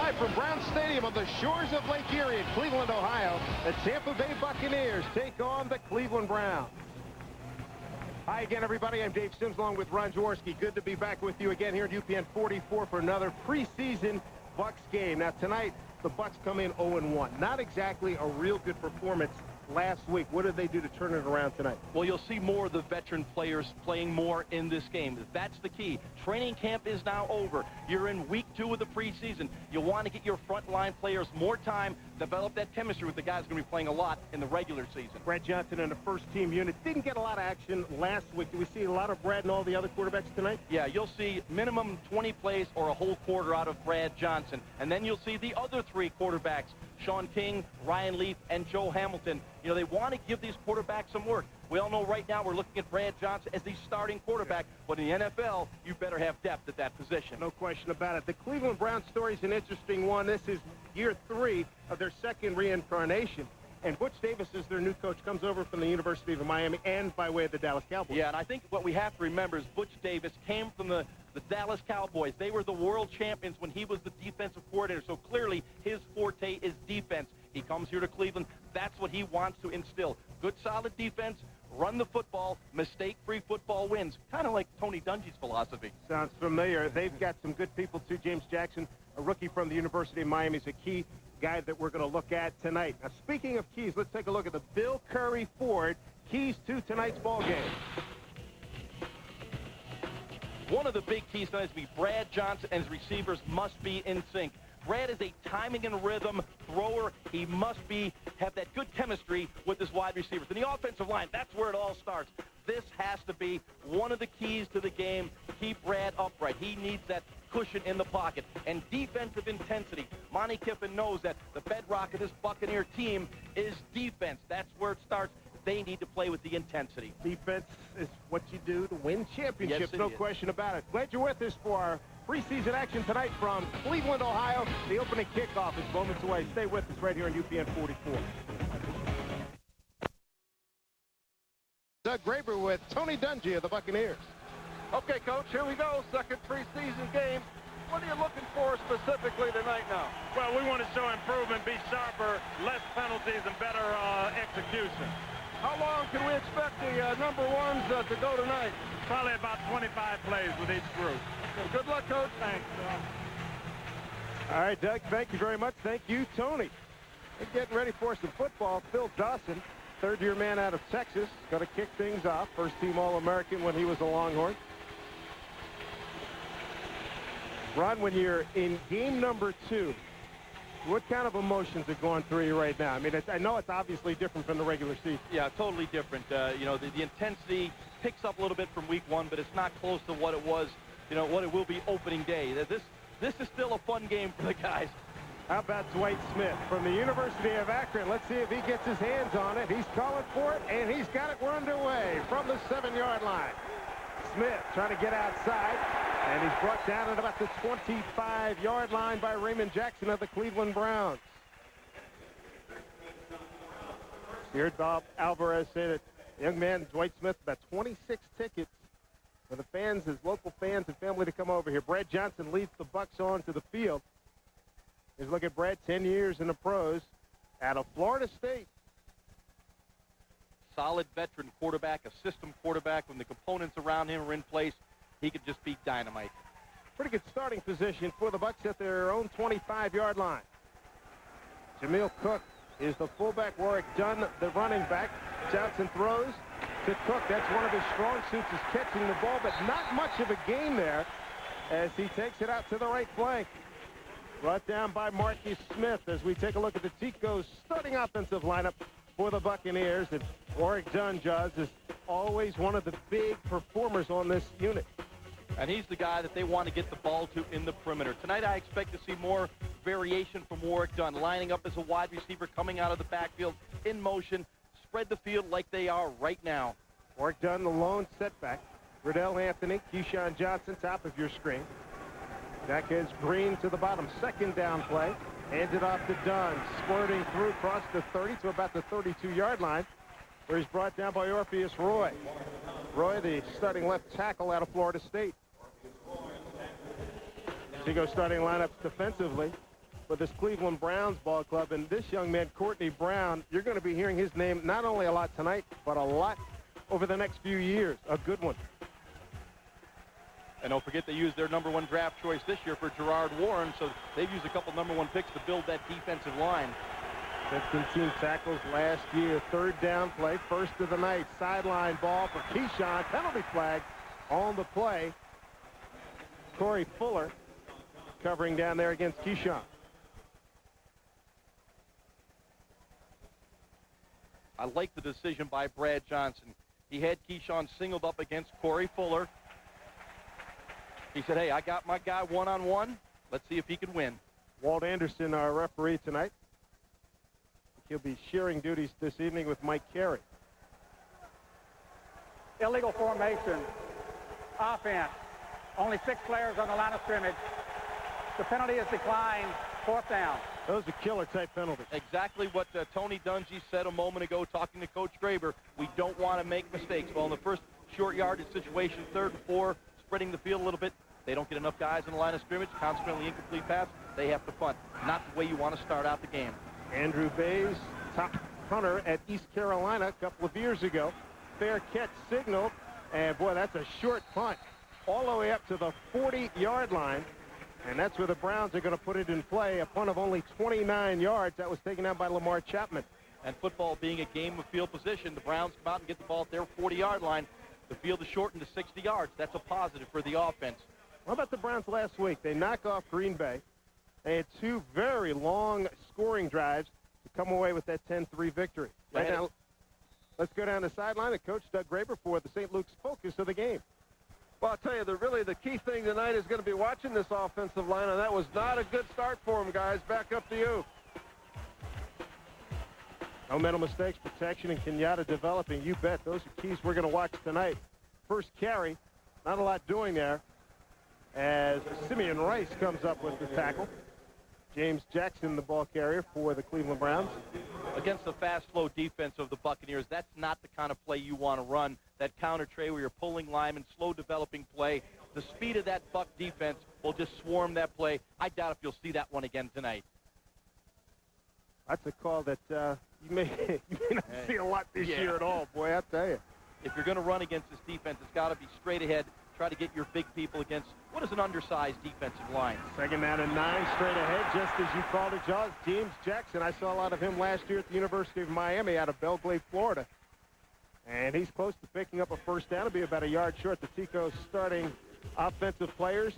Live from Brown Stadium on the shores of Lake Erie in Cleveland, Ohio, the Tampa Bay Buccaneers take on the Cleveland Browns. Hi again, everybody. I'm Dave Sims along with Ron Jaworski. Good to be back with you again here at UPN 44 for another preseason Bucs game. Now, tonight, the Bucs come in 0-1. Not exactly a real good performance last week. What did they do to turn it around tonight? Well, you'll see more of the veteran players playing more in this game. That's the key. Training camp is now over. You're in week 2 of the preseason. You want to get your frontline players more time, develop that chemistry with the guys going to be playing a lot in the regular season. Brad Johnson in the first-team unit didn't get a lot of action last week. Do we see a lot of Brad and all the other quarterbacks tonight? Yeah, you'll see minimum 20 plays or a whole quarter out of Brad Johnson. And then you'll see the other 3 quarterbacks, Sean King, Ryan Leaf, and Joe Hamilton. You know, they want to give these quarterbacks some work. We all know right now we're looking at Brad Johnson as the starting quarterback, but in the NFL, you better have depth at that position. No question about it. The Cleveland Browns story is an interesting one. This is year 3 of their second reincarnation. And Butch Davis is their new coach, comes over from the University of Miami and by way of the Dallas Cowboys. Yeah, and I think what we have to remember is Butch Davis came from the Dallas Cowboys. They were the world champions when he was the defensive coordinator, so clearly his forte is defense. He comes here to Cleveland. That's what he wants to instill. Good, solid defense, run the football, mistake-free football wins. Kind of like Tony Dungy's philosophy. Sounds familiar. They've got some good people, too. James Jackson, a rookie from the University of Miami, is a key guy that we're going to look at tonight. Now, speaking of keys, let's take a look at the Bill Curry Ford keys to tonight's ball game. One of the big keys tonight is to be Brad Johnson and his receivers must be in sync. Brad is a timing and rhythm thrower. He must have that good chemistry with his wide receivers. And the offensive line, that's where it all starts. This has to be one of the keys to the game to keep Brad upright. He needs that cushion in the pocket. And defensive intensity. Monty Kiffin knows that the bedrock of this Buccaneer team is defense. That's where it starts. They need to play with the intensity. Defense is what you do to win championships, yes, no question about it. Glad you're with us for our preseason action tonight from Cleveland, Ohio. The opening kickoff is moments away. Stay with us right here on UPN 44. Doug Graber with Tony Dungy of the Buccaneers. Okay, Coach, here we go. Second preseason game. What are you looking for specifically tonight now? Well, we want to show improvement, be sharper, less penalties, and better execution. How long can we expect the number ones to go tonight? Probably about 25 plays with each group. Okay, good luck, Coach. Thanks. All right, Doug, thank you very much. Thank you, Tony. We're getting ready for some football. Phil Dawson, third-year man out of Texas, going to kick things off. First-team All-American when he was a Longhorn. Ron, when you're in game number 2, what kind of emotions are going through you right now? I mean, I know it's obviously different from the regular season. Yeah, totally different. You know, the intensity picks up a little bit from week 1, but it's not close to what it was, you know, what it will be opening day. This is still a fun game for the guys. How about Dwight Smith from the University of Akron? Let's see if he gets his hands on it. He's calling for it, and he's got it. We're underway from the 7-yard line. Smith trying to get outside, and he's brought down at about the 25-yard line by Raymond Jackson of the Cleveland Browns. You heard Bob Alvarez say that young man Dwight Smith, about 26 tickets for the fans, his local fans and family to come over here. Brad Johnson leads the Bucs onto the field. Here's a look at Brad, 10 years in the pros out of Florida State. Solid veteran quarterback, a system quarterback. When the components around him are in place, he could just be dynamite. Pretty good starting position for the Bucs at their own 25-yard line. Jameel Cook is the fullback. Warwick Dunn, the running back. Johnson throws to Cook. That's one of his strong suits, is catching the ball, but not much of a gain there as he takes it out to the right flank. Brought down by Marcus Smith as we take a look at the Tico's starting offensive lineup for the Buccaneers. And Warwick Dunn, Jaws, is always one of the big performers on this unit. And he's the guy that they want to get the ball to in the perimeter. Tonight I expect to see more variation from Warwick Dunn, lining up as a wide receiver, coming out of the backfield, in motion, spread the field like they are right now. Warwick Dunn, the lone setback. Riddell Anthony, Keyshawn Johnson, top of your screen. Back is Green to the bottom. Second down play. Handed off to Dunn. Squirting through across the 30 to about the 32-yard line, where he's brought down by Orpheus Roy. Roy, the starting left tackle out of Florida State. Chico starting lineup defensively. for this Cleveland Browns ball club. And this young man, Courtney Brown, you're going to be hearing his name not only a lot tonight, but a lot over the next few years. A good one. And don't forget they used their #1 draft choice this year for Gerard Warren, so they've used a couple #1 picks to build that defensive line. 15 tackles last year. Third down play, first of the night. Sideline ball for Keyshawn. Penalty flag on the play. Corey Fuller covering down there against Keyshawn. I like the decision by Brad Johnson. He had Keyshawn singled up against Corey Fuller. He said, hey, I got my guy one-on-one. Let's see if he can win. Walt Anderson, our referee tonight. He'll be sharing duties this evening with Mike Carey. Illegal formation. Offense. Only 6 players on the line of scrimmage. The penalty is declined. 4th down. Those are killer-type penalties. Exactly what Tony Dungy said a moment ago talking to Coach Graber. We don't want to make mistakes. Well, in the first short yardage situation, 3rd and 4, spreading the field a little bit, they don't get enough guys in the line of scrimmage, consequently incomplete pass, they have to punt. Not the way you want to start out the game. Andrew Bays, top punter at East Carolina a couple of years ago. Fair catch signal, and boy, that's a short punt. All the way up to the 40-yard line, and that's where the Browns are going to put it in play. A punt of only 29 yards. That was taken out by Lamar Chapman. And football being a game of field position, the Browns come out and get the ball at their 40-yard line. The field is shortened to 60 yards. That's a positive for the offense. How about the Browns last week? They knock off Green Bay. They had 2 very long scoring drives to come away with that 10-3 victory. Right now, let's go down the sideline and Coach Doug Graber for the St. Luke's focus of the game. Well, I'll tell you, the key thing tonight is going to be watching this offensive line, and that was not a good start for them, guys. Back up to you. No mental mistakes, protection, and Kenyatta developing. You bet. Those are keys we're going to watch tonight. First carry, not a lot doing there, as Simeon Rice comes up with the tackle. James Jackson, the ball carrier for the Cleveland Browns. Against the fast, slow defense of the Buccaneers, that's not the kind of play you want to run. That counter tray where you're pulling linemen, slow developing play. The speed of that Buck defense will just swarm that play. I doubt if you'll see that one again tonight. That's a call that you may not see a lot this year at all, boy, I tell you. If you're going to run against this defense, it's got to be straight ahead. Try to get your big people against what is an undersized defensive line. 2nd down and 9, straight ahead, just as you called it, Jaws. James Jackson, I saw a lot of him last year at the University of Miami out of Belgrade, Florida. And he's close to picking up a first down. It'll be about a yard short. The Tico's starting offensive players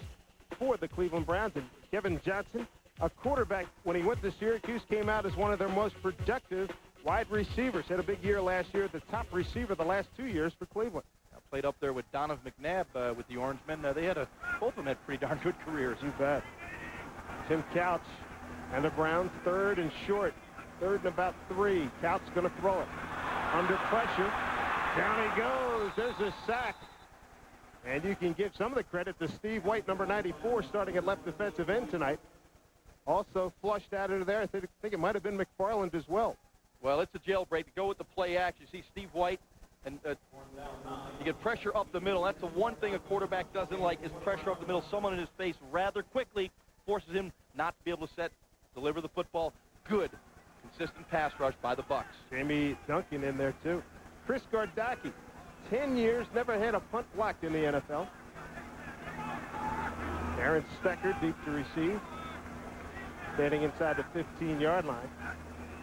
for the Cleveland Browns. And Kevin Johnson, a quarterback, when he went to Syracuse, came out as one of their most productive wide receivers. Had a big year last year, the top receiver the last 2 years for Cleveland. Played up there with Donovan McNabb with the Orangemen. They had both of them had pretty darn good careers. You bet. Tim Couch and the Browns 3rd and short. 3rd and about 3. Couch going to throw it. Under pressure. Down he goes. There's a sack. And you can give some of the credit to Steve White, number 94, starting at left defensive end tonight. Also flushed out of there. I think it might have been McFarland as well. Well, it's a jailbreak. To go with the play action, you see Steve White, and you get pressure up the middle. That's the one thing a quarterback doesn't like, is pressure up the middle. Someone in his face rather quickly forces him not to be able to deliver the football. Good, consistent pass rush by the Bucs. Jamie Duncan in there, too. Chris Gardocki, 10 years, never had a punt blocked in the NFL. Aaron Stecker, deep to receive. Standing inside the 15-yard line.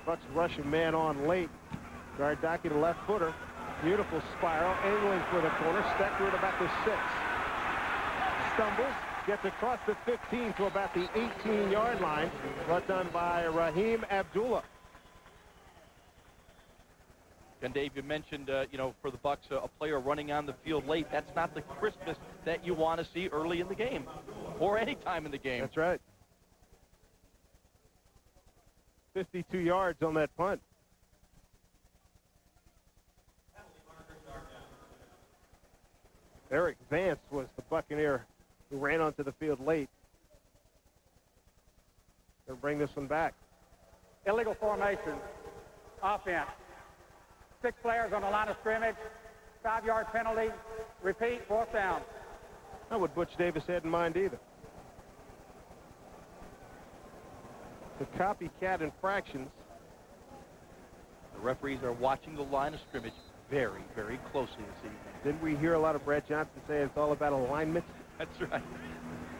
Bucs rush a man on late. Gardocki, the left footer. Beautiful spiral, angling for the corner. Stecker at about the 6. Stumbles, gets across the 15 to about the 18-yard line. Brought down by Raheem Abdullah. And Dave, you mentioned, for the Bucs, a player running on the field late. That's not the crispness that you want to see early in the game or any time in the game. That's right. 52 yards on that punt. Eric Vance was the Buccaneer who ran onto the field late. They'll bring this one back. Illegal formation. Offense. 6 players on the line of scrimmage. 5-yard penalty. Repeat, 4th down. Not what Butch Davis had in mind either. the copycat infractions. The referees are watching the line of scrimmage very, very closely this evening. Didn't we hear a lot of Brad Johnson say it's all about alignment? That's right.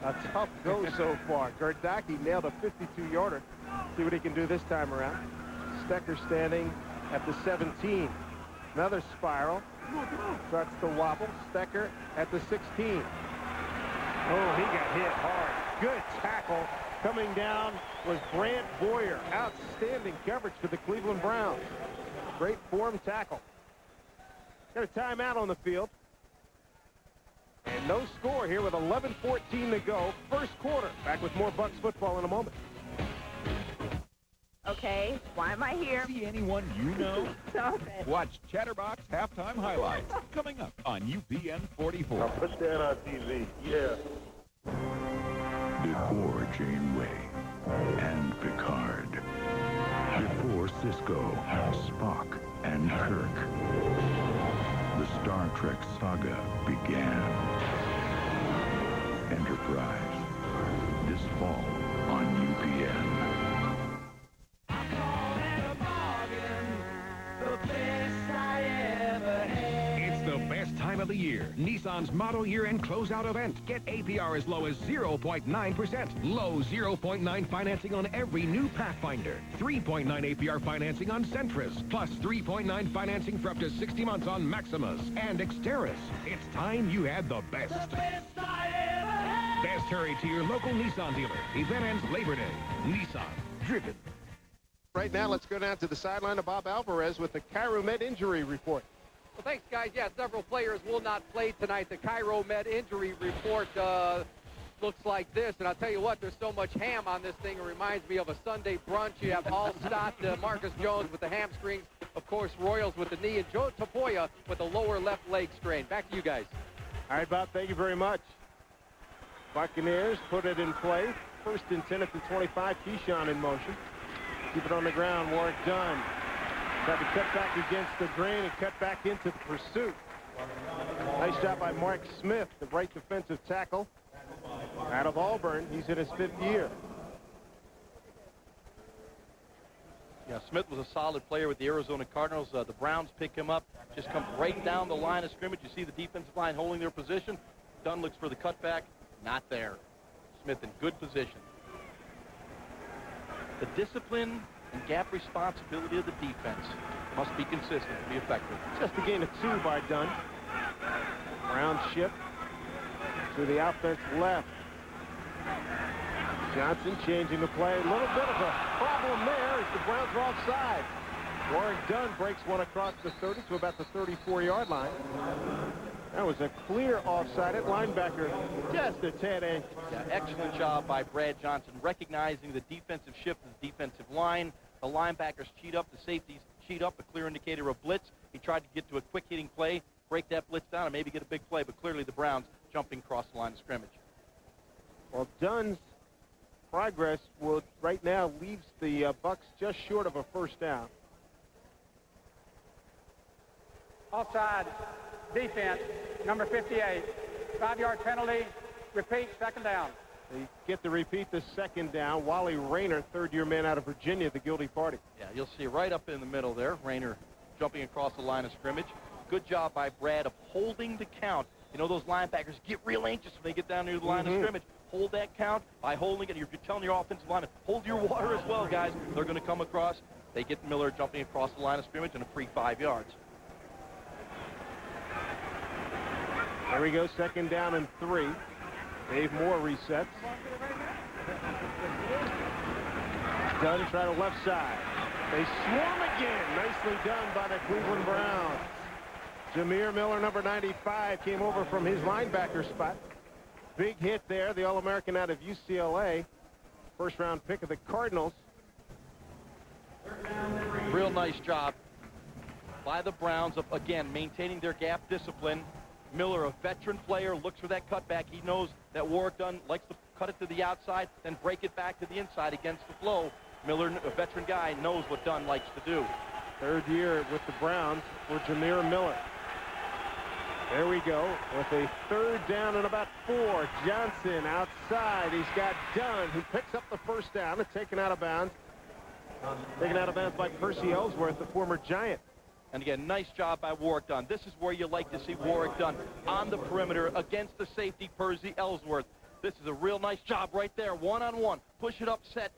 A tough go so far. Gardaki nailed a 52-yarder. See what he can do this time around. Stecker standing at the 17. Another spiral. Starts to wobble. Stecker at the 16. Oh, he got hit hard. Good tackle. Coming down was Brant Boyer. Outstanding coverage for the Cleveland Browns. Great form tackle. Got a timeout on the field. And no score here with 11:14 to go. First quarter. Back with more Bucs football in a moment. Okay, why am I here? See anyone you know? Stop it. Watch Chatterbox Halftime Highlights coming up on UPN 44. Now put that on TV. Yeah. Before Janeway and Picard. Before Cisco, Spock, and Kirk. The Star Trek saga began. Enterprise. This fall on UPN. It's the best time of the year. Nissan's model year and closeout event. Get APR as low as 0.9%. Low 0.9 financing on every new Pathfinder. 3.9 APR financing on Sentras. Plus 3.9 financing for up to 60 months on Maximus and Xteris. It's time you had the best. Best hurry to your local Nissan dealer. Event ends Labor Day. Nissan. Driven. Right now, let's go down to the sideline of Bob Alvarez with the Chiromed injury report. Well, thanks, guys. Yeah, several players will not play tonight. The Chiromed injury report looks like this. And I'll tell you what, there's so much ham on this thing. It reminds me of a Sunday brunch. You have Allstott, Marcus Jones with the hamstrings. Of course, Royals with the knee. And Joe Tapoya with the lower left leg strain. Back to you guys. All right, Bob, thank you very much. Buccaneers put it in play. First and 10 at the 25. Keyshawn in motion. Keep it on the ground. Warwick Dunn. Tried to cut back against the grain and cut back into the pursuit. Nice job by Mark Smith, the right defensive tackle. Out of Auburn, he's in his 5th year. Yeah, Smith was a solid player with the Arizona Cardinals. The Browns pick him up, just come right down the line of scrimmage. You see the defensive line holding their position. Dunn looks for the cutback. Not there. Smith in good position. The discipline and gap responsibility of the defense must be consistent to be effective. Just a gain of 2 by Dunn. Brown shift to the offense left. Johnson changing the play. A little bit of a problem there as the Browns are offside. Warwick Dunn breaks one across the 30 to about the 34-yard line. That was a clear offside at linebacker, just a tad anxious. Yeah, excellent job by Brad Johnson, recognizing the defensive shift of the defensive line. The linebackers cheat up, the safeties cheat up, a clear indicator of blitz. He tried to get to a quick hitting play, break that blitz down, and maybe get a big play, but clearly the Browns jumping across the line of scrimmage. Well, Dunn's progress will right now leaves the Bucs just short of a first down. Offside. Defense, number 58. 5-yard penalty. Repeat, second down. They get the repeat the second down. Wally Rayner, 3rd-year man out of Virginia, the guilty party. Yeah, you'll see right up in the middle there, Rayner jumping across the line of scrimmage. Good job by Brad of holding the count. You know those linebackers get real anxious when they get down near the line of scrimmage. Hold that count by holding it. You're telling your offensive lineman, hold your water as well, guys. They're going to come across. They get Miller jumping across the line of scrimmage and a free 5 yards. There we go, second down and 3. Dave Moore resets. Dunn try to left side. They swarm again. Nicely done by the Cleveland Browns. Jameer Miller, number 95, came over from his linebacker spot. Big hit there, the All-American out of UCLA. First-round pick of the Cardinals. Real nice job by the Browns of, again, maintaining their gap discipline. Miller, a veteran player, looks for that cutback. He knows that Warwick Dunn likes to cut it to the outside, then break it back to the inside against the flow. Miller, a veteran guy, knows what Dunn likes to do. 3rd year with the Browns for Jameer Miller. There we go with a 3rd down and about 4. Johnson outside. He's got Dunn, who picks up the first down. It's taken out of bounds. Taken out of bounds by Percy Ellsworth, the former Giant. And again, nice job by Warwick Dunn. This is where you like to see Warwick Dunn on the perimeter against the safety, Percy Ellsworth. This is a real nice job right there. One-on-one. Push it up, set.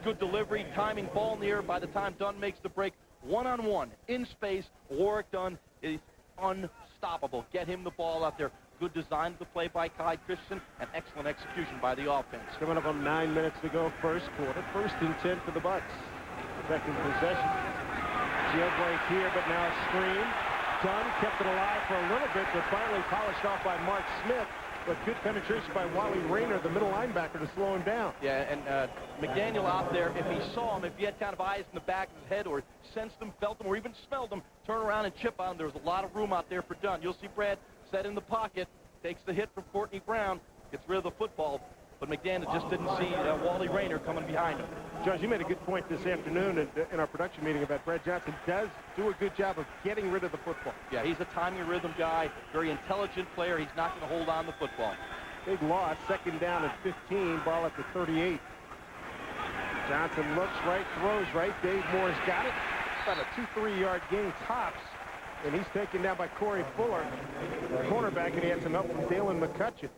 Good delivery, timing, ball in the air by the time Dunn makes the break. One-on-one, in space. Warwick Dunn is unstoppable. Get him the ball out there. Good design of the play by Kai Christensen and excellent execution by the offense. Coming up on 9 minutes to go, first quarter. 1st and 10 for the Bucs. Second possession. Jailbreak here, but now a screen. Dunn kept it alive for a little bit, but finally polished off by Mark Smith. But good penetration by Wally Rayner, the middle linebacker, to slow him down. Yeah, and McDaniel out there, if he saw him, if he had kind of eyes in the back of his head or sensed him, felt him, or even smelled him, turn around and chip on him. There was a lot of room out there for Dunn. You'll see Brad set in the pocket, takes the hit from Courtney Brown, gets rid of the football. But McDaniel just didn't see Wally Rayner coming behind him. Josh, you made a good point this afternoon in our production meeting about Brad Johnson does do a good job of getting rid of the football. Yeah, he's a timing rhythm guy, very intelligent player. He's not going to hold on to the football. Big loss, 2nd down and 15, ball at the 38. Johnson looks right, throws right. Dave Moore's got it. About a 2-3 yard gain tops. And he's taken down by Corey Fuller, the cornerback, and he had some help from Dalen McCutcheon.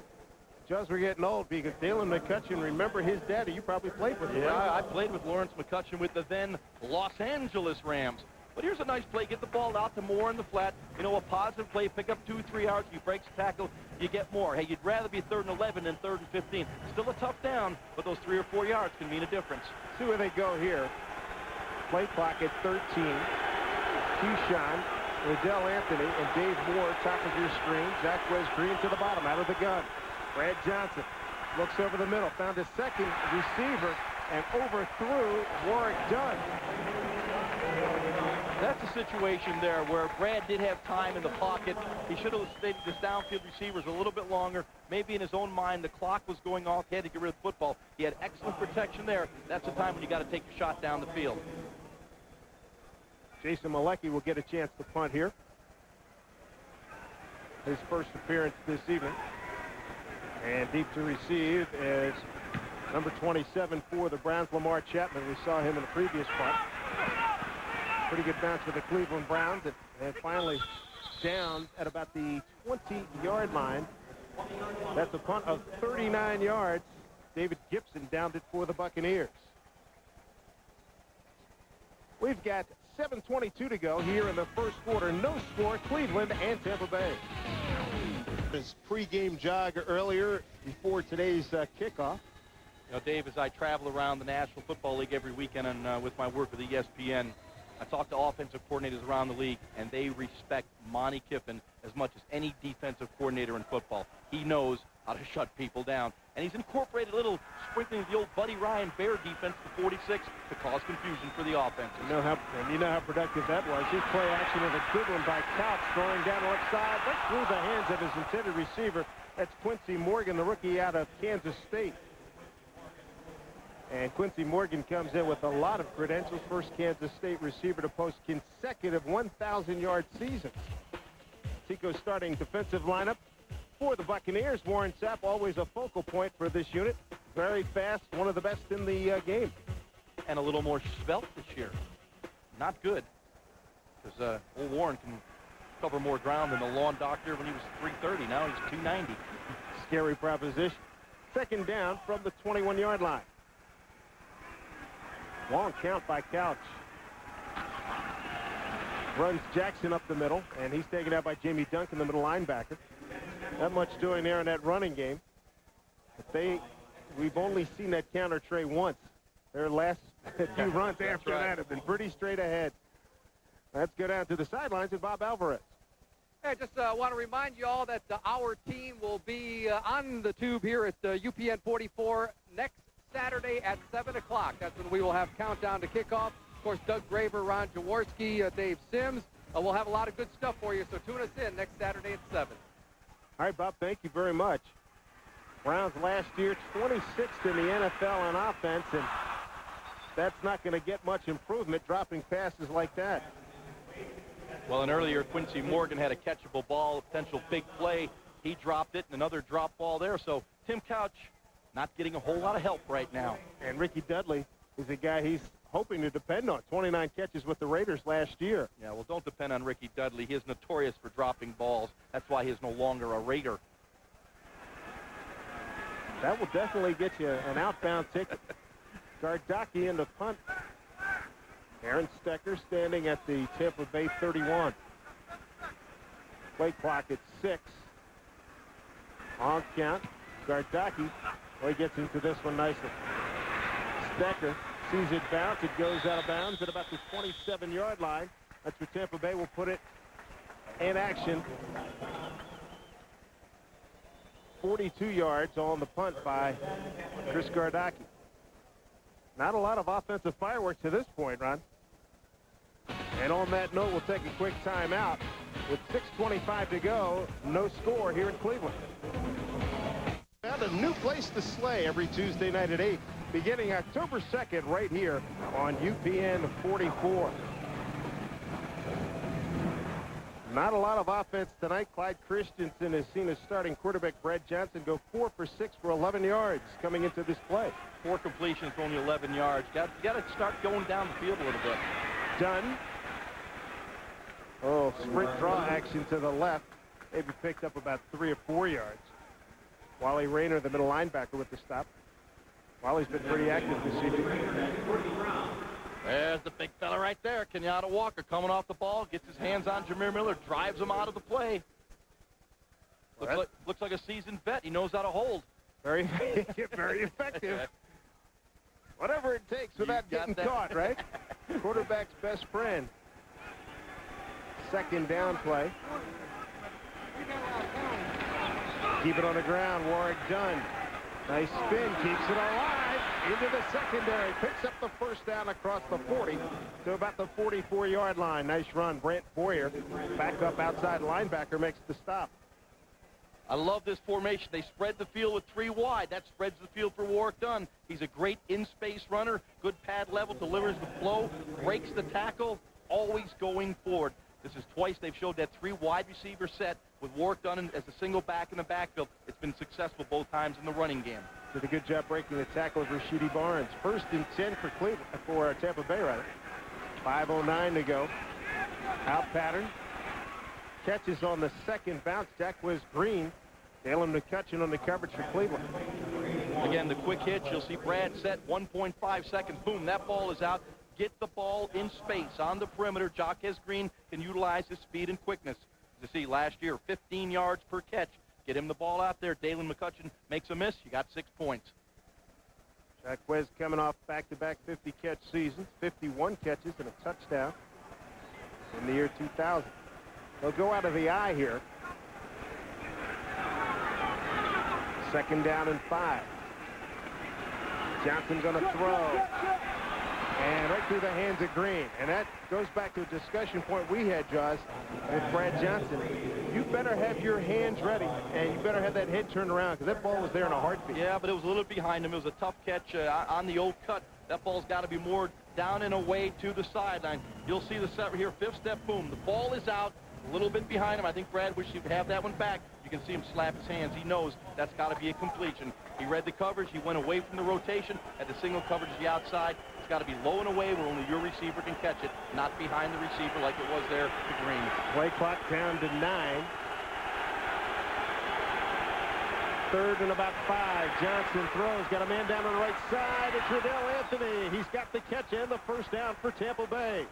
Josh, we're getting old because Dalen McCutcheon, remember his daddy, you probably played with him. Yeah, right? I played with Lawrence McCutcheon with the then Los Angeles Rams. But here's a nice play. Get the ball out to Moore in the flat. You know, a positive play. Pick up 2-3 yards. He breaks the tackle. You get more. Hey, you'd rather be 3rd and 11 than 3rd and 15. Still a tough down, but those 3 or 4 yards can mean a difference. See where they go here. Play clock at 13. Keyshawn, Liddell Anthony, and Dave Moore, top of your screen. Zach Wes Green to the bottom, out of the gun. Brad Johnson looks over the middle, found his second receiver, and overthrew Warwick Dunn. That's a situation there where Brad did have time in the pocket. He should have stayed with his downfield receivers a little bit longer. Maybe in his own mind, the clock was going off. He had to get rid of the football. He had excellent protection there. That's the time when you got to take the shot down the field. Jason Malecki will get a chance to punt here. His first appearance this evening. And deep to receive is number 27 for the Browns, Lamar Chapman. We saw him in the previous punt. Pretty good bounce for the Cleveland Browns. And finally down at about the 20-yard line. That's a punt of 39 yards. David Gibson downed it for the Buccaneers. We've got 7:22 to go here in the first quarter. No score, Cleveland and Tampa Bay. His pregame jog earlier before today's kickoff. You know, Dave, as I travel around the National Football League every weekend and with my work with ESPN, I talk to offensive coordinators around the league, and they respect Monty Kiffin as much as any defensive coordinator in football. He knows how to shut people down. And he's incorporated a little sprinkling of the old Buddy Ryan Bear defense to 46 to cause confusion for the offense. You know how productive that was. His play action was a good one by Couch, throwing down the left side, right through the hands of his intended receiver. That's Quincy Morgan, the rookie out of Kansas State. And Quincy Morgan comes in with a lot of credentials. First Kansas State receiver to post consecutive 1,000-yard seasons. Tico's starting defensive lineup for the Buccaneers. Warren Sapp, always a focal point for this unit. Very fast, one of the best in the game. And a little more svelte this year. Not good, because old Warren can cover more ground than the lawn doctor when he was 330. Now he's 290. Scary proposition. Second down from the 21-yard line. Long count by Couch. Runs Jackson up the middle, and he's taken out by Jamie Duncan, the middle linebacker. Not much doing there in that running game. But we've only seen that counter tray once. Their last few runs after that have been pretty straight ahead. Let's go down to the sidelines with Bob Alvarez. I just want to remind you all that our team will be on the tube here at UPN 44 next Saturday at 7 o'clock. That's when we will have countdown to kickoff. Of course, Doug Graver, Ron Jaworski, Dave Sims. We'll have a lot of good stuff for you, so tune us in next Saturday at 7. All right, Bob, thank you very much. Browns last year 26th in the NFL on offense, and that's not going to get much improvement dropping passes like that. Well, and earlier, Quincy Morgan had a catchable ball, a potential big play. He dropped it, and another drop ball there. So Tim Couch not getting a whole lot of help right now. And Ricky Dudley is a guy he's hoping to depend on. 29 catches with the Raiders last year. Yeah, well, don't depend on Ricky Dudley. He is notorious for dropping balls. That's why he is no longer a Raider. That will definitely get you an outbound ticket. Gardocki in the punt. Aaron Stecker standing at the Tampa Bay 31. Play clock at 6. On count. Gardocki, well, he gets into this one nicely. Stecker sees it bounce. It goes out of bounds at about the 27-yard line. That's where Tampa Bay will put it in action. 42 yards on the punt by Chris Gardocki. Not a lot of offensive fireworks to this point, Ron. And on that note, we'll take a quick timeout. With 6:25 to go, no score here in Cleveland. Found a new place to slay every Tuesday night at 8, beginning October 2nd right here on UPN 44. Not a lot of offense tonight. Clyde Christensen has seen his starting quarterback, Brad Johnson, go 4 for 6 for 11 yards coming into this play. 4 completions for only 11 yards. Got to start going down the field a little bit. Dunn. Oh, sprint draw action to the left. Maybe picked up about 3 or 4 yards. Wally Rayner, the middle linebacker, with the stop. Wally's been pretty active this season. There's the big fella right there. Kenyatta Walker coming off the ball, gets his hands on Jameer Miller, drives him out of the play. Looks like a seasoned vet. He knows how to hold. Very, very effective. Whatever it takes without getting caught, right? Quarterback's best friend. Second down play. Keep it on the ground. Warwick Dunn. Nice spin. Keeps it alive. Into the secondary. Picks up the first down across the 40 to about the 44-yard line. Nice run. Brant Boyer, back up outside linebacker, makes the stop. I love this formation. They spread the field with 3 wide. That spreads the field for Warwick Dunn. He's a great in-space runner. Good pad level. Delivers the flow. Breaks the tackle. Always going forward. This is twice they've showed that 3 wide receiver set with Warwick Dunn as a single back in the backfield. It's been successful both times in the running game. Did a good job breaking the tackle of Rashidi Barnes. 1st and 10 for Cleveland, for Tampa Bay, rather. 5:09 to go. Out pattern. Catches on the second bounce. Jaquiz Green. Dalen McCutcheon on the coverage for Cleveland. Again, the quick hitch. You'll see Brad set 1.5 seconds. Boom, that ball is out. Get the ball in space on the perimeter. Jaquiz Green can utilize his speed and quickness. As you see, last year, 15 yards per catch. Get him the ball out there. Dalen McCutcheon makes a miss. You got 6 points. Jaquiz coming off back-to-back 50-catch seasons, 51 catches and a touchdown in the year 2000. They'll go out of the eye here. 2nd down and 5. Johnson going to throw. And right through the hands of Green. And that goes back to a discussion point we had, Jaws, with Brad Johnson. You better have your hands ready, and you better have that head turned around, because that ball was there in a heartbeat. Yeah, but it was a little behind him. It was a tough catch on the old cut. That ball's got to be more down and away to the sideline. You'll see the set here, 5th step, boom. The ball is out, a little bit behind him. I think Brad wished he would have that one back. You can see him slap his hands. He knows that's got to be a completion. He read the coverage. He went away from the rotation, had the single coverage to the outside. It's got to be low and away where only your receiver can catch it, not behind the receiver like it was there to Green. Play clock down to 9. 3rd and about 5. Johnson throws. Got a man down on the right side. It's Riddell Anthony. He's got the catch and the first down for Tampa Bay.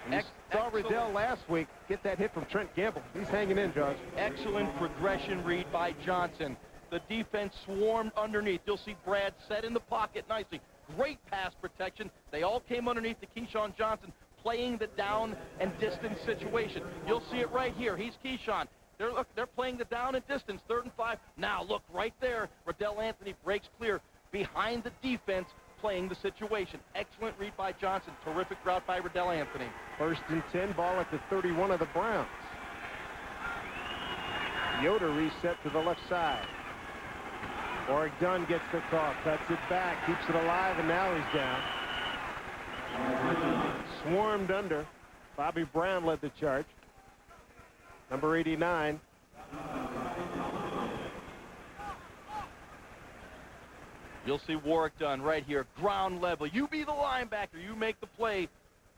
You saw Riddell last week get that hit from Trent Gamble. He's hanging in, Josh. Excellent progression read by Johnson. The defense swarmed underneath. You'll see Brad set in the pocket nicely. Great pass protection. They all came underneath to Keyshawn Johnson, playing the down and distance situation. You'll see it right here. He's Keyshawn. They're playing the down and distance, 3rd and 5. Now, look, right there. Riddell Anthony breaks clear behind the defense, playing the situation. Excellent read by Johnson. Terrific route by Riddell Anthony. 1st and 10, ball at the 31 of the Browns. Yoder reset to the left side. Warwick Dunn gets the call, cuts it back, keeps it alive, and now he's down. Swarmed under. Bobby Brown led the charge. Number 89. You'll see Warwick Dunn right here, ground level. You be the linebacker. You make the play.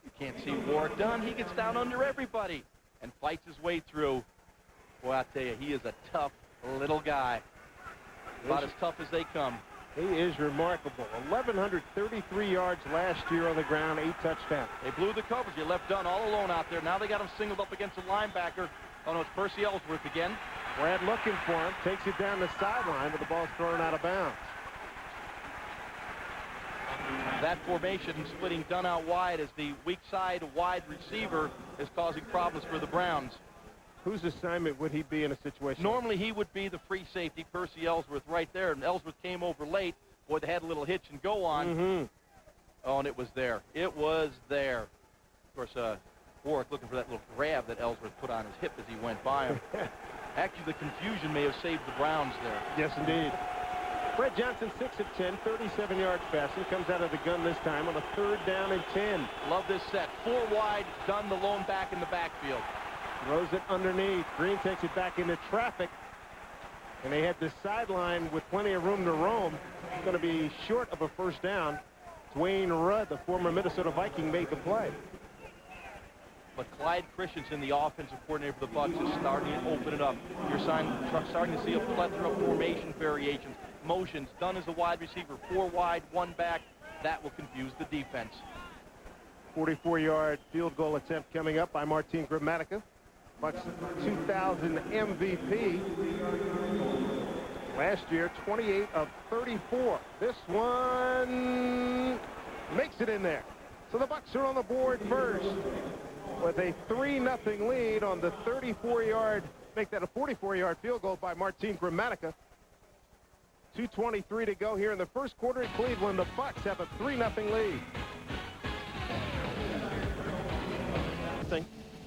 You can't see Warwick Dunn. He gets down under everybody and fights his way through. Boy, I tell you, he is a tough little guy. About as tough as they come. He is remarkable. 1,133 yards last year on the ground, 8 touchdowns. They blew the coverage. You left Dunn all alone out there. Now they got him singled up against a linebacker. Oh, no, it's Percy Ellsworth again. Brad looking for him, takes it down the sideline, but the ball's thrown out of bounds. That formation splitting Dunn out wide as the weak side wide receiver is causing problems for the Browns. Whose assignment would he be in a situation? Normally he would be the free safety, Percy Ellsworth, right there. And Ellsworth came over late. Boy, they had a little hitch and go on. Oh, and it was there. It was there. Of course, Warwick looking for that little grab that Ellsworth put on his hip as he went by him. Actually, the confusion may have saved the Browns there. Yes, indeed. Fred Johnson, 6 of 10, 37 yards passing. Comes out of the gun this time on a 3rd down and 10. Love this set. 4 wide, Dunn the lone back in the backfield. Throws it underneath. Green takes it back into traffic. And they had the sideline with plenty of room to roam. It's going to be short of a 1st down. Dwayne Rudd, the former Minnesota Viking, made the play. But Clyde Christensen, the offensive coordinator for the Bucs, is starting to open it up. You're starting to see a plethora of formation variations, motions. Dunn is a wide receiver, 4 wide, 1 back. That will confuse the defense. 44-yard field goal attempt coming up by Martin Gramatica. Bucs 2000 MVP. Last year, 28 of 34. This one makes it in there. So the Bucs are on the board first with a 3-0 lead on the 34-yard, make that a 44-yard field goal by Martin Gramatica. 2:23 to go here in the first quarter in Cleveland. The Bucs have a 3-0 lead.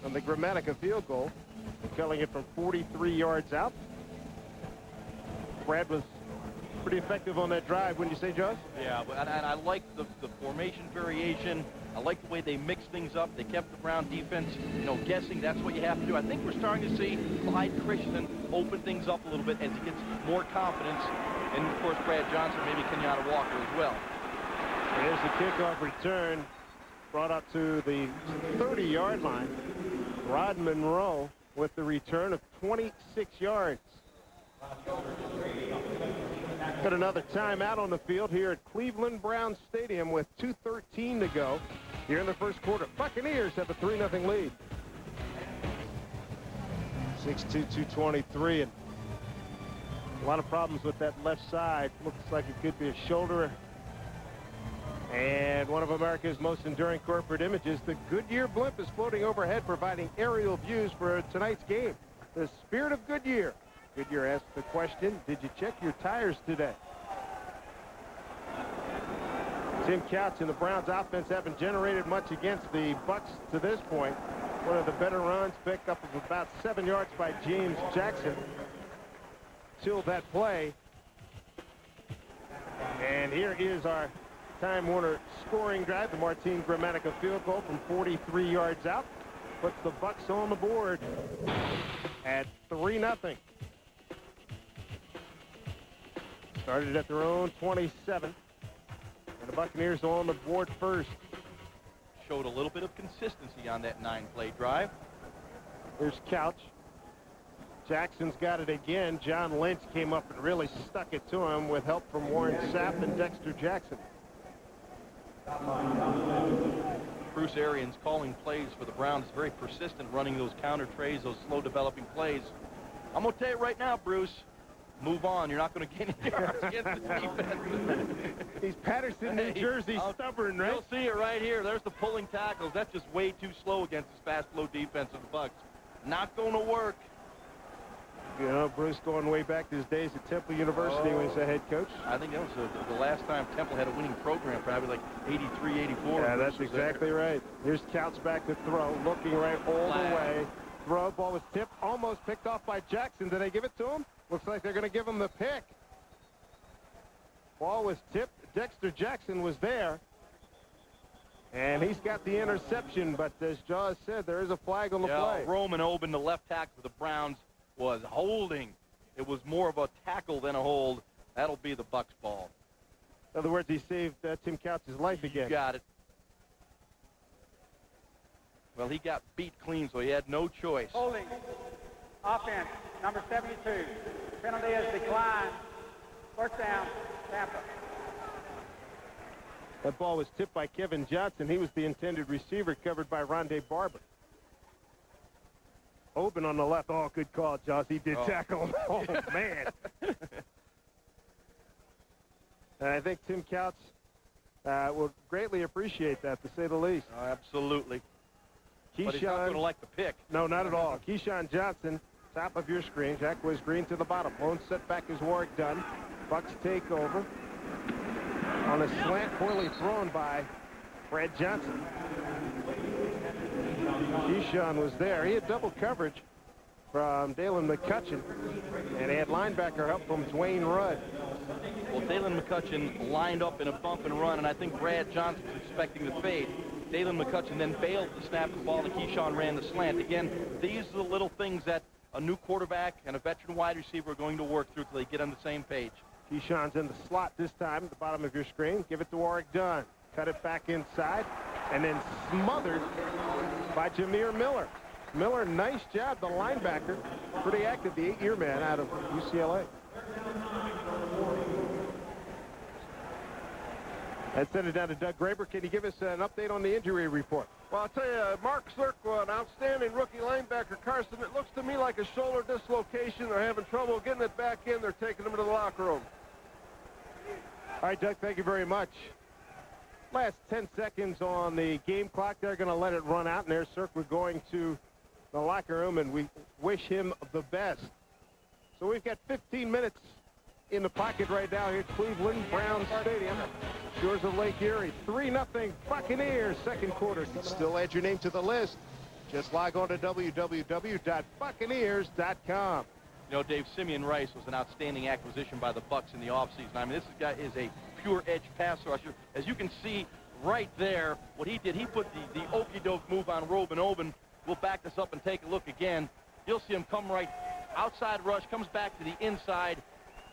On the Gramatica field goal, killing it from 43 yards out. Brad was pretty effective on that drive, wouldn't you say, Josh? Yeah, and I like the formation variation. I like the way they mixed things up. They kept the Brown defense, guessing. That's what you have to do. I think we're starting to see Clyde Christensen open things up a little bit as he gets more confidence. And, of course, Brad Johnson, maybe Kenyatta Walker as well. There's the kickoff return. Brought up to the 30-yard line. Rod Monroe with the return of 26 yards. Got another timeout on the field here at Cleveland Browns Stadium with 2:13 to go here in the first quarter. Buccaneers have a 3-0 lead. 6'2", 223, and a lot of problems with that left side. Looks like it could be a shoulder. And one of America's most enduring corporate images, the Goodyear blimp is floating overhead, providing aerial views for tonight's game. The spirit of Goodyear. Goodyear asked the question, did you check your tires today? Tim Couch and the Browns offense haven't generated much against the Bucs to this point. One of the better runs, picked up of about 7 yards by James Jackson till that play. And here is our Time Warner scoring drive. The Martin Gramatica field goal from 43 yards out puts the Bucs on the board at 3-0. Started at their own 27. And the Buccaneers are on the board first. Showed a little bit of consistency on that 9-play drive. Here's Couch. Jackson's got it again. John Lynch came up and really stuck it to him with help from Warren Sapp and Dexter Jackson. Bruce Arians calling plays for the Browns, very persistent, running those counter trays, those slow developing plays. I'm going to tell you right now, Bruce, move on. You're not going to get any yards against the defense. He's Patterson, New Jersey, stubborn, right? You'll see it right here. There's the pulling tackles. That's just way too slow against this fast, slow defense of the Bucs. Not going to work. You know, Bruce going way back to his days at Temple University when he was a head coach. I think that was the last time Temple had a winning program, probably like 83, 84. Yeah, that's exactly right. Here's Couch back to throw, looking right all the way. Throw, ball was tipped, almost picked off by Jackson. Did they give it to him? Looks like they're going to give him the pick. Ball was tipped. Dexter Jackson was there. And he's got the interception, but as Jaws said, there is a flag on the play. Roman Oben, the left tackle for the Browns, was holding. It was more of a tackle than a hold. That'll be the Bucs ball. In other words, he saved Tim Couch's life again. You got it. Well, he got beat clean, so he had no choice. Holding. Offense, number 72. Penalty is declined. First down, Tampa. That ball was tipped by Kevin Johnson. He was the intended receiver, covered by Rondé Barber. Oben on the left. Oh, good call, Joss. He did tackle him. Oh, man. And I think Tim Couch will greatly appreciate that, to say the least. Oh, absolutely. But he's not Keyshawn, going to like the pick. no, not at all. Keyshawn Johnson, top of your screen. Jack was green to the bottom. Lone setback is Warwick Dunn. Bucks take over on a slant, poorly thrown by Brad Johnson. Keyshawn was there. He had double coverage from Dalen McCutcheon, and he had linebacker help from Dwayne Rudd. Well, Dalen McCutcheon lined up in a bump and run, and I think Brad Johnson was expecting the fade. Dalen McCutcheon then bailed to snap the ball, and Keyshawn ran the slant. Again, these are the little things that a new quarterback and a veteran wide receiver are going to work through till they get on the same page. Keyshawn's in the slot this time at the bottom of your screen. Give it to Warwick Dunn. Cut it back inside, and then smothered by Jameer Miller. Miller, nice job, the linebacker. Pretty active, the 8-year man out of UCLA. Let's send it down to Doug Graber. Can you give us an update on the injury report? Well, I'll tell you, Mark Zirkwa, an outstanding rookie linebacker. Carson, it looks to me like a shoulder dislocation. They're having trouble getting it back in. They're taking him to the locker room. All right, Doug, thank you very much. Last 10 seconds on the game clock. They're going to let it run out, and there's Zirkwa going to the locker room, and we wish him the best. So we've got 15 minutes in the pocket right now here at Cleveland Browns Stadium. Shores of Lake Erie, 3-0 Buccaneers, second quarter. Still add your name to the list. Just log on to www.buccaneers.com. You know, Dave, Simeon Rice was an outstanding acquisition by the Bucs in the offseason. I mean, this guy is a pure edge pass rusher. As you can see right there, what he did, he put the okey-doke move on Roman Oben. We'll back this up and take a look again. You'll see him come right outside rush, comes back to the inside.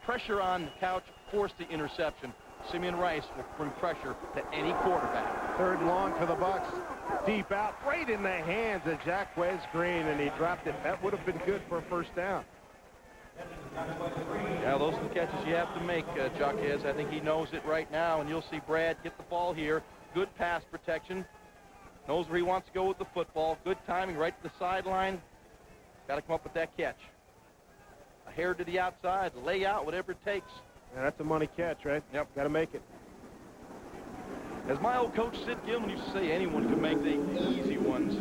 Pressure on Couch, forced the interception. Simeon Rice will bring pressure to any quarterback. Third and long for the Bucs. Deep out, right in the hands of Jack Wes Green, and he dropped it. That would have been good for a first down. Yeah, those are the catches you have to make, Jaquez. I think he knows it right now, and you'll see Brad get the ball here. Good pass protection. Knows where he wants to go with the football. Good timing right to the sideline. Got to come up with that catch. A hair to the outside, lay out, whatever it takes. Yeah, that's a money catch, right? Yep. Got to make it. As my old coach Sid Gilman used to say, anyone can make the easy ones.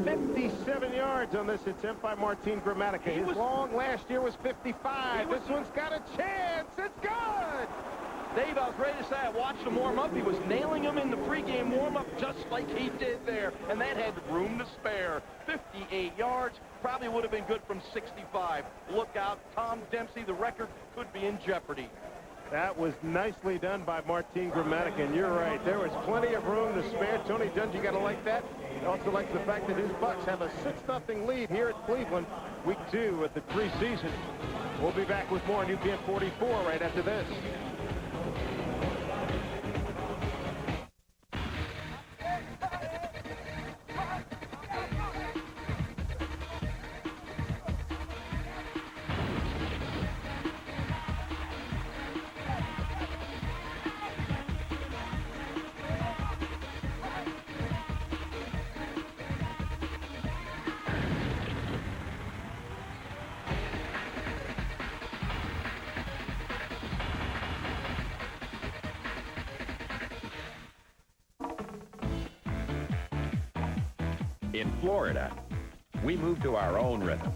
57 yards on this attempt by Martin Gramatica. His long last year was 55. This one's got a chance. It's good. Dave, I was ready to say I watched him warm up. He was nailing him in the pregame warm-up just like he did there, and that had room to spare. 58 yards, probably would have been good from 65. Look out, Tom Dempsey, the record could be in jeopardy. That was nicely done by Martin Gramatica, and you're right. There was plenty of room to spare. Tony Dungy got to like that. He also likes the fact that his Bucs have a 6-0 lead here at Cleveland, week 2 of the preseason. We'll be back with more on UPN 44 right after this. In Florida, we move to our own rhythm.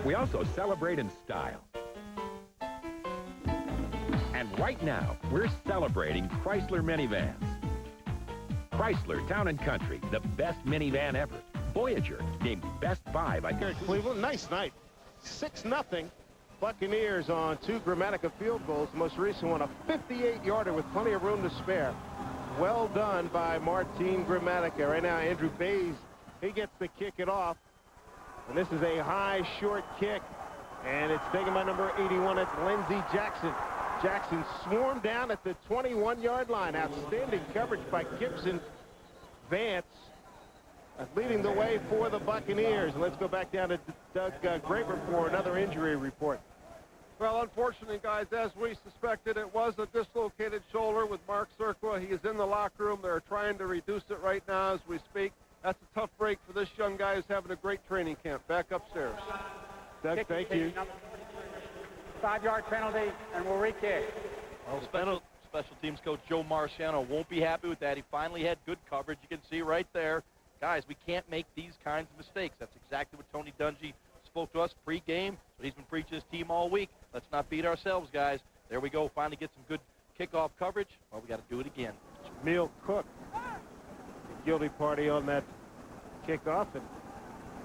We also celebrate in style. And right now, we're celebrating Chrysler minivans. Chrysler Town & Country, the best minivan ever. Voyager, named Best Buy by... Here at Cleveland, nice night. 6-0 Buccaneers on 2 Gramatica field goals. The most recent one, a 58-yarder with plenty of room to spare. well done by Martin Gramatica. Right now, Andrew Bays, he gets to kick it off. And this is a high, short kick. And it's taken by number 81. It's Lindsey Jackson. Jackson swarmed down at the 21-yard line. Outstanding coverage by Gibson. Vance leading the way for the Buccaneers. Let's go back down to Doug Graber for another injury report. Well, unfortunately, guys, as we suspected, it was a dislocated shoulder with Mark Cirqua. He is in the locker room. They're trying to reduce it right now as we speak. That's a tough break for this young guy who's having a great training camp. Back upstairs. Doug, thank you. 5-yard penalty, and we'll re-kick. Well, special teams coach Joe Marciano won't be happy with that. He finally had good coverage. You can see right there. Guys, we can't make these kinds of mistakes. That's exactly what Tony Dungy spoke to us pre-game. So he's been preaching his team all week. Let's not beat ourselves, guys. There we go. Finally get some good kickoff coverage. Well, we got to do it again. Jameel Cook, the guilty party on that kickoff, and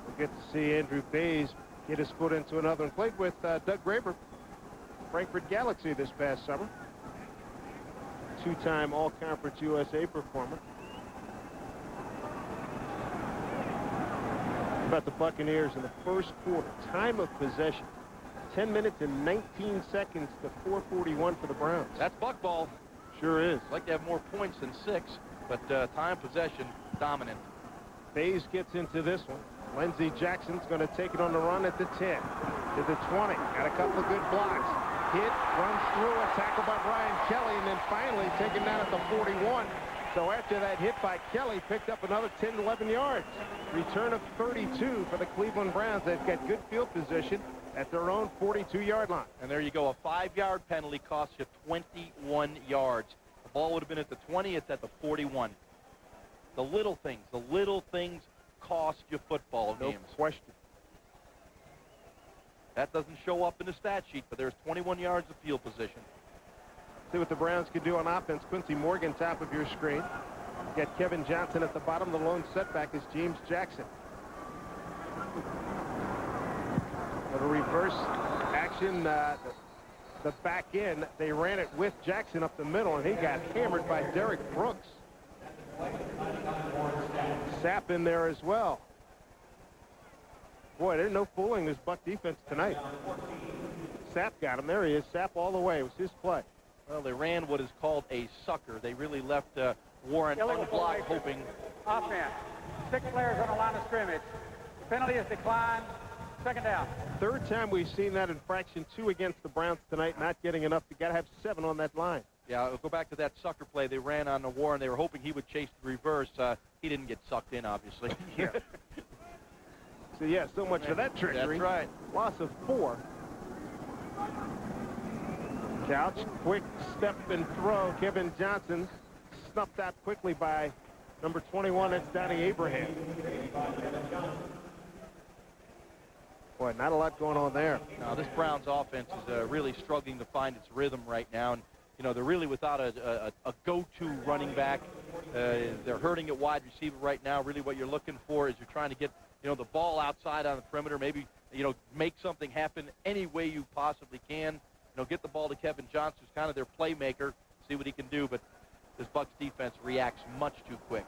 we'll get to see Andrew Bays get his foot into another and played with Doug Graber, Frankfurt Galaxy this past summer. Two-time All-Conference USA performer. About the Buccaneers in the first quarter. Time of possession, 10 minutes and 19 seconds to 4:41 for the Browns. That's buck ball. Sure is. I'd like to have more points than 6, but time possession, dominant. Bays gets into this one. Lindsey Jackson's going to take it on the run at the 10, to the 20. Got a couple of good blocks. Hit, runs through, a tackle by Brian Kelly, and then finally taken down at the 41. So after that hit by Kelly, picked up another 10, 11 yards. Return of 32 for the Cleveland Browns. They've got good field position at their own 42-yard line. And there you go. A 5-yard penalty costs you 21 yards. The ball would have been at the 20. It's at the 41. The little things cost you football games. No question. That doesn't show up in the stat sheet, but there's 21 yards of field position. See what the Browns can do on offense. Quincy Morgan, top of your screen. You got Kevin Johnson at the bottom. The lone setback is James Jackson. A reverse action. The back end, they ran it with Jackson up the middle, and he got hammered by Derek Brooks. Sapp in there as well. Boy, there's no fooling this Buck defense tonight. Sapp got him. There he is. Sapp all the way. It was his play. Well, they ran what is called a sucker. They really left Warren unblocked, hoping. Offense. 6 players on the line of scrimmage. The penalty is declined. Second down. Third time we've seen that infraction. 2 against the Browns tonight. Not getting enough. You got to have 7 on that line. Yeah, I'll go back to that sucker play. They ran on the Warren. They were hoping he would chase the reverse. He didn't get sucked in, obviously. Yeah. So, yeah, so much for that trickery. That's right. Loss of 4. Couch, quick step and throw. Kevin Johnson snuffed out quickly by number 21. That's Donnie Abraham. Boy, not a lot going on there. Now, this Browns offense is really struggling to find its rhythm right now. And, you know, they're really without a go-to running back. They're hurting at wide receiver right now. Really what you're looking for is you're trying to get, you know, the ball outside on the perimeter. Maybe, you know, make something happen any way you possibly can. You know, get the ball to Kevin Johnson, who's kind of their playmaker, see what he can do. But this Bucs defense reacts much too quick.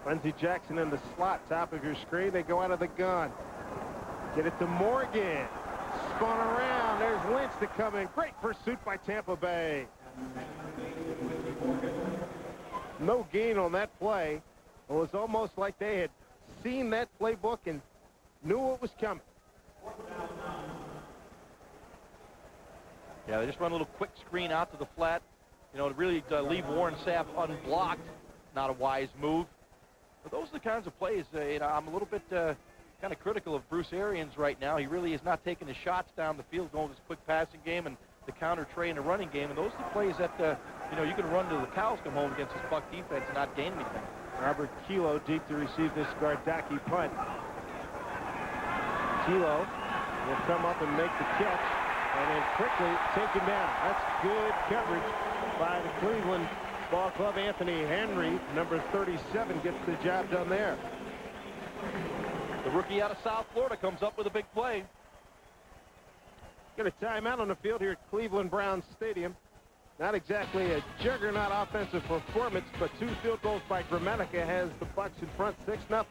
Lindsey Jackson in the slot, top of your screen. They go out of the gun. Get it to Morgan. Spun around. There's Lynch to come in. Great pursuit by Tampa Bay. No gain on that play. It was almost like they had seen that playbook and knew what was coming. Yeah, they just run a little quick screen out to the flat. You know, to really leave Warren Sapp unblocked. Not a wise move. But those are the kinds of plays, you know, I'm a little bit kind of critical of Bruce Arians right now. He really is not taking the shots down the field, going with his quick passing game and the counter tray and the running game. And those are the plays that, you know, you can run to the cows come home against this Buck defense and not gain anything. Robert Kilo deep to receive this Gardaki punt. Kilo will come up and make the catch and then quickly taken down. That's good coverage by the Cleveland Ball Club. Anthony Henry, number 37, gets the job done there. The rookie out of South Florida comes up with a big play. Got a timeout on the field here at Cleveland Browns Stadium. Not exactly a juggernaut offensive performance, but 2 field goals by Gramatica has the Bucs in front 6-0.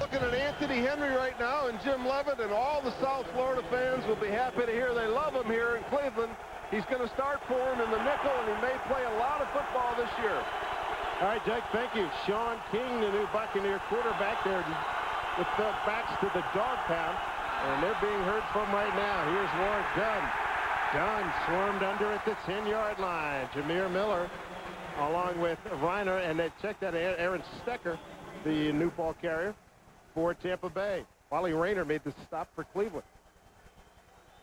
Looking at Anthony Henry right now and Jim Levitt, and all the South Florida fans will be happy to hear they love him here in Cleveland. He's going to start for him in the nickel, and he may play a lot of football this year. All right, Jake, thank you. Sean King, the new Buccaneer quarterback there with the backs to the dog pound, and they're being heard from right now. Here's Warren Dunn. Dunn swarmed under at the 10-yard line. Jameer Miller along with Reiner, and they checked out Aaron Stecker, the new ball carrier for Tampa Bay. Wally Rayner made the stop for Cleveland.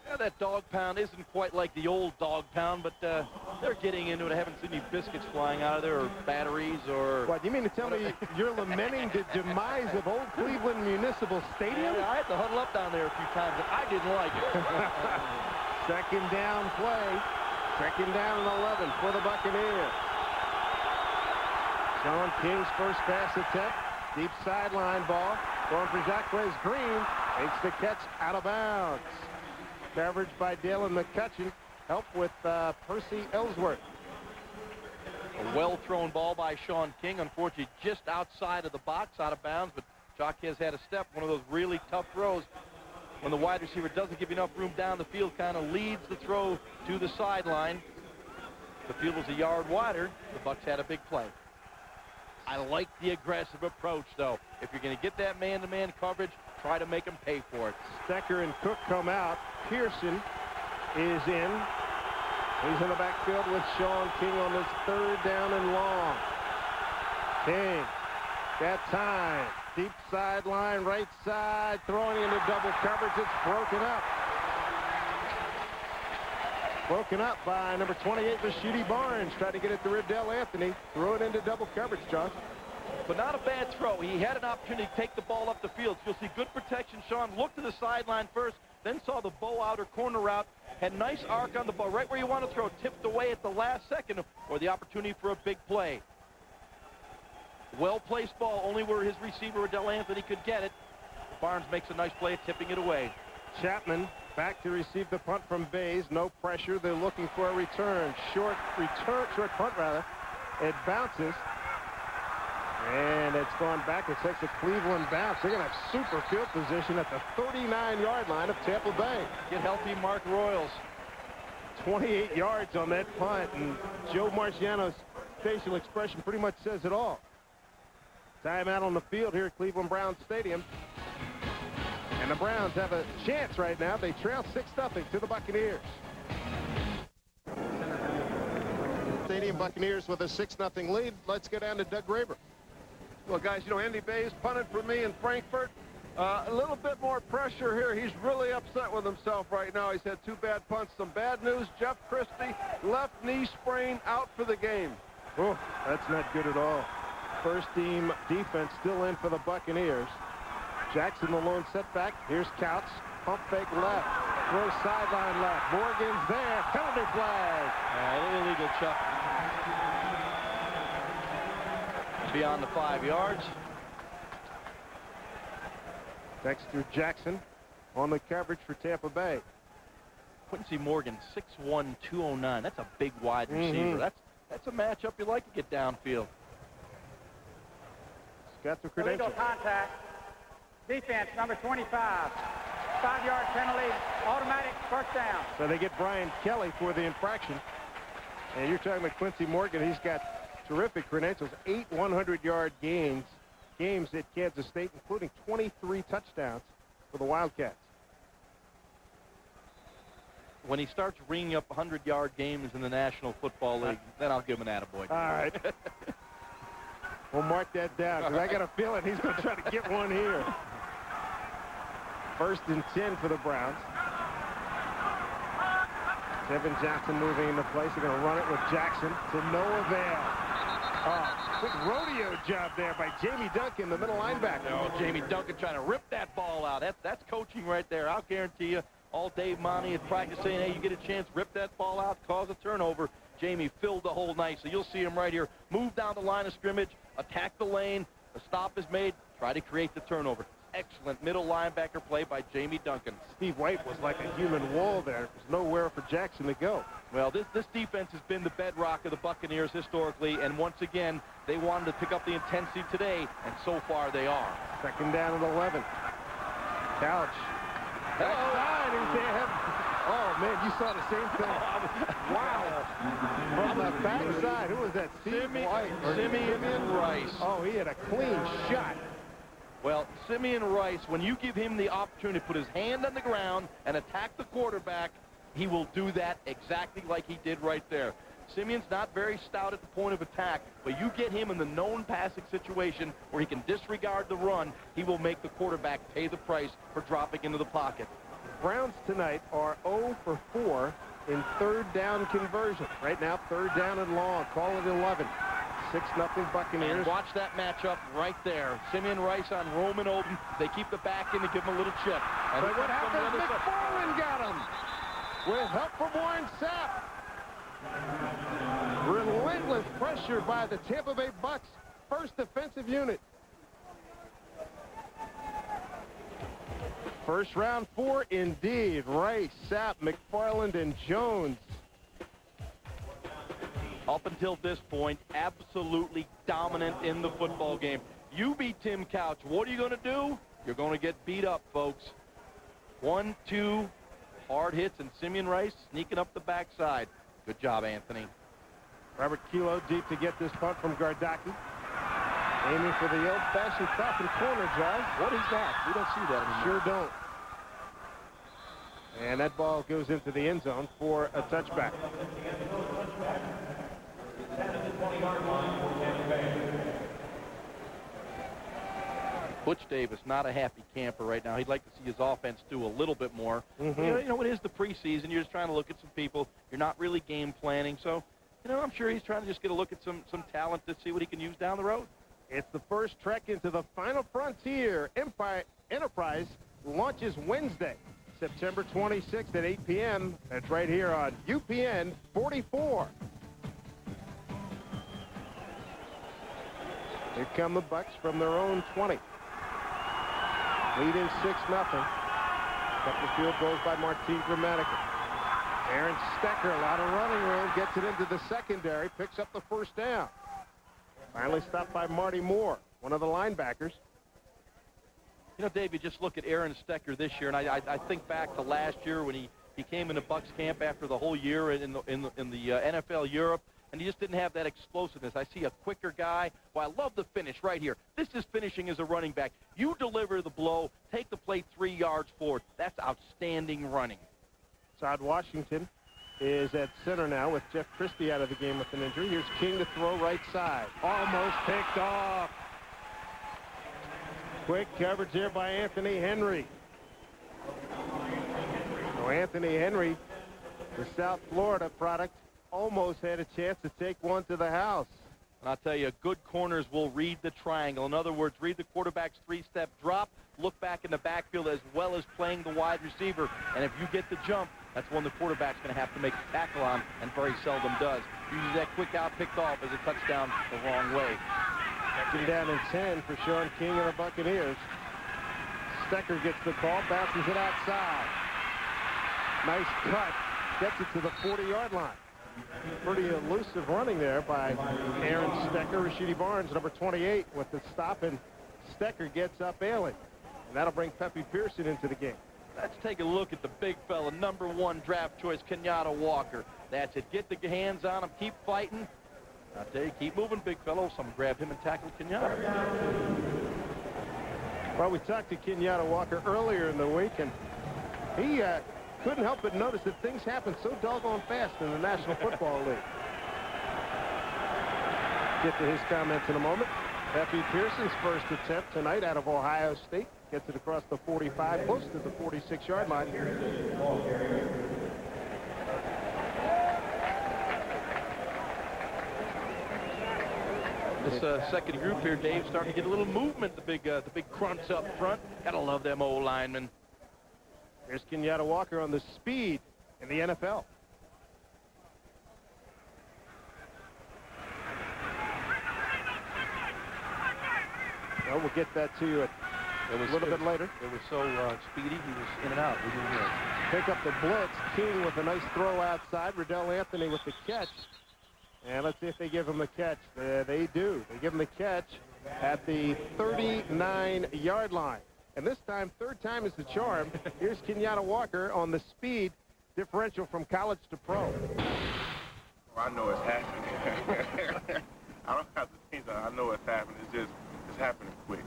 Yeah, that dog pound isn't quite like the old dog pound, but they're getting into it. I haven't seen any biscuits flying out of there or batteries or... What, you mean to tell me you're lamenting the demise of old Cleveland Municipal Stadium? Yeah, I had to huddle up down there a few times, and I didn't like it. Second down play. Second down and 11 for the Buccaneers. Sean King's first pass attempt. Deep sideline ball. Going for Jacques Green. Makes the catch out of bounds. Coverage by Dalen McCutcheon. Help with Percy Ellsworth. A well-thrown ball by Sean King. Unfortunately, just outside of the box, out of bounds, but Jacques had a step. One of those really tough throws. When the wide receiver doesn't give you enough room down the field, kind of leads the throw to the sideline. The field was a yard wider. The Bucs had a big play. I like the aggressive approach, though. If you're going to get that man-to-man coverage, try to make him pay for it. Stecker and Cook come out. Pearson is in. He's in the backfield with Sean King on this third down and long. King got time. Deep sideline, right side, throwing into double coverage. It's broken up. Broken up by number 28, Rashidi Barnes. Tried to get it to Riddell Anthony. Throw it into double coverage, Josh. But not a bad throw. He had an opportunity to take the ball up the field. You'll see good protection. Sean looked to the sideline first, then saw the bow out or corner route. Had nice arc on the ball, right where you want to throw. Tipped away at the last second, or the opportunity for a big play. Well-placed ball, only where his receiver, Riddell Anthony, could get it. Barnes makes a nice play at tipping it away. Chapman back to receive the punt from Bays. No pressure. They're looking for a return. Short punt rather. It bounces. And it's gone back. It takes a Cleveland bounce. They're going to have super field position at the 39-yard line of Tampa Bay. Get healthy, Mark Royals. 28 yards on that punt. And Joe Marciano's facial expression pretty much says it all. Timeout on the field here at Cleveland Browns Stadium. And the Browns have a chance right now. They trail 6-0 to the Buccaneers. Stadium Buccaneers with a 6-0 lead. Let's go down to Doug Graber. Well, guys, you know, Andy Bays punted for me in Frankfurt. A little bit more pressure here. He's really upset with himself right now. He's had 2 bad punts. Some bad news. Jeff Christie, left knee sprain, out for the game. Oh, that's not good at all. First team defense still in for the Buccaneers. Jackson the lone setback. Here's Couch. Pump fake left. Throw sideline left. Morgan's there. Penalty flag. Illegal, Chuck. Beyond the 5 yards. Dexter Jackson on the coverage for Tampa Bay. Quincy Morgan, 6'1", 209. That's a big wide receiver. That's a matchup you like to get downfield. Got the credentials. Illegal contact. Defense, number 25. 5-yard penalty. Automatic first down. So they get Brian Kelly for the infraction. And you're talking about Quincy Morgan. He's got terrific credentials. 8 100-yard games at Kansas State, including 23 touchdowns for the Wildcats. When he starts ringing up 100-yard games in the National Football League, then I'll give him an attaboy. All right. We'll mark that down, because I got a feeling he's going to try to get one here. 1st and 10 for the Browns. Kevin Johnson moving into place. They're going to run it with Jackson to no avail. Quick rodeo job there by Jamie Duncan, the middle linebacker. Oh, Jamie Duncan trying to rip that ball out. That's coaching right there. I'll guarantee you, all Dave Monty at practice saying, hey, you get a chance, rip that ball out, cause a turnover. Jamie filled the hole nicely. You'll see him right here. Move down the line of scrimmage, attack the lane. The stop is made. Try to create the turnover. Excellent middle linebacker play by Jamie Duncan. Steve White was like a human wall there. There's nowhere for Jackson to go. Well, this defense has been the bedrock of the Buccaneers historically, and once again, they wanted to pick up the intensity today, and so far they are. Second down at 11. Couch. Backside, he's in. Oh, man, you saw the same thing. Wow. From the backside, who was that? Simeon Rice. Oh, he had a clean shot. Well, Simeon Rice, when you give him the opportunity to put his hand on the ground and attack the quarterback, he will do that exactly like he did right there. Simeon's not very stout at the point of attack, but you get him in the known passing situation where he can disregard the run, he will make the quarterback pay the price for dropping into the pocket. Browns tonight are 0 for 4 in third down conversion. Right now, third down and long. Call it 11. 6-0 Buccaneers. And watch that matchup right there. Simeon Rice on Roman Oden. They keep the back in to give him a little chip. And but what happens? McFarland got him with help from Warren Sapp. Relentless pressure by the Tampa Bay Bucks. First defensive unit. First round 4 indeed. Rice, Sapp, McFarland, and Jones. Up until this point, absolutely dominant in the football game. You beat Tim Couch. What are you going to do? You're going to get beat up, folks. 1, 2, hard hits, and Simeon Rice sneaking up the backside. Good job, Anthony. Robert Kilo deep to get this punt from Gardocki. Aiming for the old-fashioned Falcon corner drive. What is that? We don't see that anymore. Sure don't. And that ball goes into the end zone for a touchback. Butch Davis, not a happy camper right now. He'd like to see his offense do a little bit more. Mm-hmm. You know, it is the preseason. You're just trying to look at some people. You're not really game planning. So, you know, I'm sure he's trying to just get a look at some talent to see what he can use down the road. It's the first trek into the final frontier. Empire Enterprise launches Wednesday, September 26th at 8 p.m. That's right here on UPN 44. Here come the Bucks from their own 20. Leading 6-0. Couple field goals by Martin Gramatica. Aaron Stecker, a lot of running room, gets it into the secondary, picks up the first down. Finally stopped by Marty Moore, one of the linebackers. You know, Dave, you just look at Aaron Stecker this year, and I think back to last year when he came into Bucks camp after the whole year in the NFL Europe, and he just didn't have that explosiveness. I see a quicker guy. Well, I love the finish right here. This is finishing as a running back. You deliver the blow, take the play 3 yards forward. That's outstanding running. Todd Washington is at center now with Jeff Christie out of the game with an injury. Here's King to throw right side. Almost picked off. Quick coverage there by Anthony Henry. So Anthony Henry, the South Florida product, almost had a chance to take one to the house. And I'll tell you, good corners will read the triangle. In other words, read the quarterback's 3-step drop, look back in the backfield as well as playing the wide receiver. And if you get the jump, that's when the quarterback's going to have to make a tackle on, and very seldom does. Uses that quick out picked off as a touchdown the wrong way. Second down and 10 for Sean King and the Buccaneers. Stecker gets the call, bounces it outside. Nice cut, gets it to the 40-yard line. Pretty elusive running there by Aaron Stecker. Rashidi Barnes, number 28, with the stop, and Stecker gets up ailing. And that'll bring Pepe Pearson into the game. Let's take a look at the big fella, number 1 draft choice, Kenyatta Walker. That's it. Get the hands on him. Keep fighting. I tell you, keep moving, big fellow. Someone grab him and tackle Kenyatta. Well, we talked to Kenyatta Walker earlier in the week, and he couldn't help but notice that things happen so doggone fast in the National Football League. Get to his comments in a moment. Pepe Pearson's first attempt tonight out of Ohio State. Gets it across the 45, close to the 46-yard line. This second group here, Dave, starting to get a little movement. The big crunch up front. Gotta love them old linemen. Here's Kenyatta Walker on the speed in the NFL. Well, we'll get that to you at a little bit later. It was so speedy, he was in and out. We didn't hear it. Pick up the blitz. King with a nice throw outside. Riddell Anthony with the catch. And let's see if they give him the catch. They do. They give him the catch at the 39-yard line. And this time, third time is the charm. Here's Kenyatta Walker on the speed differential from college to pro. Well, I know it's happening. I don't have to think that I know it's happening. It's happening quick.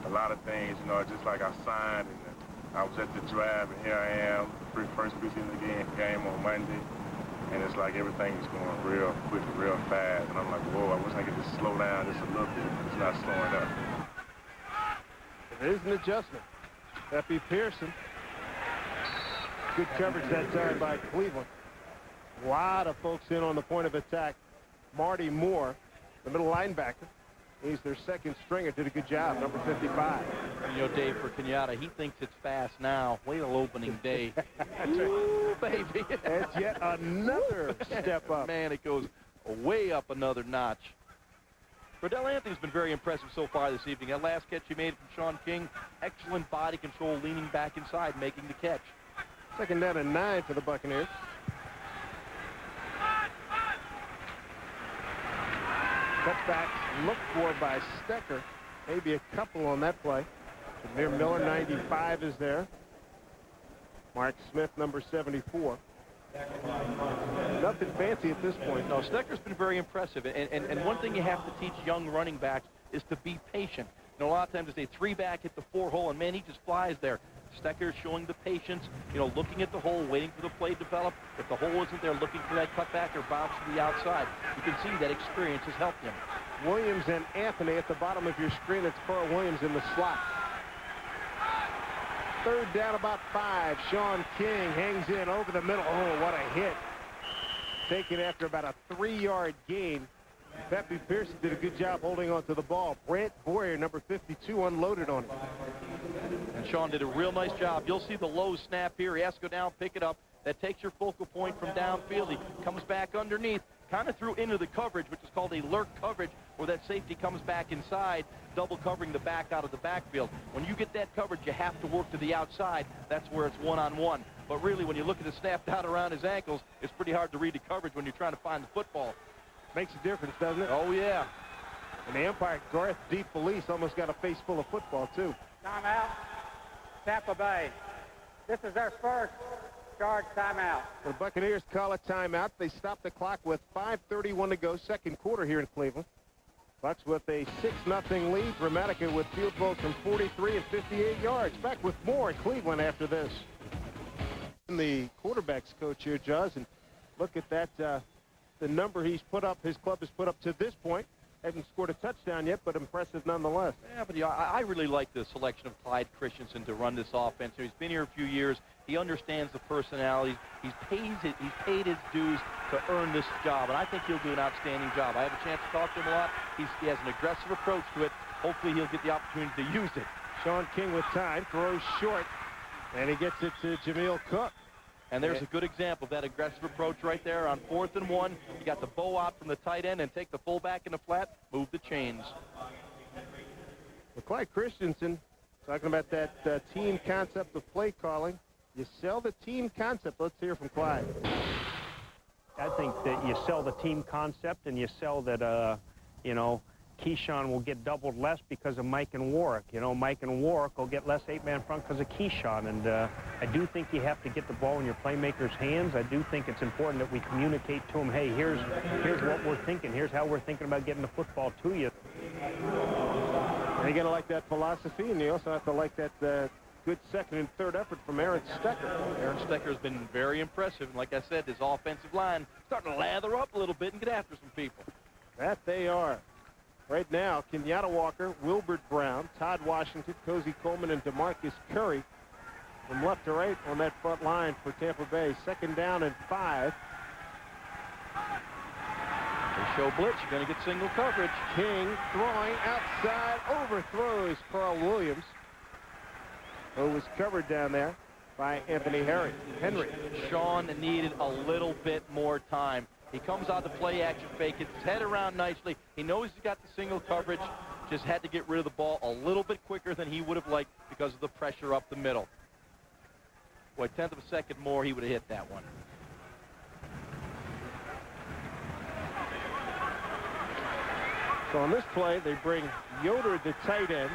A lot of things, you know, just like I signed and I was at the drive and here I am, the first preseason game on Monday. And it's like everything is going real quick, real fast. And I'm like, whoa, I wish I could just slow down just a little bit. It's not slowing up. It is an adjustment. Pepe Pearson. Good coverage that time by Cleveland. A lot of folks in on the point of attack. Marty Moore, the middle linebacker. He's their second stringer. Did a good job, number 55. You know, Dave, for Kenyatta, he thinks it's fast now. Wait till opening day. That's Ooh, baby. It's yet another step up. Man, it goes way up another notch. Riddell Anthony's been very impressive so far this evening. That last catch he made from Sean King, excellent body control, leaning back inside, making the catch. Second down and 9 for the Buccaneers. Cutbacks looked for by Stecker. Maybe a couple on that play. Jameer Miller, 95, is there. Mark Smith, number 74. Nothing fancy at this point. No, Stecker's been very impressive. And one thing you have to teach young running backs is to be patient. You know, a lot of times they say 3-back, hit the 4-hole, and man, he just flies there. Stecker's showing the patience, you know, looking at the hole, waiting for the play to develop. If the hole isn't there, looking for that cutback or bounce to the outside. You can see that experience has helped him. Williams and Anthony at the bottom of your screen. It's Carl Williams in the slot. Third down, about 5. Sean King hangs in over the middle. Oh, what a hit. Taken after about a 3-yard gain. Pepe Pearson did a good job holding on to the ball. Brant Boyer, number 52, unloaded on him. And Sean did a real nice job. You'll see the low snap here. He has to go down, pick it up. That takes your focal point from downfield. He comes back underneath, kind of threw into the coverage, which is called a lurk coverage, where that safety comes back inside, double covering the back out of the backfield. When you get that coverage, you have to work to the outside. That's where it's one-on-one. But really, when you look at the snap down around his ankles, it's pretty hard to read the coverage when you're trying to find the football. Makes a difference, doesn't it? Oh, yeah. And the umpire, Garth D. Felice, almost got a face full of football, too. Timeout, Tampa Bay. This is their first charge timeout. The Buccaneers call a timeout. They stop the clock with 5:31 to go, second quarter here in Cleveland. Bucs with a 6-0 lead. Dramatica with field goals from 43 and 58 yards. Back with more in Cleveland after this. The quarterback's coach here, Juz, and look at that, the number he's put up, his club has put up to this point. Hasn't scored a touchdown yet, but impressive nonetheless. Yeah, but I really like the selection of Clyde Christensen to run this offense. He's been here a few years. He understands the personalities. He's paid his dues to earn this job, and I think he'll do an outstanding job. I have a chance to talk to him a lot. He has an aggressive approach to it. Hopefully he'll get the opportunity to use it. Sean King with time, throws short, and he gets it to Jameel Cook. And there's a good example of that aggressive approach right there on 4th and 1. You got the bow out from the tight end and take the fullback in the flat, move the chains. Well, Clyde Christensen talking about that team concept of play calling. You sell the team concept. Let's hear from Clyde. I think that you sell the team concept and you sell that, you know, Keyshawn will get doubled less because of Mike and Warwick. You know, Mike and Warwick will get less 8-man front because of Keyshawn. And I do think you have to get the ball in your playmakers' hands. I do think it's important that we communicate to them, hey, here's what we're thinking. Here's how we're thinking about getting the football to you. And you're going to like that philosophy, and you also have to like that good second and third effort from Aaron Stecker. Aaron Stecker has been very impressive. And like I said, this offensive line starting to lather up a little bit and get after some people. That they are. Right now, Kenyatta Walker, Wilbert Brown, Todd Washington, Cozy Coleman, and DeMarcus Curry from left to right on that front line for Tampa Bay. Second down and 5. They show blitz. You're going to get single coverage. King throwing outside, overthrows Carl Williams, who was covered down there by Anthony Henry. Sean needed a little bit more time. He comes out the play action fake, gets his head around nicely. He knows he's got the single coverage. Just had to get rid of the ball a little bit quicker than he would have liked because of the pressure up the middle. Boy, 1/10 of a second more, he would have hit that one. So on this play, they bring Yoder, the tight end.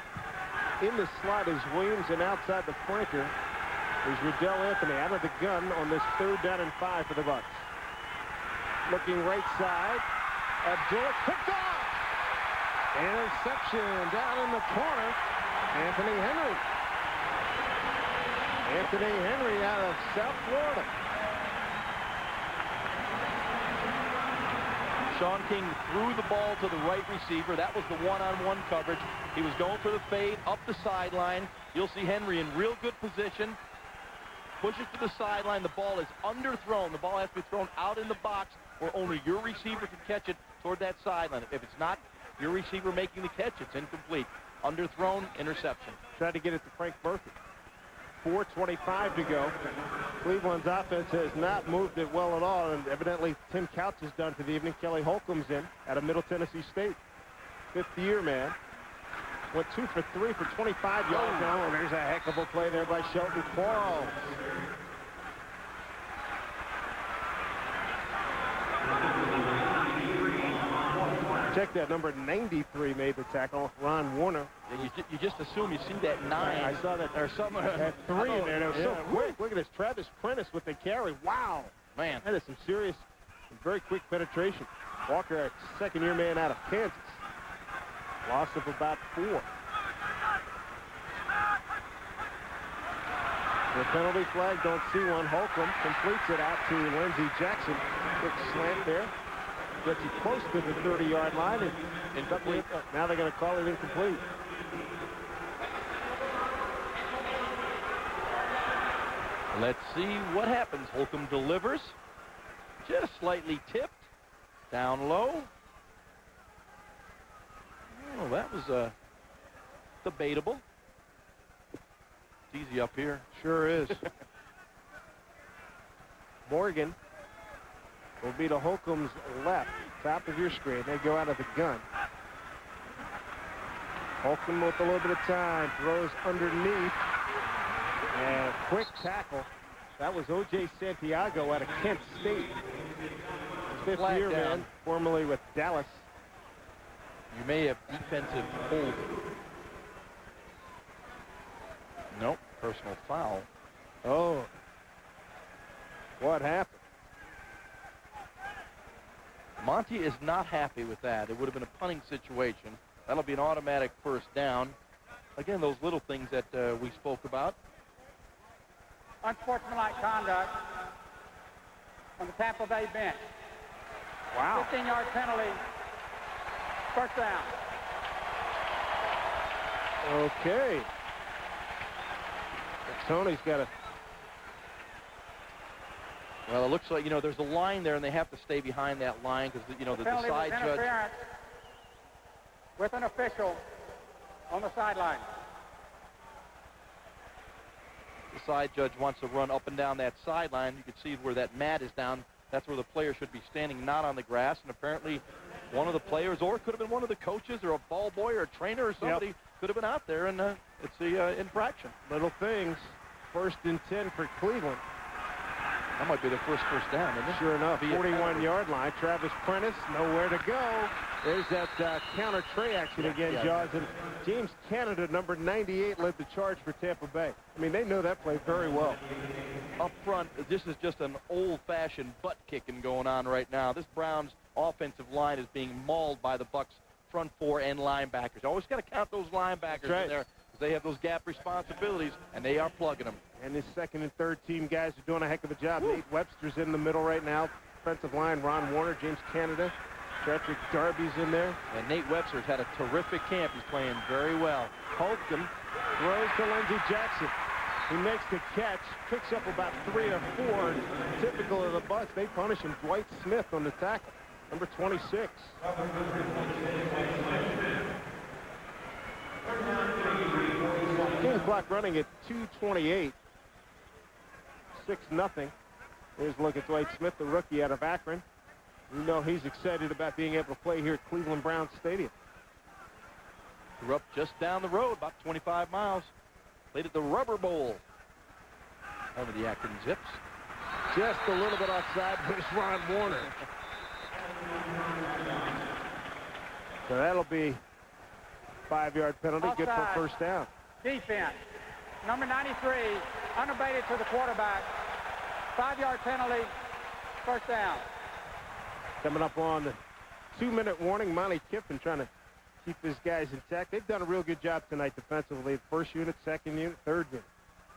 In the slot is Williams, and outside the flanker is Riddell Anthony out of the gun on this 3rd down and 5 for the Bucs. Looking right side. Abdullah picked off. Interception down in the corner. Anthony Henry. Anthony Henry out of South Florida. Sean King threw the ball to the right receiver. That was the one-on-one coverage. He was going for the fade up the sideline. You'll see Henry in real good position. Pushes to the sideline. The ball is underthrown. The ball has to be thrown out in the box where only your receiver can catch it toward that sideline. If it's not your receiver making the catch, it's incomplete. Underthrown, interception. Tried to get it to Frank Murphy. 4:25 to go. Cleveland's offense has not moved it well at all, and evidently Tim Couch is done for the evening. Kelly Holcomb's in out of Middle Tennessee State. 5th-year man. Went 2 for 3 for 25 yards now, and there's a heck of a play there by Shelton Quarles. Check that, number 93 made the tackle, Ron Warner. Yeah, you just assume you see that 9. I saw that. There's something. Had 3 in there. That was so quick. Look at this, Travis Prentice with the carry. Wow. Man. That is some serious, very quick penetration. Walker, a 2nd-year man out of Kansas. Loss of about 4. The penalty flag, don't see one. Holcomb completes it out to Lindsey Jackson. Quick slant there. Gets it close to the 30-yard line. And incomplete. Now they're going to call it incomplete. Let's see what happens. Holcomb delivers. Just slightly tipped. Down low. Oh, that was debatable. It's easy up here. Sure is. Morgan will be to Holcomb's left, top of your screen. They go out of the gun. Holcomb with a little bit of time, throws underneath, and a quick tackle. That was O.J. Santiago out of Kent State. 5th-year man, formerly with Dallas. You may have defensive hold. Nope, personal foul. Oh. What happened? Monty is not happy with that. It would have been a punting situation. That'll be an automatic 1st down. Again, those little things that we spoke about. Unsportsmanlike conduct on the Tampa Bay bench. Wow. 15-yard penalty. 1st down. Okay. Tony's got a... Well, it looks like, there's a line there, and they have to stay behind that line because, the side judge... with an official on the sideline. The side judge wants to run up and down that sideline. You can see where that mat is down. That's where the player should be standing, not on the grass. And apparently one of the players, or it could have been one of the coaches or a ball boy or a trainer or somebody, could have been out there, and it's the infraction. Little things. 1st and 10 for Cleveland. That might be the first down, isn't it? Sure enough, 41-yard line. Travis Prentice, nowhere to go. There's that counter tray action again, Jaws. And James Canada, number 98, led the charge for Tampa Bay. I mean, they know that play very well. Up front, this is just an old-fashioned butt kicking going on right now. This Browns offensive line is being mauled by the Bucs front 4 and linebackers. You always got to count those linebackers in there, because they have those gap responsibilities, and they are plugging them. And his 2nd and 3rd team guys are doing a heck of a job. Nate Webster's in the middle right now. Defensive line, Ron Warner, James Canada, Patrick Darby's in there. And Nate Webster's had a terrific camp. He's playing very well. Holcomb throws to Lindsey Jackson. He makes the catch, picks up about 3 or 4. Typical of the Bucs, they punish him. Dwight Smith on the tackle, number 26. Game clock running at 2:28. 6-0. Here's a look at Dwight Smith, the rookie out of Akron. You know he's excited about being able to play here at Cleveland Browns Stadium. Grew up just down the road, about 25 miles. Played at the Rubber Bowl. Home of the Acton Zips. Just a little bit offside with Ron Warner. So that'll be 5-yard penalty. Offside. Good for first down. Defense. Number 93, unabated to the quarterback. 5-yard penalty, first down. Coming up on the 2-minute warning, Monty Kiffin trying to keep his guys intact. They've done a real good job tonight defensively. First unit, second unit, third unit.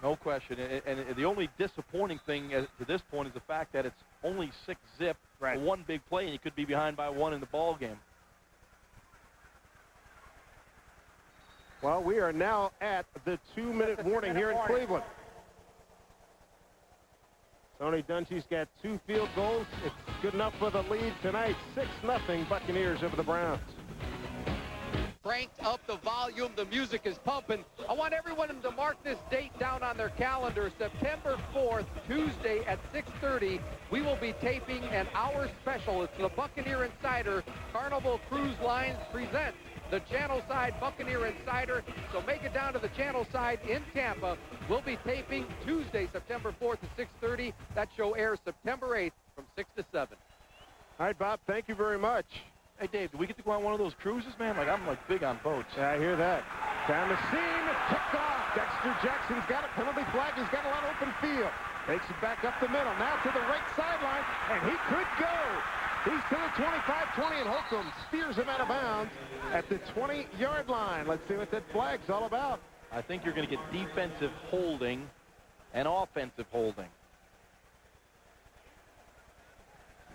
No question. And the only disappointing thing to this point is the fact that it's only 6-zip. Right. One big play, and you could be behind by 1 in the ball game. Well, we are now at the 2-minute warning here in Cleveland. Tony Dungy's got 2 field goals. It's good enough for the lead tonight. 6-0 Buccaneers over the Browns. Cranked up the volume. The music is pumping. I want everyone to mark this date down on their calendar. September 4th, Tuesday at 6:30. We will be taping an hour special. It's the Buccaneer Insider. Carnival Cruise Lines presents the Channel Side Buccaneer Insider. So make it down to the Channel Side in Tampa. We'll be taping Tuesday, September 4th at 6:30. That show airs September 8th from 6 to 7. All right, Bob, thank you very much. Hey, Dave, do we get to go on one of those cruises, man? I'm big on boats. Yeah, I hear that. Down the seam, picked off. Dexter Jackson's got a penalty flag. He's got a lot of open field. Takes it back up the middle. Now to the right sideline, and he could go. He's to the 25-20, and Holcomb steers him out of bounds at the 20-yard line. Let's see what that flag's all about. I think you're going to get defensive holding and offensive holding.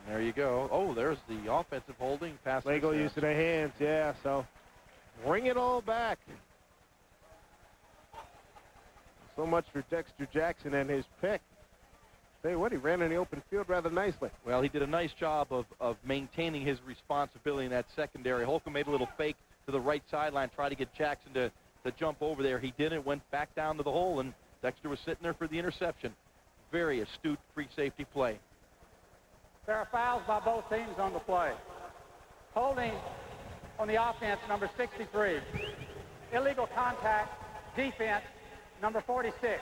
There you go. Oh, there's the offensive holding. Pass. Legal use of the hands, yeah, so bring it all back. So much for Dexter Jackson and his pick. Tell you what, he ran in the open field rather nicely. Well, he did a nice job of maintaining his responsibility in that secondary. Holcomb made a little fake to the right sideline, tried to get Jackson to jump over there. He didn't, went back down to the hole, and Dexter was sitting there for the interception. Very astute free safety play. There are fouls by both teams on the play. Holding on the offense, number 63. Illegal contact, defense, number 46.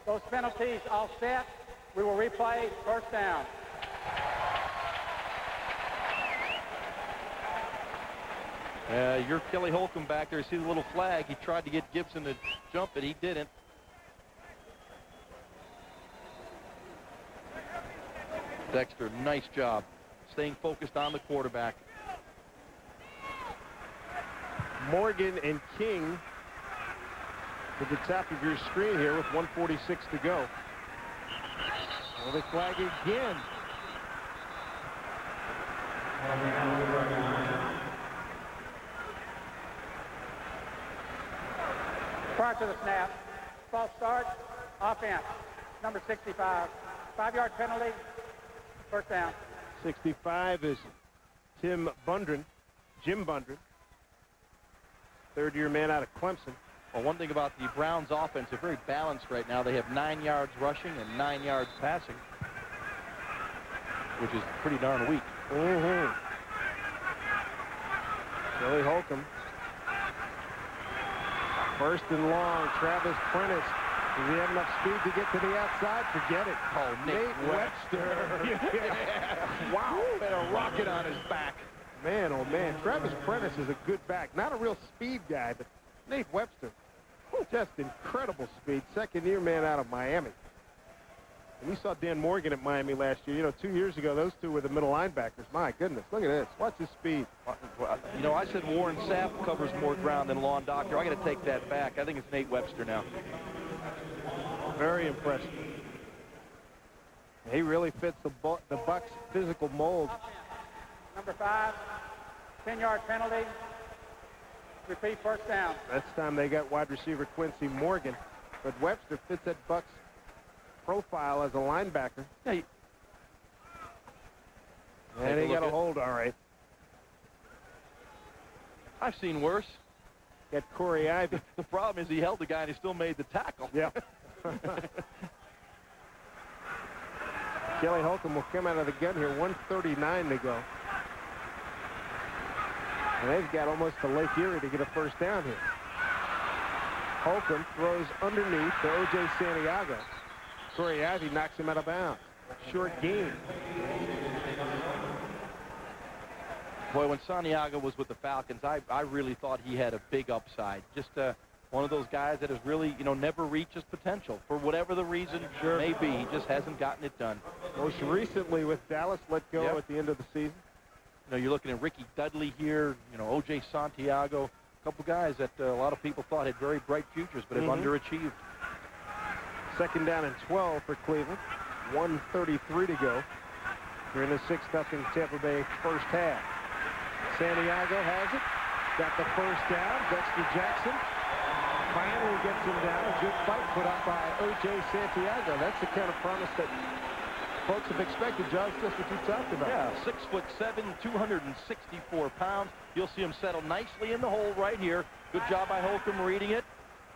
Those penalties all set. We will replay first down. You're Kelly Holcomb back there. You see the little flag. He tried to get Gibson to jump it. He didn't. Dexter, nice job staying focused on the quarterback. Morgan and King to the top of your screen here with 1:46 to go. Well, the flag again. Prior to the snap, false start, offense, number 65. 5-yard penalty, first down. 65 is Jim Bundren, third-year man out of Clemson. Well, one thing about the Browns offense, they're very balanced right now. They have 9 yards rushing and 9 yards passing, which is pretty darn weak. Billy Holcomb. First and long, Travis Prentice. Does he have enough speed to get to the outside? Forget it. Oh, Nate Webster. Yeah. Wow, had a rocket on his back. Man, oh man, Travis Prentice is a good back. Not a real speed guy, but Nate Webster, just incredible speed. Second-year man out of Miami. And we saw Dan Morgan at Miami last year. You know, 2 years ago, those two were the middle linebackers. My goodness, look at this. Watch his speed. You know, I said Warren Sapp covers more ground than Lawn Doctor. I got to take that back. I think it's Nate Webster now. Very impressive. He really fits the Bucs' physical mold. Number 5, 10-yard penalty. Repeat first down. This time they got wide receiver Quincy Morgan, but Webster fits that Bucs profile as a linebacker. Yeah, and he got a hold all right. I've seen worse. Got Corey Ivy. The problem is he held the guy and he still made the tackle. Yeah. Kelly Holcomb will come out of the gun here. 1:39 to go. And they've got almost to Lake Erie to get a first down here. Holcomb throws underneath to O.J. Santiago. Corey Ivy knocks him out of bounds. Short game. Boy, when Santiago was with the Falcons, I really thought he had a big upside. Just one of those guys that has really, never reached his potential. For whatever the reason may be, he just hasn't gotten it done. Most recently with Dallas, let go at the end of the season. You're looking at Ricky Dudley here, O.J. Santiago, a couple guys that a lot of people thought had very bright futures, but have underachieved. Second down and 12 for Cleveland. 1:33 to go. You're in the 6-0 Tampa Bay first half. Santiago has it. Got the first down. Dexter Jackson finally gets him down. A good fight put up by O.J. Santiago. That's the kind of promise that folks have expected, Josh, just what you talked about. Yeah, 6'7", 264 pounds. You'll see him settle nicely in the hole right here. Good job by Holcomb reading it.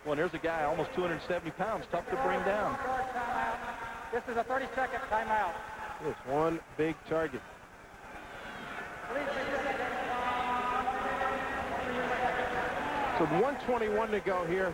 Well, there's a guy almost 270 pounds, tough to bring down. This is a 30-second timeout. It's one big target. So 1:21 to go here.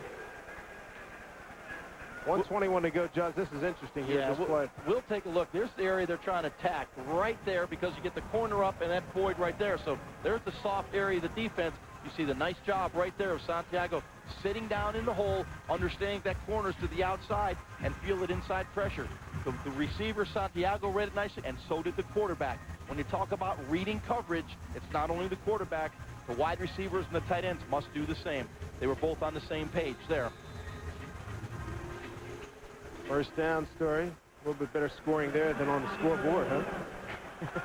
1:21 to go, Judge. This is interesting here. Yeah, we'll take a look. There's the area they're trying to attack right there because you get the corner up and that void right there. So there's the soft area of the defense. You see the nice job right there of Santiago sitting down in the hole, understanding that corner's to the outside, and feel it inside pressure. The receiver, Santiago, read it nicely, and so did the quarterback. When you talk about reading coverage, it's not only the quarterback. The wide receivers and the tight ends must do the same. They were both on the same page there. First down story. A little bit better scoring there than on the scoreboard, huh?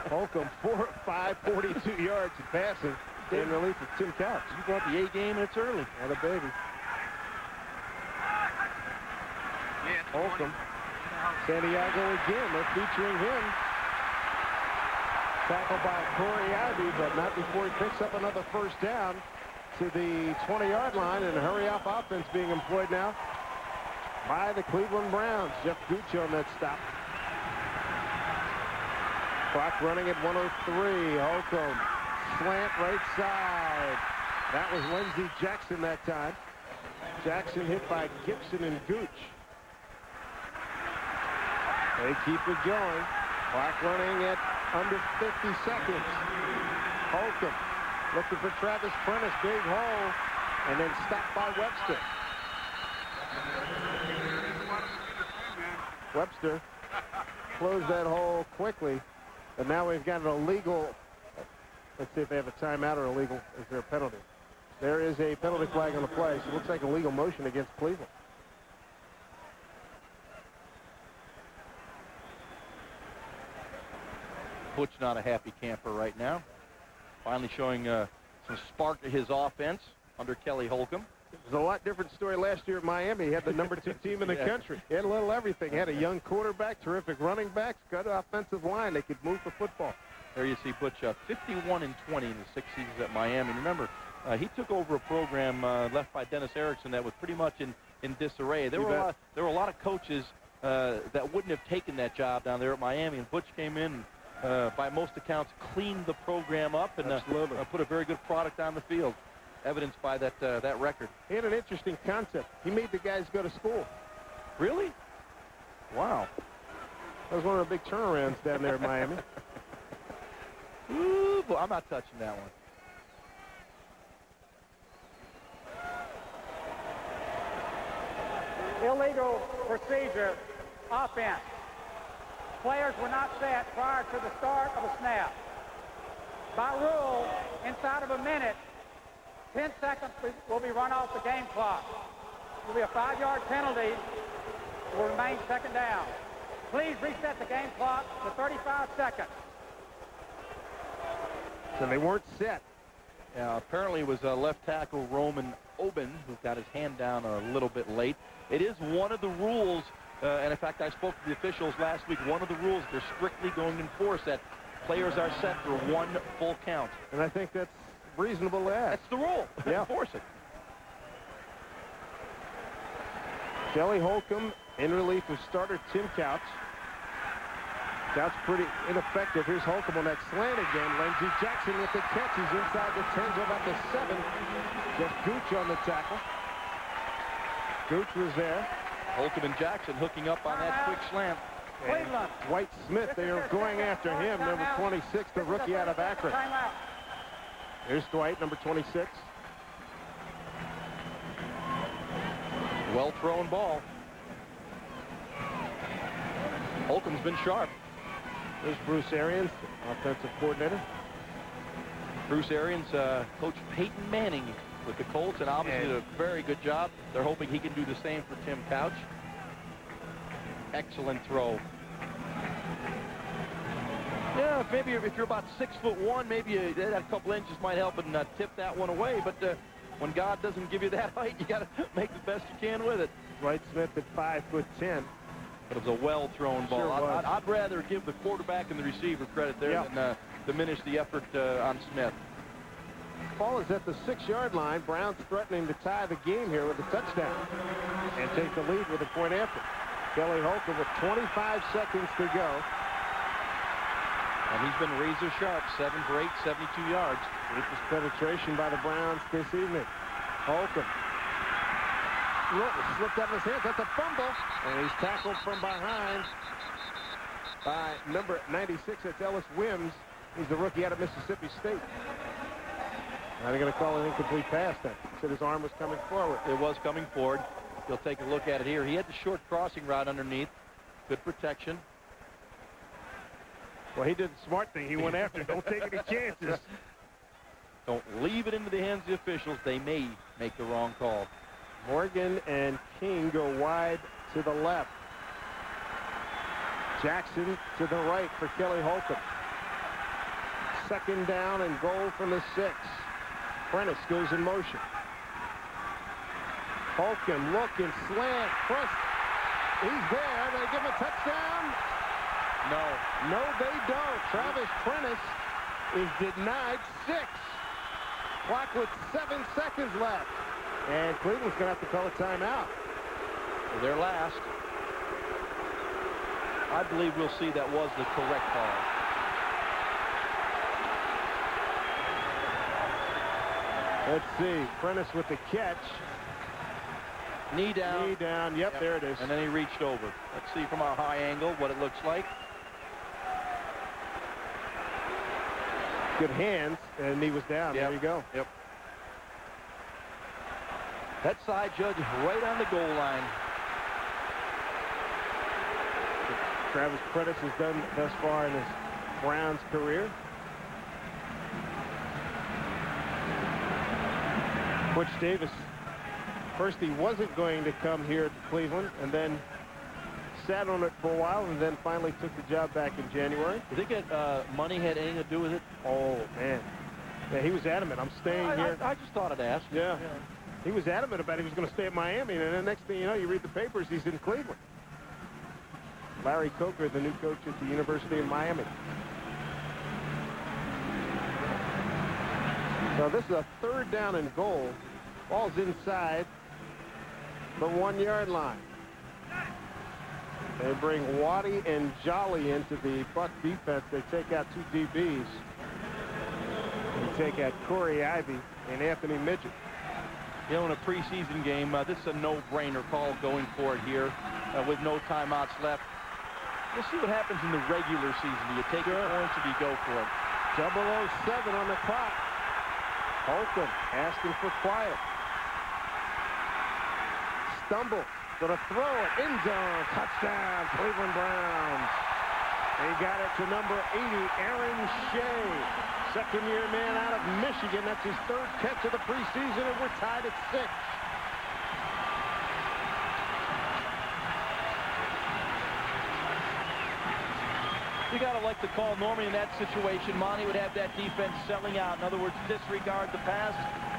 Holcomb, 542 yards in passing. In relief of Tim Couch. You brought the A game, and it's early. What a baby. Holcomb. Santiago again. They're featuring him. Tackled by Corey Ivy, but not before he picks up another first down to the 20-yard line, and a hurry-up offense being employed now by the Cleveland Browns. Jeff Gooch on that stop. Clock running at 1:03. Holcomb. Slant right side. That was Lindsey Jackson that time. Jackson hit by Gibson and Gooch. They keep it going. Clock running at under 50 seconds. Holcomb looking for Travis Prentice. Big hole. And then stopped by Webster. Webster closed that hole quickly. And now we've got an illegal. Let's see if they have a timeout or illegal. Is there a penalty? There is a penalty flag on the play, so it looks like a legal motion against Cleveland. Butch not a happy camper right now. Finally showing some spark to his offense under Kelly Holcomb. It was a lot different story last year at Miami. He had the number 2 team in the country. He had a little everything. He had a young quarterback, terrific running backs, good offensive line. They could move the football. There you see Butch 51-20 in the 6 seasons at Miami. Remember, he took over a program left by Dennis Erickson that was pretty much in disarray. There were a lot of coaches that wouldn't have taken that job down there at Miami, and Butch came in, by most accounts, cleaned the program up and put a very good product on the field, evidenced by that record. He had an interesting concept. He made the guys go to school. Really? Wow. That was one of the big turnarounds down there at Miami. Ooh, boy, I'm not touching that one. Illegal procedure, offense. Players were not set prior to the start of a snap. By rule, inside of a minute, 10 seconds will be run off the game clock. There will be a 5-yard penalty. It will remain second down. Please reset the game clock to 35 seconds. So they weren't set. Yeah, apparently it was left tackle Roman Oben who got his hand down a little bit late. It is one of the rules, and in fact I spoke to the officials last week, one of the rules they're strictly going to enforce that players are set for 1 full count. And I think that's reasonable to ask. That's the rule. Yeah. Enforce it. Kelly Holcomb in relief of starter Tim Couch. That's pretty ineffective. Here's Holcomb on that slant again. Lindsey Jackson with the catch. He's inside the 10, so about the 7. Just Gooch on the tackle. Gooch was there. Holcomb and Jackson hooking up on that quick slant. Cleveland. White Smith, they are going after him, number 26, the rookie out of Akron. Timeout. Here's Dwight, number 26. Well-thrown ball. Holcomb's been sharp. There's Bruce Arians, offensive coordinator. Bruce Arians coached Peyton Manning with the Colts and obviously did a very good job. They're hoping he can do the same for Tim Couch. Excellent throw. Yeah, maybe if you're about 6'1", maybe that a couple inches might help and tip that one away. But when God doesn't give you that height, you got to make the best you can with it. Dwight Smith at 5'10". But it was a well-thrown ball. Sure I'd rather give the quarterback and the receiver credit there than diminish the effort on Smith. Ball is at the 6-yard line. Browns threatening to tie the game here with a touchdown and take the lead with a point after. Kelly Holcomb with 25 seconds to go. And he's been razor sharp, 7 for 8, 72 yards. Deepest penetration by the Browns this evening. Holcomb. Slipped out of his hands. That's a fumble. And he's tackled from behind by number 96. That's Ellis Wims. He's the rookie out of Mississippi State. Now they're going to call an incomplete pass then. Said his arm was coming forward. It was coming forward. You'll take a look at it here. He had the short crossing route underneath. Good protection. Well, he did the smart thing. He went after it. Don't take any chances. Don't leave it into the hands of the officials. They may make the wrong call. Morgan and King go wide to the left. Jackson to the right for Kelly Holcomb. 2nd down and goal from the 6. Prentice goes in motion. Holcomb looking, slant, press. He's there. They give him a touchdown. No, they don't. Travis Prentice is denied 6. Clock with 7 seconds left. And Cleveland's going to have to call a timeout. For their last. I believe we'll see that was the correct call. Let's see. Prentice with the catch. Knee down. Knee down. Yep, there it is. And then he reached over. Let's see from a high angle what it looks like. Good hands, and he was down. Yep. There you go. Yep. That side judge right on the goal line. Travis Prentice has done thus far in his Browns career. Butch Davis, first he wasn't going to come here to Cleveland, and then sat on it for a while, and then finally took the job back in January. You think that money had anything to do with it? Oh, man. Yeah, he was adamant. I'm staying here. I just thought I'd ask. Yeah. He was adamant about he was going to stay at Miami, and then the next thing you know, you read the papers, he's in Cleveland. Larry Coker, the new coach at the University of Miami. So this is a 3rd down and goal. Ball's inside the 1-yard line. They bring Waddy and Jolly into the Buck defense. They take out 2 DBs. They take out Corey Ivy and Anthony Midget. You know, in a preseason game, this is a no-brainer call going for it here with no timeouts left. We'll see what happens in the regular season. Do you take your points or do you go for it? 007 on the clock. Holcomb asking for quiet. Stumble. Going to throw it. End zone. Touchdown. Cleveland Browns. They got it to number 80, Aaron Shea. 2nd-year man out of Michigan. That's his 3rd catch of the preseason, and we're tied at 6. You got to like the call. Normally in that situation, Monty would have that defense selling out. In other words, disregard the pass.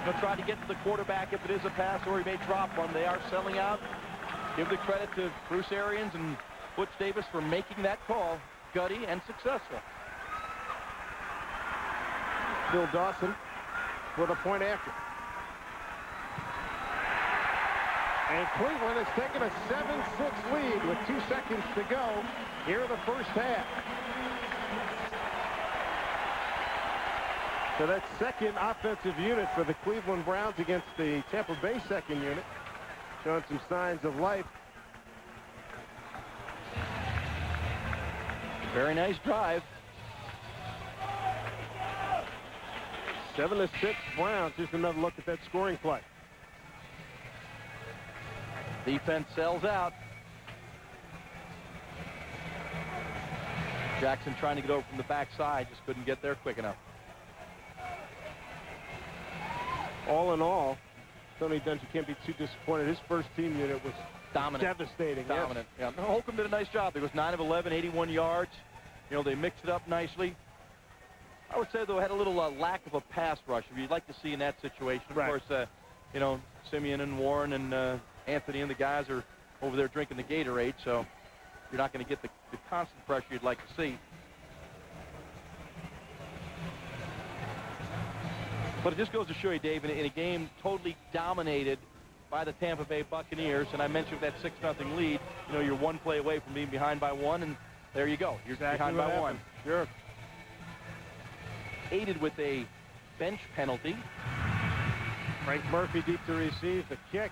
They'll try to get to the quarterback if it is a pass, or he may drop one. They are selling out. Give the credit to Bruce Arians and Butch Davis for making that call gutty and successful. Bill Dawson with a point after. And Cleveland has taken a 7-6 lead with 2 seconds to go here in the first half. So that second offensive unit for the Cleveland Browns against the Tampa Bay second unit, showing some signs of life. Very nice drive. 7-6 Browns. Here's another look at that scoring play. Defense sells out. Jackson trying to get over from the backside, just couldn't get there quick enough. All in all, Tony Dungy can't be too disappointed. His first team unit was dominant. Devastating. Dominant. Yes. Yeah. Holcomb did a nice job. It was 9 of 11, 81 yards. You know, they mixed it up nicely. I would say, though, had a little lack of a pass rush. If you'd like to see in that situation, of right. course, you know, Simeon and Warren and Anthony and the guys are over there drinking the Gatorade, so you're not going to get the constant pressure you'd like to see. But it just goes to show you, Dave, in a game totally dominated by the Tampa Bay Buccaneers, and I mentioned that 6-0 lead, you know, you're one play away from being behind by 1, and there you go. You're exactly behind by 1. Sure. Aided with a bench penalty. Frank Murphy deep to receive the kick.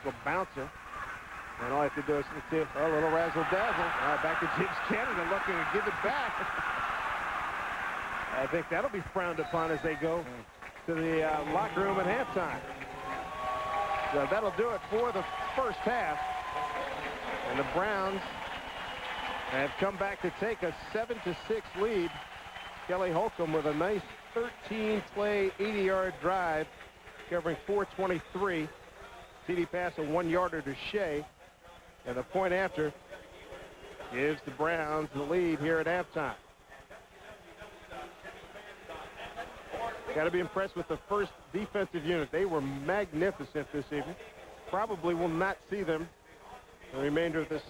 Will bouncer. And all I have to do is see a little razzle-dazzle. Back to James Canada looking to give it back. I think that'll be frowned upon as they go to the locker room at halftime. So that'll do it for the first half. And the Browns have come back to take a 7-6 lead. Kelly Holcomb with a nice 13-play, 80-yard drive, covering 423. TD pass, a 1-yarder to Shea. And the point after gives the Browns the lead here at halftime. Got to be impressed with the first defensive unit. They were magnificent this evening. Probably will not see them the remainder of this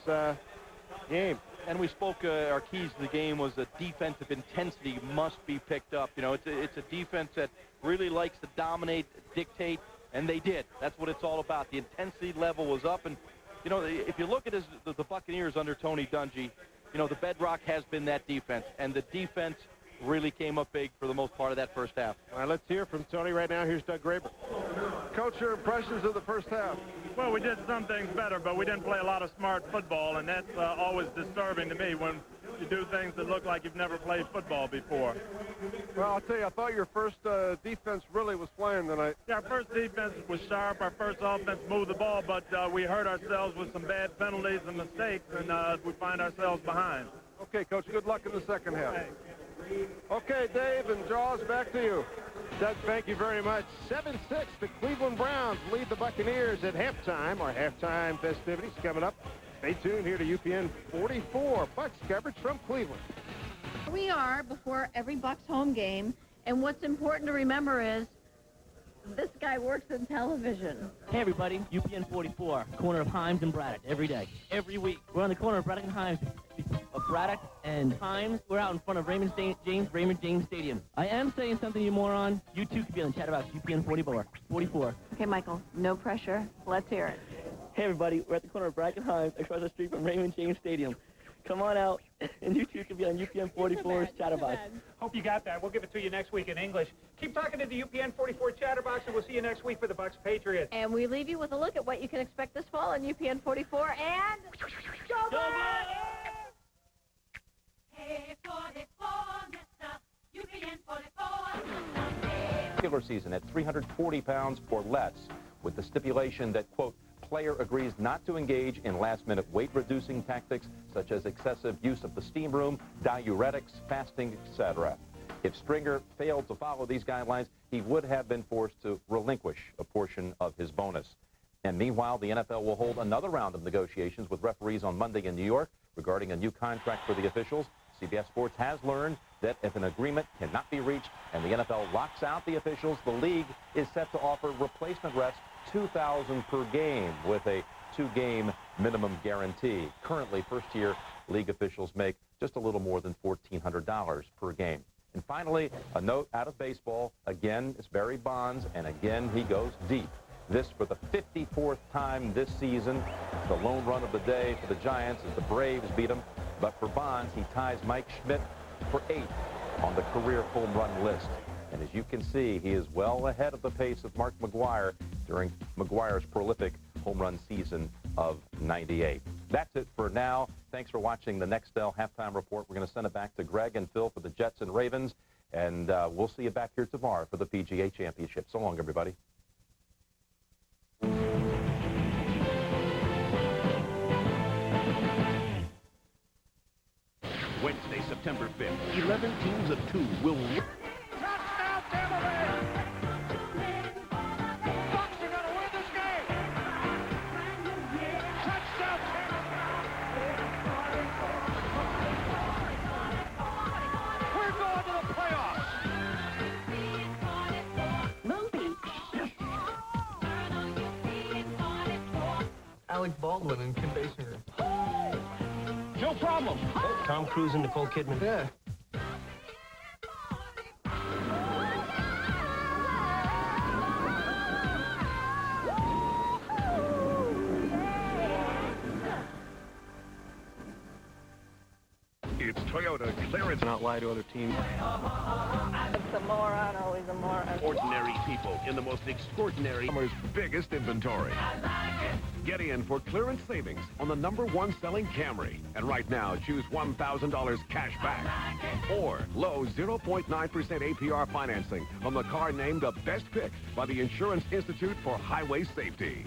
game. And we spoke, our keys to the game was that defensive intensity must be picked up. You know, it's a defense that really likes to dominate, dictate, and they did. That's what it's all about. The intensity level was up. And, you know, if you look at the Buccaneers under Tony Dungy, you know, the bedrock has been that defense. And the defense really came up big for the most part of that first half. All right, let's hear from Tony right now. Here's Doug Graber. Coach, your impressions of the first half? Well, we did some things better, but we didn't play a lot of smart football, and that's always disturbing to me when you do things that look like you've never played football before. Well, I'll tell you, I thought your first defense really was playing tonight. Yeah, our first defense was sharp. Our first offense moved the ball, but we hurt ourselves with some bad penalties and mistakes, and we find ourselves behind. Okay, Coach, good luck in the second half. Thanks. Okay, Dave and Jaws, back to you. Doug, thank you very much. 7-6, the Cleveland Browns lead the Buccaneers at halftime. Our halftime festivities coming up. Stay tuned here to UPN 44. Bucks coverage from Cleveland. We are before every Bucks home game, and what's important to remember is this guy works in television. Hey everybody, UPN 44, corner of Himes and Braddock, every day, every week. We're on the corner of Braddock and Himes. Braddock and Himes, we're out in front of Raymond James Stadium. I am saying something, you moron. You too could be on the chatterbox, UPN 44. Okay, Michael, no pressure. Let's hear it. Hey everybody, we're at the corner of Braddock and Himes, across the street from Raymond James Stadium. Come on out, and you too could be on UPN 44's chatterbox. Hope you got that. We'll give it to you next week in English. Keep talking to the UPN 44 chatterbox, and we'll see you next week for the Bucks Patriots. And we leave you with a look at what you can expect this fall on UPN 44 and go Bucks! Regular season at 340 pounds or less, with the stipulation that, quote, player agrees not to engage in last-minute weight-reducing tactics such as excessive use of the steam room, diuretics, fasting, etc. If Stringer failed to follow these guidelines, he would have been forced to relinquish a portion of his bonus. And meanwhile, the NFL will hold another round of negotiations with referees on Monday in New York regarding a new contract for the officials. CBS Sports has learned that if an agreement cannot be reached and the NFL locks out the officials, the league is set to offer replacement refs $2,000 per game with a 2-game minimum guarantee. Currently, first-year league officials make just a little more than $1,400 per game. And finally, a note out of baseball. Again, it's Barry Bonds, and again, he goes deep. This for the 54th time this season. The lone run of the day for the Giants as the Braves beat them. But for Bonds, he ties Mike Schmidt for 8th on the career home run list. And as you can see, he is well ahead of the pace of Mark McGwire during McGwire's prolific home run season of '98. That's it for now. Thanks for watching the Nextel Halftime Report. We're going to send it back to Greg and Phil for the Jets and Ravens. And we'll see you back here tomorrow for the PGA Championship. So long, everybody. Wednesday, September 5th, 11 teams of 2 will... Touchdown, Tampa Bay! Bucks are going to win this game! Touchdown, We're going to the playoffs! Alec Baldwin and Kim Basinger. No problem. Tom Cruise and Nicole Kidman. Yeah. It's Toyota clearance. Not lie to other teams. It's a moron, always a moron. Ordinary people in the most extraordinary summer's biggest inventory. Get in for clearance savings on the #1 selling Camry. And right now, choose $1,000 cash back. Or low 0.9% APR financing on the car named the best pick by the Insurance Institute for Highway Safety.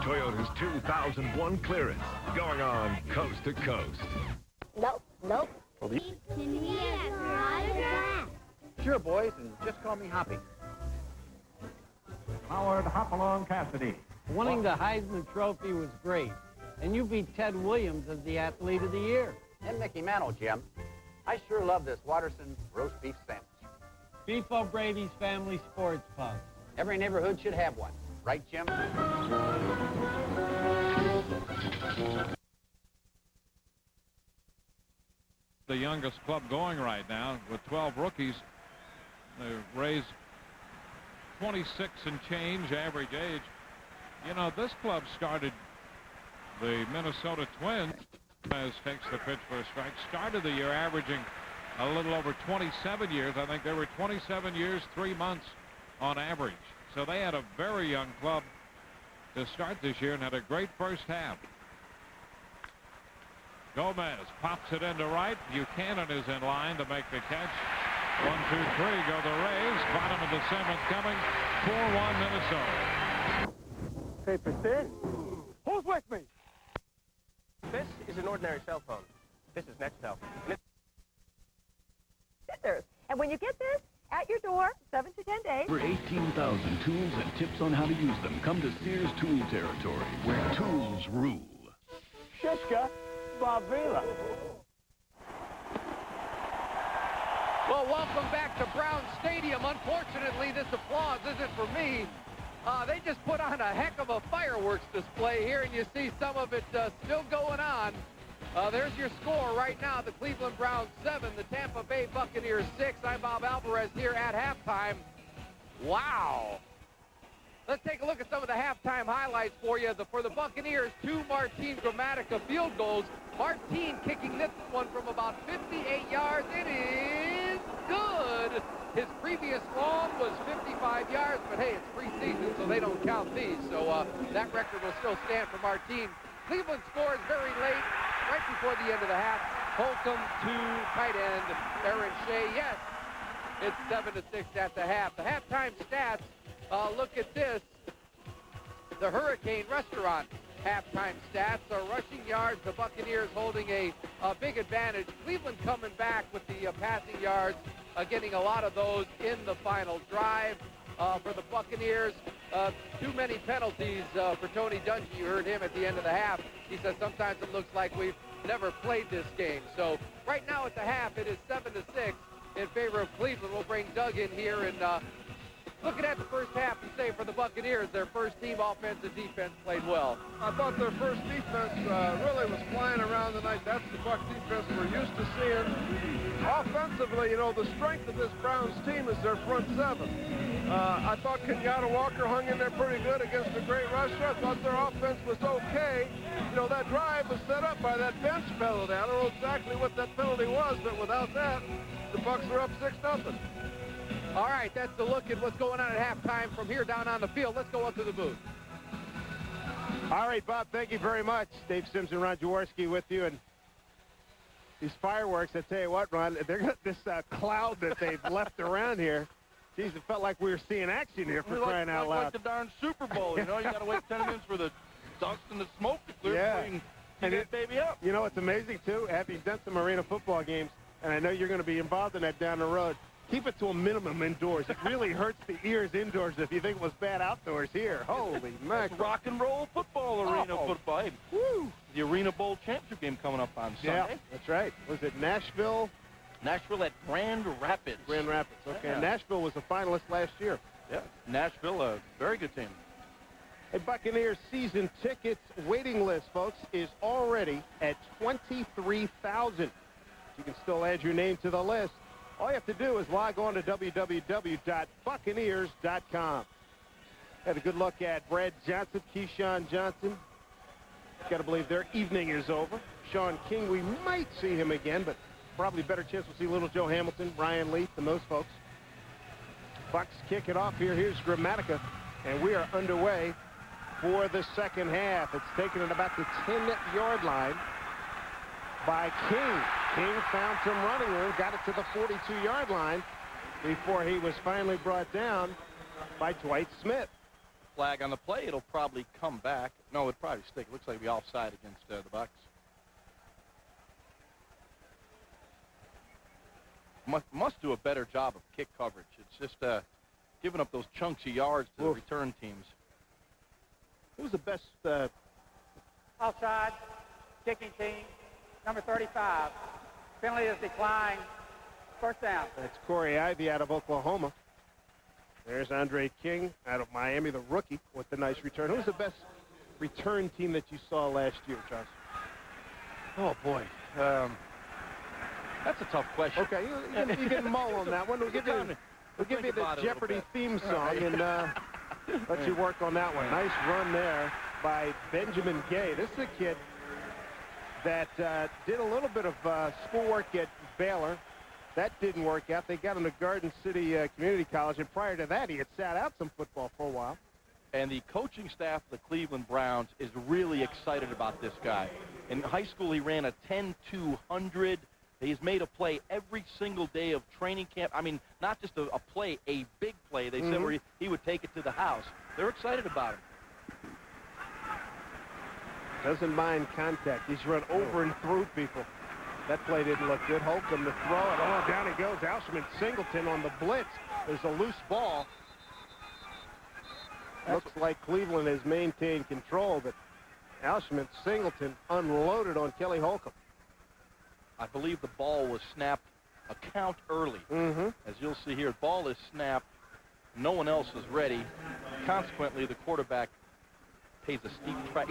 Toyota's 2001 clearance going on coast to coast. Nope, nope. Can we have your autograph? Sure, boys, and just call me Hoppy. Howard Hopalong Cassidy. Winning the Heisman Trophy was great, and you beat Ted Williams as the Athlete of the Year. And Mickey Mantle, Jim. I sure love this Watterson roast beef sandwich. Beef O'Brady's Family Sports Pub. Every neighborhood should have one. Right, Jim? The youngest club going right now with 12 rookies. They raised 26 and change average age. You know, this club started the Minnesota Twins, as takes the pitch for a strike, started the year averaging a little over 27 years. I think they were 27 years, 3 months on average. So they had a very young club to start this year and had a great first half. Gomez pops it into right. Buchanan is in line to make the catch. 1, 2, 3 go the Rays. Bottom of the 7th coming. 4-1 Minnesota. Paper thin. Who's with me? This is an ordinary cell phone. This is Nextel. Scissors. And when you get this, at your door, 7 to 10 days. Over 18,000 tools and tips on how to use them. Come to Sears Tool Territory, where tools rule. Shishka, Bob Vila. Well, welcome back to Brown Stadium. Unfortunately, this applause isn't for me. They just put on a heck of a fireworks display here, and you see some of it still going on. There's your score right now. The Cleveland Browns 7, the Tampa Bay Buccaneers 6. I'm Bob Alvarez here at halftime. Wow. Let's take a look at some of the halftime highlights for you. For the Buccaneers, 2 Martin Gramatica field goals. Martin kicking this one from about 58 yards. It is good. His previous long was 55 yards, but hey, it's preseason, so they don't count these. So that record will still stand for Martin. Cleveland scores very late, right before the end of the half. Holcomb to tight end Aaron Shea. Yes, it's 7-6 at the half. The halftime stats, look at this. The Hurricane Restaurant halftime stats are rushing yards. The Buccaneers holding a big advantage. Cleveland coming back with the passing yards, getting a lot of those in the final drive. For the Buccaneers, too many penalties for Tony Dungy. You heard him at the end of the half. He said sometimes it looks like we've never played this game. So right now at the half, it is 7-6 in favor of Cleveland. We'll bring Doug in here and looking at the first half and say for the Buccaneers, their first team offense and defense played well. I thought their first defense really was flying around tonight. That's the Buck defense we're used to seeing. Offensively, you know, the strength of this Browns team is their front 7. I thought Kenyatta Walker hung in there pretty good against a great rusher. I thought their offense was okay. You know, that drive was set up by that bench penalty. I don't know exactly what that penalty was, but without that, the Bucs are up 6-0. All right, that's the look at what's going on at halftime from here down on the field. Let's go up to the booth. All right, Bob, thank you very much. Dave Simpson, Ron Jaworski with you. And these fireworks, I tell you what, Ron, they're got this cloud that they've left around here. Geez, it felt like we were seeing action here for crying out loud. Like the darn Super Bowl, you know? You got to wait 10 minutes for the dust and the smoke to clear Yeah. before you can get that baby up. You know, it's amazing, too, having done some arena football games, and I know you're going to be involved in that down the road. Keep it to a minimum indoors. It really hurts the ears indoors if you think it was bad outdoors here. Holy mackerel. Rock and roll football, arena football. Hey, woo! The Arena Bowl championship game coming up on Sunday. Yeah, that's right. Was it Nashville? Nashville at Grand Rapids. Grand Rapids, okay. Yeah. Nashville was a finalist last year. Yeah, Nashville, a very good team. Hey, Buccaneers season tickets waiting list, folks, is already at 23,000. You can still add your name to the list. All you have to do is log on to www.buccaneers.com. Had a good look at Brad Johnson, Keyshawn Johnson. Got to believe their evening is over. Sean King, we might see him again, but probably better chance we'll see Little Joe Hamilton, Ryan Leaf, and those folks. Bucs kick it off here. Here's Gramatica, and we are underway for the second half. It's taken at about the 10-yard line by King. King found some running room, got it to the 42-yard line before he was finally brought down by Dwight Smith. Flag on the play. It'll probably come back. No, it'll probably stick. It looks like we'll be offside against the Bucs. Must do a better job of kick coverage. It's just giving up those chunks of yards to the return teams. Who's the best? Outside, kicking team, number 35. Penalty is declined. First down. That's Corey Ivy out of Oklahoma. There's Andre King out of Miami, the rookie, with the nice return. Who's the best return team that you saw last year, Johnson? Oh, boy. That's a tough question. Okay, you can mull on that one. We'll give you the Jeopardy theme song and let you work on that one. Nice run there by Benjamin Gay. This is a kid that did a little bit of schoolwork at Baylor. That didn't work out. They got him to Garden City Community College, and prior to that, he had sat out some football for a while. And the coaching staff of the Cleveland Browns is really excited about this guy. In high school, he ran a 10-200. He's made a play every single day of training camp. I mean, not just a play, a big play. They said where he would take it to the house. They're excited about him. Doesn't mind contact. He's run over and through people. That play didn't look good. Holcomb to throw it. Oh, down he goes. Alshman Singleton on the blitz. There's a loose ball. Looks like Cleveland has maintained control, but Alshman Singleton unloaded on Kelly Holcomb. I believe the ball was snapped a count early. As you'll see here, the ball is snapped. No one else is ready. Consequently, the quarterback pays a steep price.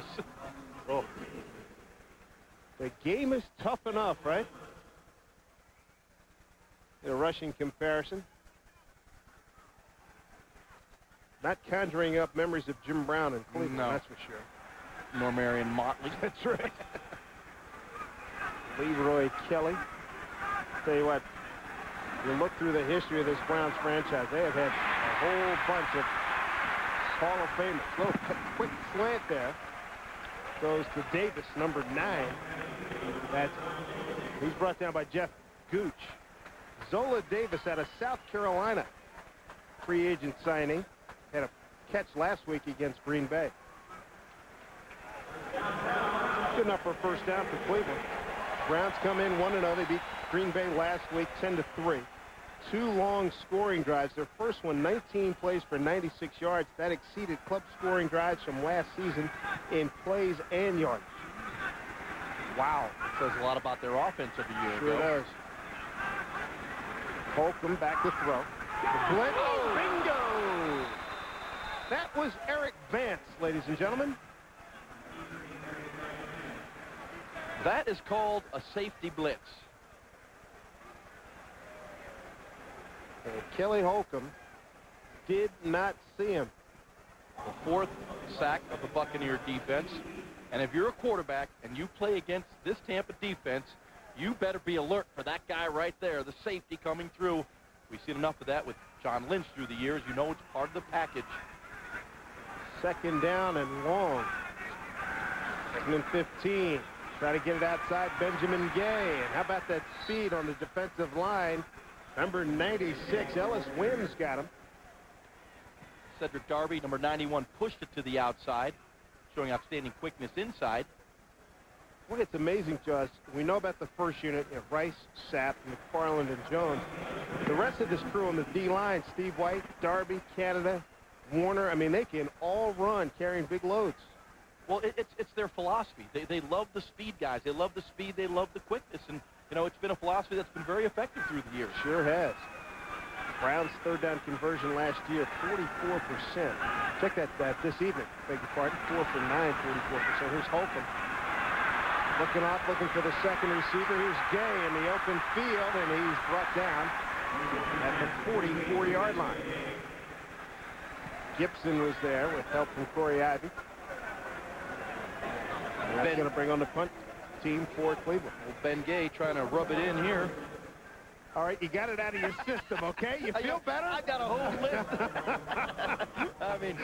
The game is tough enough, right? In a rushing comparison. Not conjuring up memories of Jim Brown in Cleveland, that's for sure. Nor Marion Motley. That's right. Leroy Kelly. Tell you what, you look through the history of this Browns franchise, they have had a whole bunch of Hall of Famers. Little quick slant there. Goes to Davis, number 9. He's brought down by Jeff Gooch. Zola Davis out of South Carolina. Free agent signing. Had a catch last week against Green Bay. Good enough for a first down for Cleveland. Browns come in 1-0. They beat Green Bay last week 10-3. 2 long scoring drives. Their first one, 19 plays for 96 yards. That exceeded club scoring drives from last season in plays and yards. Wow. It says a lot about their offense of a year ago. Sure does. Holcomb back to throw. The blitz. Bingo! That was Eric Vance, ladies and gentlemen. That is called a safety blitz. And Kelly Holcomb did not see him. The fourth sack of the Buccaneer defense. And if you're a quarterback and you play against this Tampa defense, you better be alert for that guy right there, the safety coming through. We've seen enough of that with John Lynch through the years. You know it's part of the package. Second down and long. Second and 15. Try to get it outside Benjamin Gay. And how about that speed on the defensive line? Number 96, Ellis Wims got him. Cedric Darby, number 91, pushed it to the outside, showing outstanding quickness inside. Well, it's amazing to us. We know about the first unit, Rice, Sapp, McFarland, and Jones. The rest of this crew on the D-line, Steve White, Darby, Canada, Warner, I mean, they can all run carrying big loads. Well, it's their philosophy. They love the speed guys. They love the speed. They love the quickness. And, you know, it's been a philosophy that's been very effective through the years. Sure has. Browns' third down conversion last year, 44%. Check that this evening. Beg your pardon. 4 for 9, 44%. Here's Holcomb. Looking off, looking for the second receiver. Here's Gay in the open field, and he's brought down at the 44-yard line. Gibson was there with help from Corey Ivy. And that's going to bring on the punt team for Cleveland. Well, Ben Gay trying to rub it in here. All right, you got it out of your system, okay? You feel better? I got a whole list. I mean,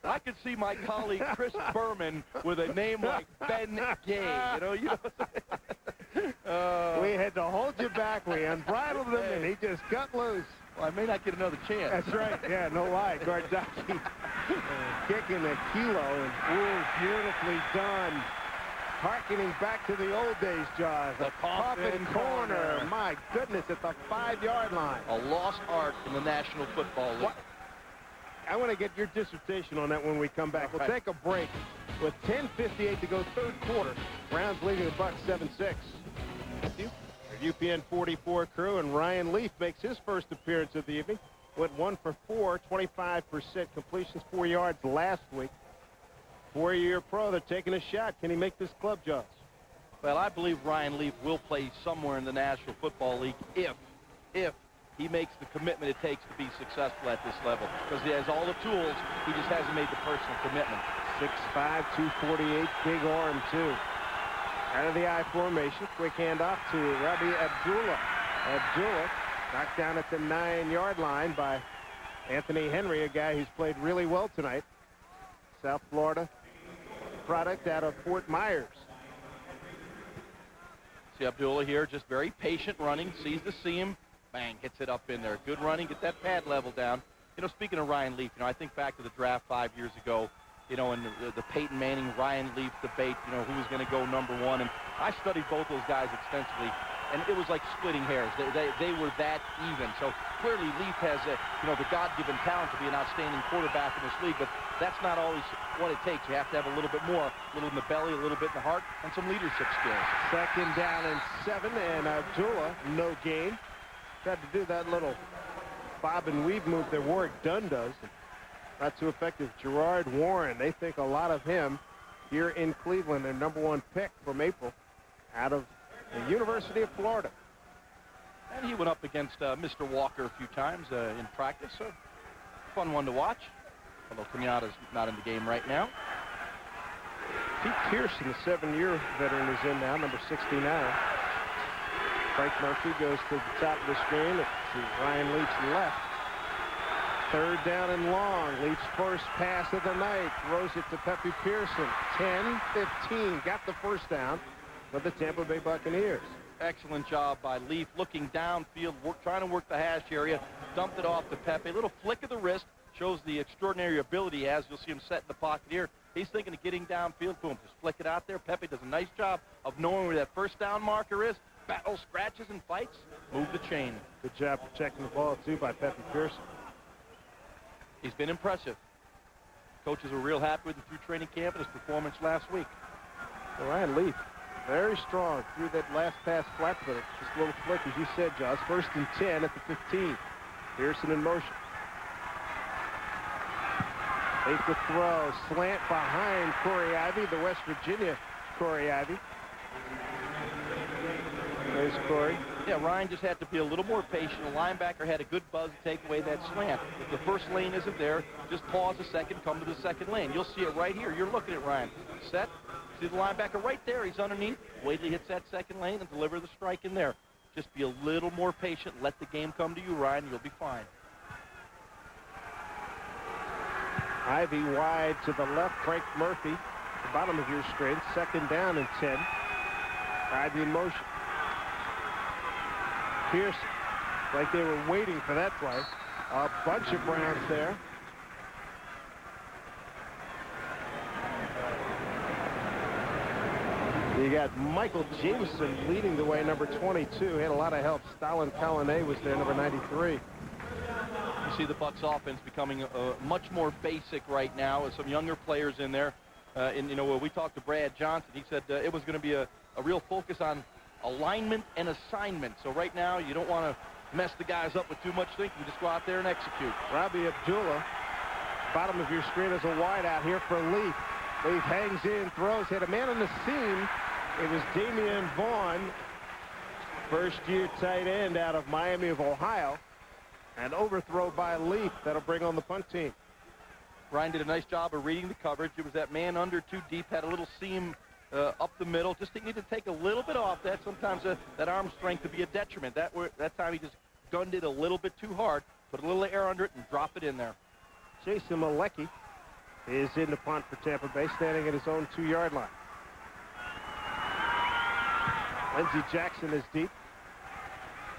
I could see my colleague Chris Berman with a name like Ben Gay. You know. We had to hold you back. We unbridled him, and he just cut loose. Well, I may not get another chance. That's right. Yeah, no lie. Gardocki kicking a kilo, and beautifully done. Harkening back to the old days, Jaws. The coffin corner. My goodness, at the 5-yard line. A lost art in the National Football League. I want to get your dissertation on that when we come back. We'll take a break. With 10:58 to go, third quarter. Browns leading the Bucs 7-6. Our UPN 44 crew, and Ryan Leaf makes his first appearance of the evening. Went 1 for 4, 25% completions, 4 yards last week. 4-year pro, they're taking a shot. Can he make this club, Jaws? Well, I believe Ryan Leaf will play somewhere in the National Football League if he makes the commitment it takes to be successful at this level. Because he has all the tools, he just hasn't made the personal commitment. 6'5", 248, big arm, too. Out of the I formation, quick handoff to Rabi Abdullah. Abdullah knocked down at the 9-yard line by Anthony Henry, a guy who's played really well tonight. South Florida product out of Fort Myers. See Abdullah here, just very patient running, sees the seam, bang, hits it up in there. Good running, get that pad level down. You know, speaking of Ryan Leaf, I think back to the draft 5 years ago, and the Peyton Manning, Ryan Leaf debate, who was going to go number 1. And I studied both those guys extensively, and it was like splitting hairs. They were that even. So clearly Leaf has the God-given talent to be an outstanding quarterback in this league, but that's not always what it takes. You have to have a little bit more, a little in the belly, a little bit in the heart, and some leadership skills. Second down and 7, and Abdullah, no gain. Tried to do that little bob and weave move that Warwick Dunn does. Not too effective. Gerard Warren, they think a lot of him here in Cleveland, their number 1 pick from April out of the University of Florida. And he went up against Mr. Walker a few times in practice, so fun one to watch. Although Kenyatta's not in the game right now. Pete Pearson, the 7-year veteran, is in now, number 69. Frank Murphy goes to the top of the screen to Ryan Leaf's left. Third down and long. Leaf's first pass of the night. Throws it to Pepe Pearson. 10-15. Got the first down for the Tampa Bay Buccaneers. Excellent job by Leaf. Looking downfield, trying to work the hash area. Dumped it off to Pepe. A little flick of the wrist. Shows the extraordinary ability he has. You'll see him set in the pocket here. He's thinking of getting downfield. Boom. Just flick it out there. Pepe does a nice job of knowing where that first down marker is. Battles, scratches, and fights. Move the chain. Good job protecting the ball, too, by Pepe Pearson. He's been impressive. Coaches were real happy with him through training camp and his performance last week. Well, Ryan Leaf, very strong through that last pass flat-footed. Just a little flick, as you said, Josh. 1st and 10 at the 15. Pearson in motion. Fake the throw. Slant behind Corey Ivy, the West Virginia Corey Ivy. There's Corey. Yeah, Ryan just had to be a little more patient. The linebacker had a good buzz to take away that slant. If the first lane isn't there, just pause a second, come to the second lane. You'll see it right here. You're looking at Ryan. Set. See the linebacker right there. He's underneath. Wait till he hits that second lane and deliver the strike in there. Just be a little more patient. Let the game come to you, Ryan. You'll be fine. Ivy wide to the left. Frank Murphy, the bottom of your screen. 2nd down and 10. Ivy in motion. Pierce, like they were waiting for that play. A bunch of Browns there. You got Michael Jameson leading the way, number 22. He had a lot of help. Stalin Kalane was there, number 93. You see the Bucs offense becoming much more basic right now with some younger players in there. And, you know, when we talked to Brad Johnson, he said it was going to be a real focus on alignment and assignment. So right now, you don't want to mess the guys up with too much thinking. Just go out there and execute. Robbie Abdullah, bottom of your screen, is a wide out here for Leaf. Leaf hangs in, throws, hit a man on the seam. It was Damian Vaughn, first-year tight end out of Miami of Ohio. An overthrow by Leaf that'll bring on the punt team. Ryan did a nice job of reading the coverage. It was that man under too deep, had a little seam up the middle. Just need to take a little bit off that. Sometimes that arm strength could be a detriment. That time he just gunned it a little bit too hard. Put a little air under it and drop it in there. Jason Malecki is in the punt for Tampa Bay, standing at his own 2-yard line. Lindsey Jackson is deep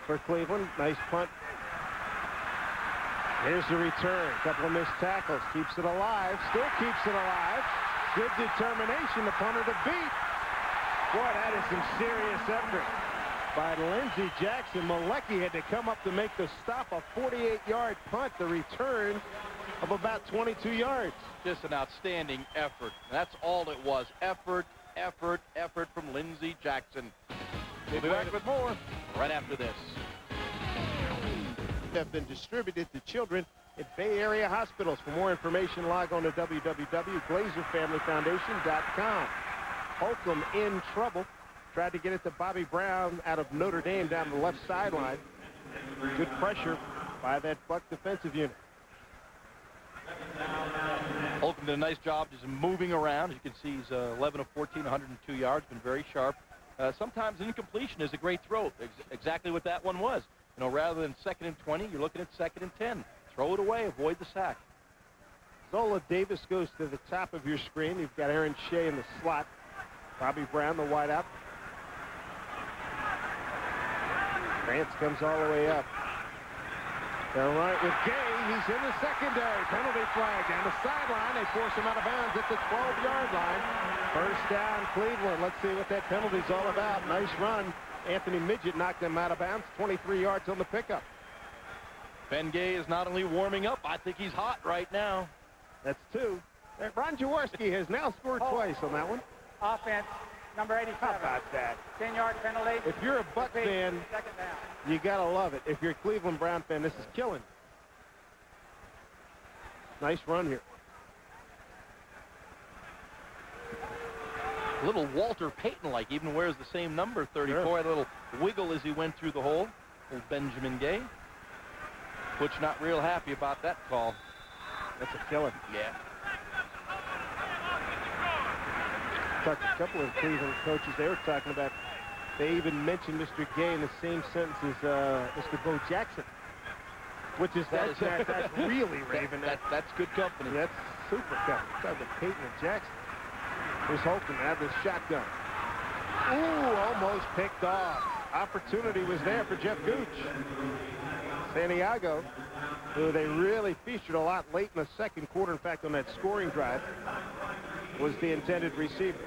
for Cleveland. Nice punt. Here's the return. Couple of missed tackles. Keeps it alive. Still keeps it alive. Good determination. The punter to beat. Boy, that is some serious effort by Lindsey Jackson. Malecki had to come up to make the stop. A 48-yard punt. The return of about 22 yards. Just an outstanding effort. That's all it was. Effort, effort, effort from Lindsey Jackson. We'll be back with more right after this. Have been distributed to children at Bay Area hospitals. For more information, log on to www.glazerfamilyfoundation.com. Holcomb in trouble. Tried to get it to Bobby Brown out of Notre Dame down the left sideline. Good pressure by that Buck defensive unit. Holcomb did a nice job just moving around. As you can see, he's 11 of 14, 102 yards, been very sharp. Sometimes an incompletion is a great throw. Exactly what that one was. You know, rather than 2nd and 20, you're looking at 2nd and 10. Throw it away, avoid the sack. Zola Davis goes to the top of your screen. You've got Aaron Shea in the slot. Bobby Brown, the wideout. Vance comes all the way up. They're right with Gay. He's in the secondary. Penalty flag down the sideline. They force him out of bounds at the 12-yard line. First down, Cleveland. Let's see what that penalty's all about. Nice run. Anthony Midget knocked them out of bounds. 23 yards on the pickup. Ben Gay is not only warming up, I think he's hot right now. That's 2. Ron Jaworski has now scored twice on that one. Offense, number 87. How about that? 10-yard penalty. If you're a Buck fan, 2nd down. you got to love it. If you're a Cleveland Brown fan, this is killing. Nice run here. A little Walter Payton-like, even wears the same number, 34. Sure. Had a little wiggle as he went through the hole. Little Benjamin Gay. Butch not real happy about that call. That's a killer. Yeah. Talked to a couple of Cleveland coaches. They were talking about, they even mentioned Mr. Gay in the same sentence as Mr. Bo Jackson, which is that's really raving. That's good company. That's super company. Talking about Peyton and Jackson. Here's Holcomb out of the shotgun. Ooh, almost picked off. Opportunity was there for Jeff Gooch. Santiago, who they really featured a lot late in the second quarter, in fact, on that scoring drive, was the intended receiver.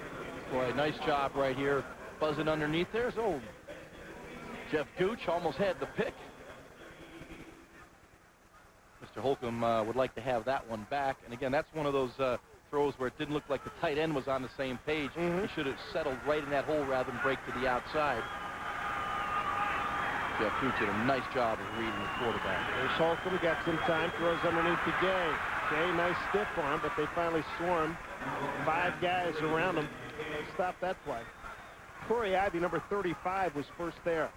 Boy, nice job right here. Buzzing underneath there. So Jeff Gooch almost had the pick. Mr. Holcomb would like to have that one back. And again, that's one of those throws where it didn't look like the tight end was on the same page. He should have settled right in that hole rather than break to the outside. Jeff Gooch did a nice job of reading the quarterback. There's Holcomb, got some time, throws underneath to Gay. Gay, nice stiff arm, but they finally swarm. 5 guys around him. Stop that play. Corey Ivy, number 35, was first there.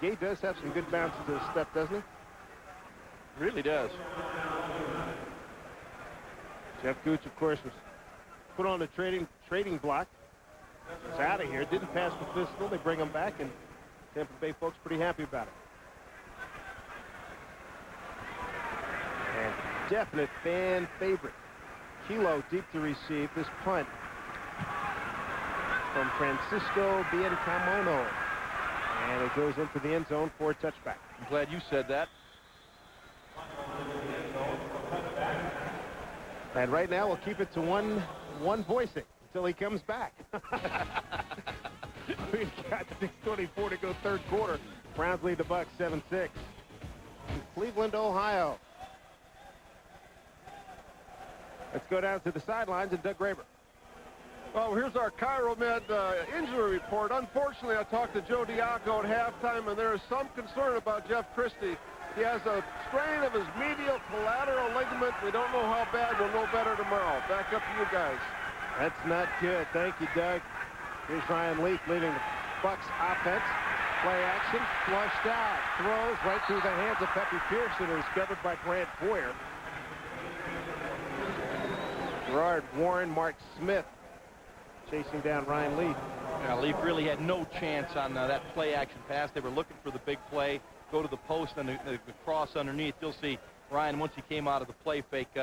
Gay does have some good bounces to his step, doesn't he? Really does. Jeff Gooch, of course, was put on the trading block. Was out of here. Didn't pass the physical. They bring him back, and Tampa Bay folks pretty happy about it. And definite fan favorite. Kilo deep to receive this punt from Francisco Biancamono. And it goes into the end zone for a touchback. I'm glad you said that. And right now we'll keep it to one voicing until he comes back. We've got 6:24 to go third quarter. Browns lead the Bucs 7-6. In Cleveland, Ohio. Let's go down to the sidelines and Doug Graber. Well, here's our Chiromed injury report. Unfortunately, I talked to Joe Diaco at halftime, and there is some concern about Jeff Christie. He has a strain of his medial collateral ligament. We don't know how bad. We'll know better tomorrow. Back up to you guys. That's not good. Thank you, Doug. Here's Ryan Leaf leading the Bucs offense. Play action, flushed out, throws right through the hands of Pepe Pearson, who's covered by Grant Boyer. Gerard Warren, Mark Smith chasing down Ryan Leaf. Yeah, Leaf really had no chance on that play action pass. They were looking for the big play, go to the post and the cross underneath. You'll see Ryan, once he came out of the play fake,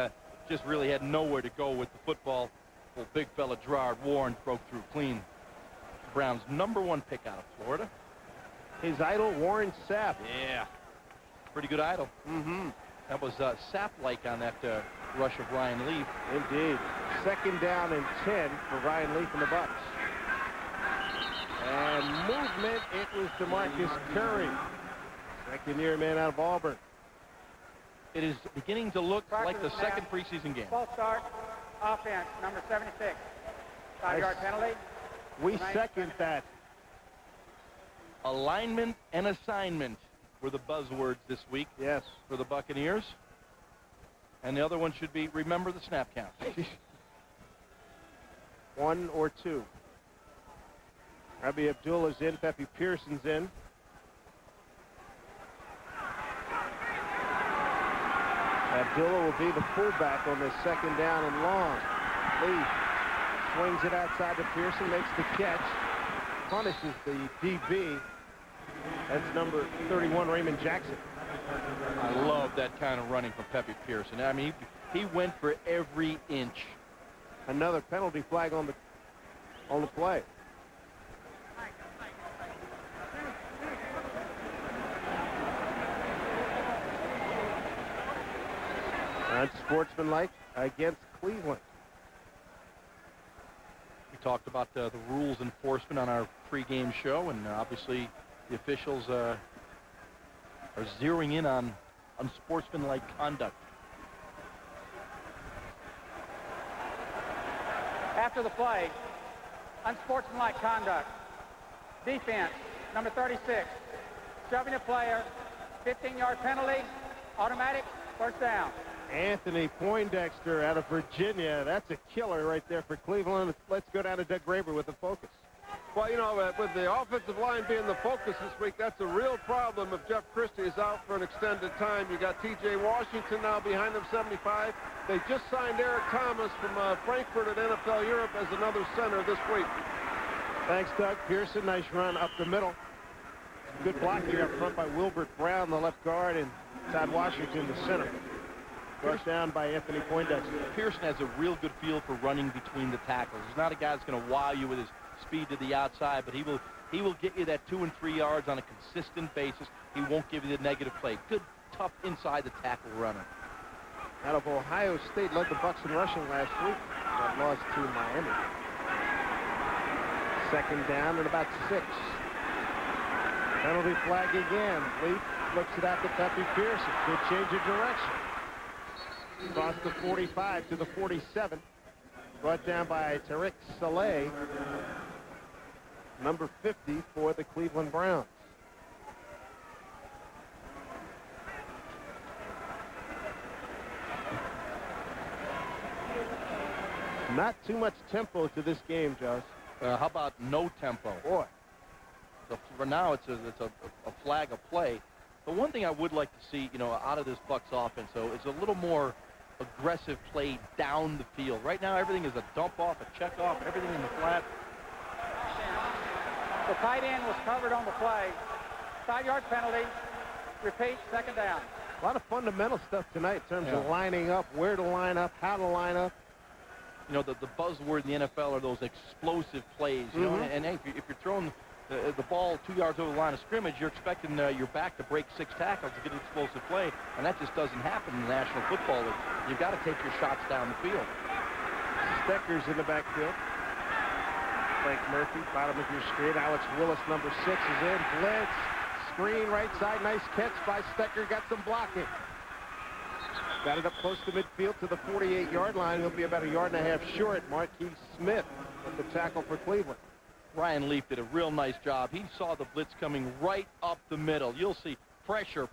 just really had nowhere to go with the football. Well, big fella Gerard Warren broke through clean. Browns' #1 pick out of Florida. His idol, Warren Sapp. Yeah, pretty good idol. That was Sapp-like on that rush of Ryan Leaf. Indeed. 2nd down and 10 for Ryan Leaf and the Bucs. And movement, it was DeMarcus Curry. Second-year man out of Auburn. It is beginning to look like the second preseason game. False start, offense, number 76. 5-yard penalty. We second that. Alignment and assignment were the buzzwords this week. Yes. For the Buccaneers. And the other one should be remember the snap count. 1 or 2. Rabbi Abdullah's in. Pepe Pearson's in. Abdullah will be the fullback on this 2nd down and long. Leaf swings it outside to Pearson, makes the catch, punishes the DB. That's number 31, Raymond Jackson. I love that kind of running from Pepe Pearson. I mean, he went for every inch. Another penalty flag on the play. Unsportsmanlike against Cleveland. We talked about the rules enforcement on our pregame show, and obviously the officials are zeroing in on unsportsmanlike conduct. After the play, unsportsmanlike conduct. Defense, number 36, shoving a player, 15-yard penalty, automatic, 1st down. Anthony Poindexter out of Virginia. That's a killer right there for Cleveland. Let's go down to Doug Graber with the focus. Well, you know, with the offensive line being the focus this week, that's a real problem if Jeff Christie is out for an extended time. You got T.J. Washington now behind him, 75. They just signed Eric Thomas from Frankfurt at NFL Europe as another center this week. Thanks, Doug. Pearson, nice run up the middle. Good block here up front by Wilbert Brown, the left guard, and Todd Washington, the center. Rushed down by Anthony Poindexter. Pearson has a real good feel for running between the tackles. He's not a guy that's going to wow you with his speed to the outside, but he will get you that 2 and 3 yards on a consistent basis. He won't give you the negative play. Good, tough inside the tackle runner. Out of Ohio State, led the Bucs in rushing last week. Got lost to Miami. 2nd down and about 6. Penalty flag again. Leaf looks it out to Pepe Pearson. Good change of direction. Across the 45 to the 47. Brought down by Tariq Saleh, number 50 for the Cleveland Browns. Not too much tempo to this game, Josh. How about no tempo? Boy, For now, it's a flag of play. The one thing I would like to see, out of this Bucs offense, though, is a little more aggressive play down the field. Right now, everything is a dump off, a check off, everything in the flat. The tight end was covered on the play. 5-yard penalty. Repeat, second down. A lot of fundamental stuff tonight in terms of lining up, where to line up, how to line up. The buzzword in the NFL are those explosive plays. And hey, if you're throwing the ball 2 yards over the line of scrimmage, you're expecting your back to break 6 tackles to get an explosive play, and that just doesn't happen in the National Football League. You've got to take your shots down the field. Stecker's in the backfield. Frank Murphy, bottom of your screen. Alex Willis, number 6, is in. Blitz, screen, right side. Nice catch by Stecker. Got some blocking. Got it up close to midfield to the 48-yard line. He'll be about 1.5 yards short. Marquise Smith with the tackle for Cleveland. Ryan Leaf did a real nice job. He saw the blitz coming right up the middle. You'll see pressure.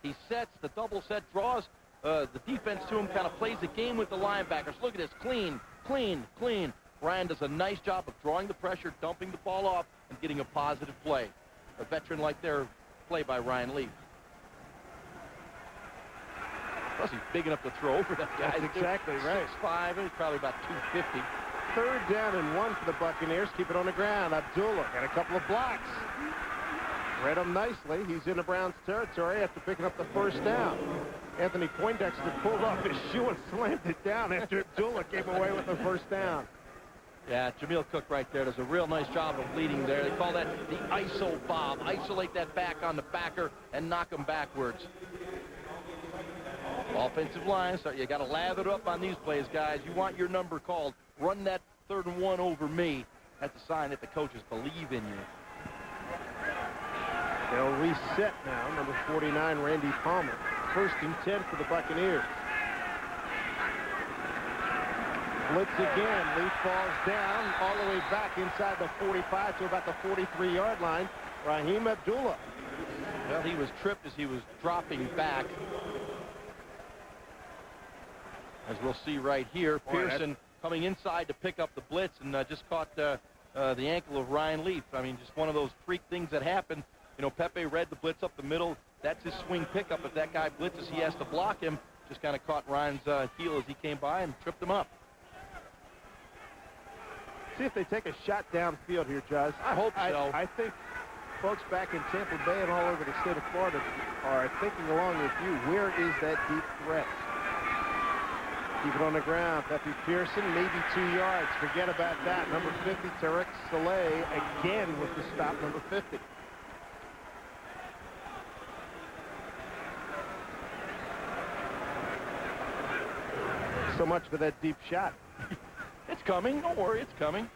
He sets the double set, draws the defense to him, kind of plays the game with the linebackers. Look at this, clean. Ryan does a nice job of drawing the pressure, dumping the ball off, and getting a positive play. A veteran like their play by Ryan Leaf. Plus, he's big enough to throw over that guy. That's exactly right. 6'5", he's probably about 250. 3rd down and 1 for the Buccaneers. Keep it on the ground. Abdullah got a couple of blocks. Read him nicely. He's in the Browns' territory after picking up the 1st down. Anthony Poindexter pulled off his shoe and slammed it down after Abdullah came away with the 1st down. Yeah, Jameel Cook right there does a real nice job of leading there. They call that the ISO bob. Isolate that back on the backer and knock him backwards. Offensive line, so you got to lather up on these plays, guys. You want your number called. Run that 3rd and 1 over me. That's a sign that the coaches believe in you. They'll reset now. Number 49, Randy Palmer. 1st and 10 for the Buccaneers. Blitz again. Leaf falls down all the way back inside the 45 to about the 43-yard line. Raheem Abdullah. Well, he was tripped as he was dropping back. As we'll see right here, Pearson coming inside to pick up the blitz and just caught the ankle of Ryan Leaf. I mean, just one of those freak things that happen. Pepe read the blitz up the middle. That's his swing pickup. If that guy blitzes, he has to block him. Just kind of caught Ryan's heel as he came by and tripped him up. See if they take a shot downfield here, Josh. I hope so. I think folks back in Tampa Bay and all over the state of Florida are thinking along with you, where is that deep threat? Keep it on the ground. Pepe Pearson, maybe 2 yards. Forget about that. Number 50, Tarek Saleh, again with the stop, number 50. So much for that deep shot. It's coming. Don't worry, it's coming.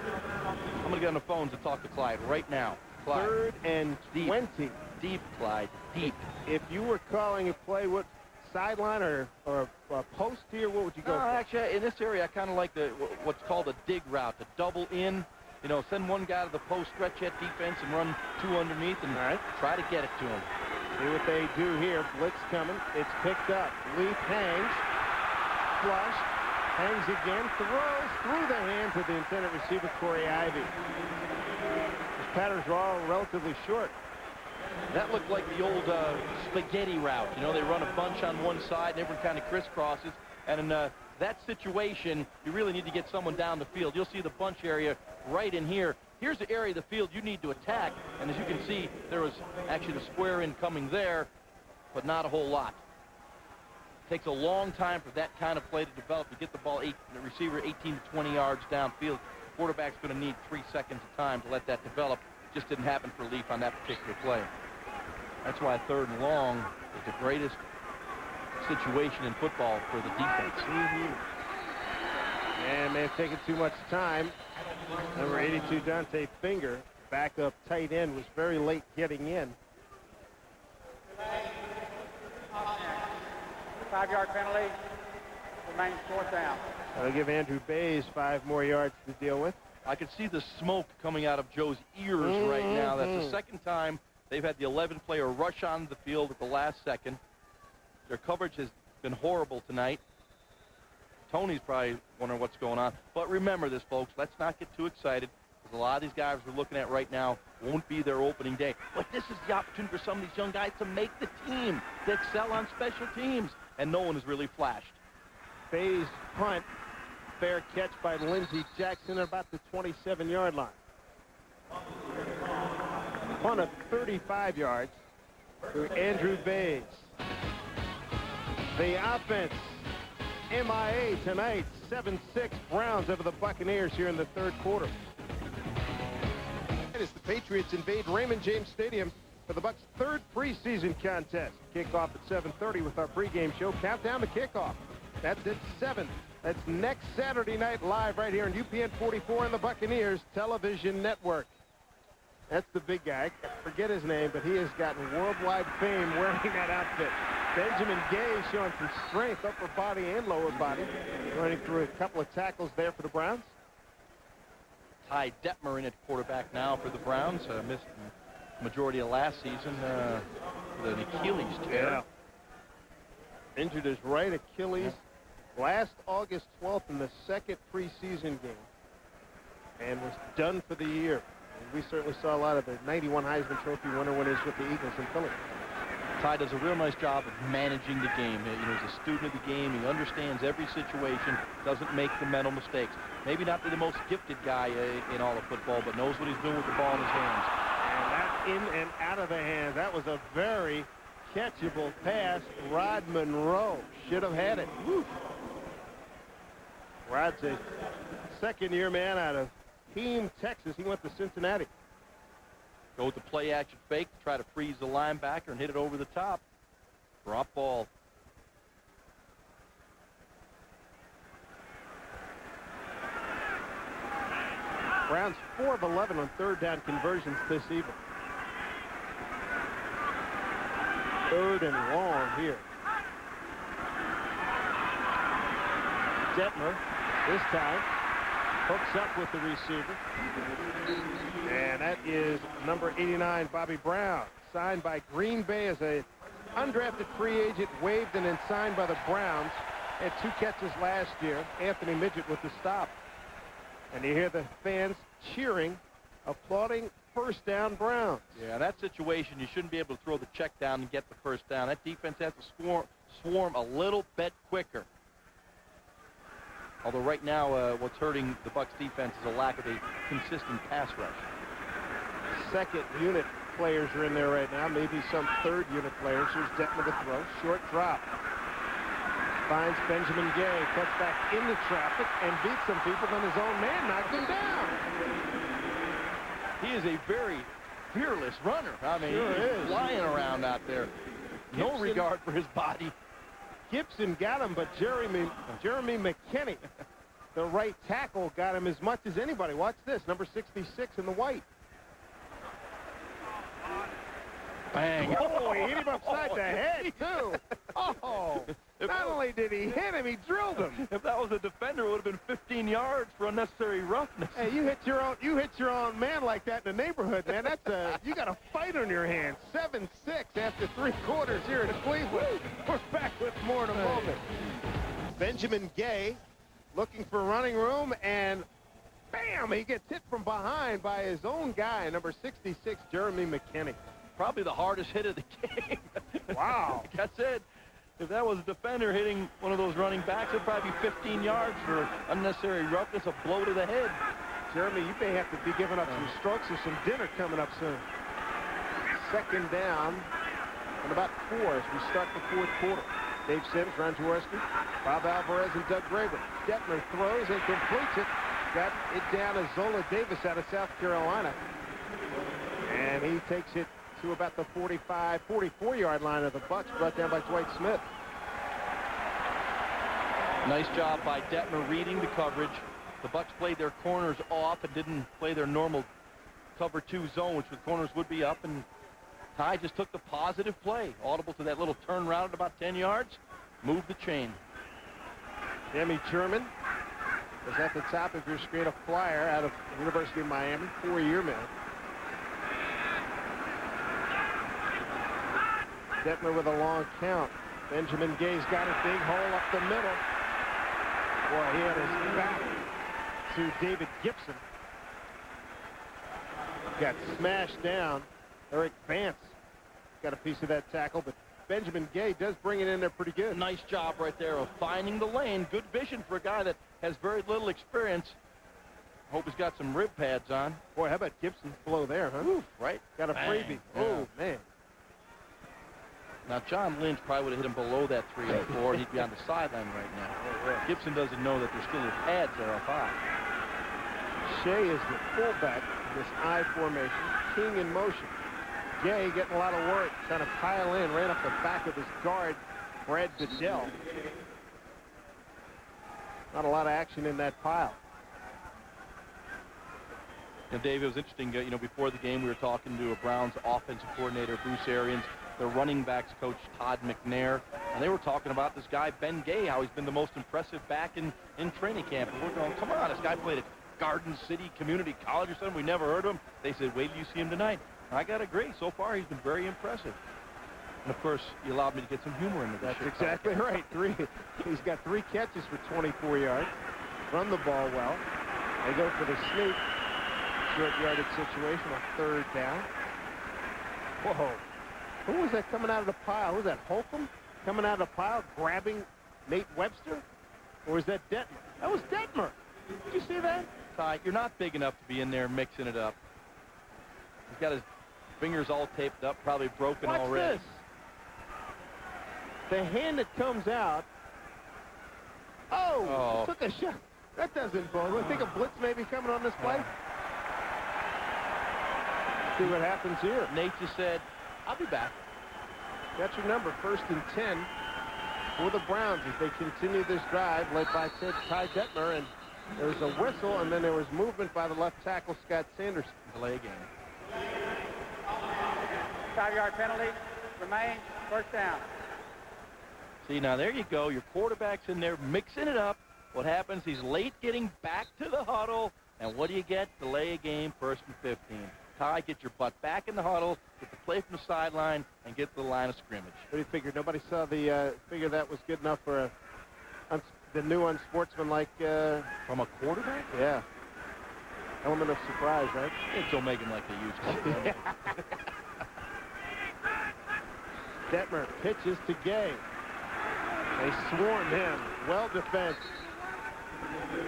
I'm going to get on the phones and talk to Clyde right now. Clyde. 3rd and 20. Deep, Clyde. Deep. If you were calling a play, what sideline or a post here, what would you go for? Actually, in this area, I kind of like what's called a dig route, the double in. Send one guy to the post, stretch that defense, and run 2 underneath, and try to get it to him. See what they do here. Blitz coming. It's picked up. Leaf hangs. Flush. Hangs again. Throws through the hands of the intended receiver, Corey Ivy. His patterns are all relatively short. That looked like the old spaghetti route. They run a bunch on one side, and everyone kind of crisscrosses. And in that situation, you really need to get someone down the field. You'll see the bunch area right in here. Here's the area of the field you need to attack. And as you can see, there was actually the square in coming there, but not a whole lot. Takes a long time for that kind of play to develop. To get the ball, the receiver 18 to 20 yards downfield. The quarterback's going to need 3 seconds of time to let that develop. Just didn't happen for Leaf on that particular play. That's why 3rd and long is the greatest situation in football for the defense. And they've taken too much time. Number 82, Dante Finger, backup tight end, was very late getting in. 5-yard penalty. Remains 4th down. That'll give Andrew Bays 5 more yards to deal with. I can see the smoke coming out of Joe's ears right now. That's the 2nd time they've had the 11-player rush on the field at the last second. Their coverage has been horrible tonight. Tony's probably wondering what's going on. But remember this, folks. Let's not get too excited. Because a lot of these guys we're looking at right now won't be their opening day. But this is the opportunity for some of these young guys to make the team, to excel on special teams. And no one has really flashed. Bay's punt, fair catch by Lindsey Jackson at about the 27-yard line. Punt of 35 yards to Andrew Bays. The offense, MIA tonight, 7-6 Browns over the Buccaneers here in the third quarter. As the Patriots invade Raymond James Stadium for the Bucs' third preseason contest. Kickoff at 7:30 with our pregame show. Countdown to kickoff. That's at 7. That's next Saturday night live right here on UPN 44 and the Buccaneers Television Network. That's the big guy. I forget his name, but he has gotten worldwide fame wearing that outfit. Benjamin Gay showing some strength, upper body and lower body. Running through a couple of tackles there for the Browns. Ty Detmer in at quarterback now for the Browns. Missed the majority of last season with an Achilles tear. Yeah. Injured his right Achilles last August 12th in the second preseason game and was done for the year. And we certainly saw a lot of the 91 Heisman Trophy winner winners with the Eagles in Philly. Ty does a real nice job of managing the game. You know, he's a student of the game. He understands every situation, doesn't make the mental mistakes. Maybe not the most gifted guy in all of football, but knows what he's doing with the ball in his hands. And that in and out of the hands. That was a very catchable pass. Rod Monroe should have had it. Woo. Rod's a second-year man out of Keene, Texas. He went to Cincinnati. Go with the play-action fake to try to freeze the linebacker and hit it over the top. Drop ball. Browns 4 of 11 on third down conversions this evening. Third and long here. Detmer this time hooks up with the receiver. And that is number 89, Bobby Brown, signed by Green Bay as a undrafted free agent, waived and then signed by the Browns. Had 2 catches last year. Anthony Midget with the stop. And you hear the fans cheering, applauding first down Browns. Yeah, that situation, you shouldn't be able to throw the check down and get the first down. That defense has to swarm a little bit quicker. Although right now, what's hurting the Bucs defense is a lack of a consistent pass rush. Second unit players are in there right now, maybe some third unit players. Here's Detmer to throw. Short drop. Finds Benjamin Gay, cuts back into traffic and beats some people, then his own man knocked him down. He is a very fearless runner. I mean, he's flying around out there. No regard for his body. Gibson got him, but Jeremy McKinney, the right tackle, got him as much as anybody. Watch this, number 66 in the white. Bang. Oh, he hit him upside the head, too. Oh, not only did he hit him, he drilled him. If that was a defender, it would have been 15 yards for unnecessary roughness. Hey, you hit your own man like that in the neighborhood, man. You got a fight on your hands. 7-6 after 3 quarters here in Cleveland. We're back with more in a moment. Benjamin Gay looking for running room, and bam, he gets hit from behind by his own guy, number 66, Jeremy McKinney. Probably the hardest hit of the game. Wow. Like I said, if that was a defender hitting one of those running backs, it'd probably be 15 yards for unnecessary roughness, a blow to the head. Jeremy, you may have to be giving up some strokes or some dinner coming up soon. Second down and about 4 as we start the fourth quarter. Dave Sims, Ron Jaworski, Bob Alvarez, and Doug Graber. Detmer throws and completes it. Got it down to Zola Davis out of South Carolina. And he takes it to about the 45, 44-yard line of the Bucs, brought down by Dwight Smith. Nice job by Detmer reading the coverage. The Bucs played their corners off and didn't play their normal cover 2 zone, which the corners would be up, and Ty just took the positive play. Audible to that little turn route at about 10 yards. Moved the chain. Demi Sherman was at the top of your screen, a flyer out of the University of Miami, 4-year man. Detmer with a long count. Benjamin Gay's got a big hole up the middle. Boy, he had his back to David Gibson. got smashed down. Eric Vance got a piece of that tackle, but Benjamin Gay does bring it in there pretty good. Nice job right there of finding the lane. Good vision for a guy that has very little experience. Hope he's got some rib pads on. Boy, how about Gibson's blow there, huh? Oof, right? Got a freebie. Oh, man. Now, John Lynch probably would have hit him below that 3 and 4, and he'd be on the sideline right now. Gibson doesn't know that there's still his pads there up high. Shea is the fullback in this I formation. King in motion. Gay getting a lot of work, trying to pile in, ran up the back of his guard, Brad Bedell. Not a lot of action in that pile. And Dave, it was interesting, before the game we were talking to a Browns offensive coordinator, Bruce Arians, the running backs coach, Todd McNair, and they were talking about this guy, Ben Gay, how he's been the most impressive back in training camp. And we're going, come on, this guy played at Garden City Community College or something. We never heard of him. They said, wait till you see him tonight. I got to agree. So far, he's been very impressive. And, of course, you allowed me to get some humor into this. That's exactly right. He's got 3 catches for 24 yards. Run the ball well. They go for the sneak. Short yardage situation on 3rd down. Whoa. Who was that coming out of the pile? Who was that, Holcomb? Coming out of the pile, grabbing Nate Webster? Or is that Detmer? That was Detmer. Did you see that? Ty, you're not big enough to be in there mixing it up. He's got his fingers all taped up, probably broken Watch already. This. The hand that comes out. Oh, took a shot. That doesn't bode. I think a blitz may be coming on this play. See what happens here. Nate just said, I'll be back. That's your number, 1st and 10 for the Browns as they continue this drive led by Ty Detmer. And there was a whistle, and then there was movement by the left tackle, Scott Sanderson. Delay game. 5-yard penalty. Remains. 1st down. See, now there you go. Your quarterback's in there mixing it up. What happens? He's late getting back to the huddle. And what do you get? Delay a game, 1st and 15. Ty, get your butt back in the huddle, get the play from the sideline, and get to the line of scrimmage. What do you figure? Nobody saw the figure that was good enough for the new unsportsmanlike. From a quarterback? Yeah. Element of surprise, right? It's don't make him like they used to. Detmer pitches to Gay. They swarm him. Well defense.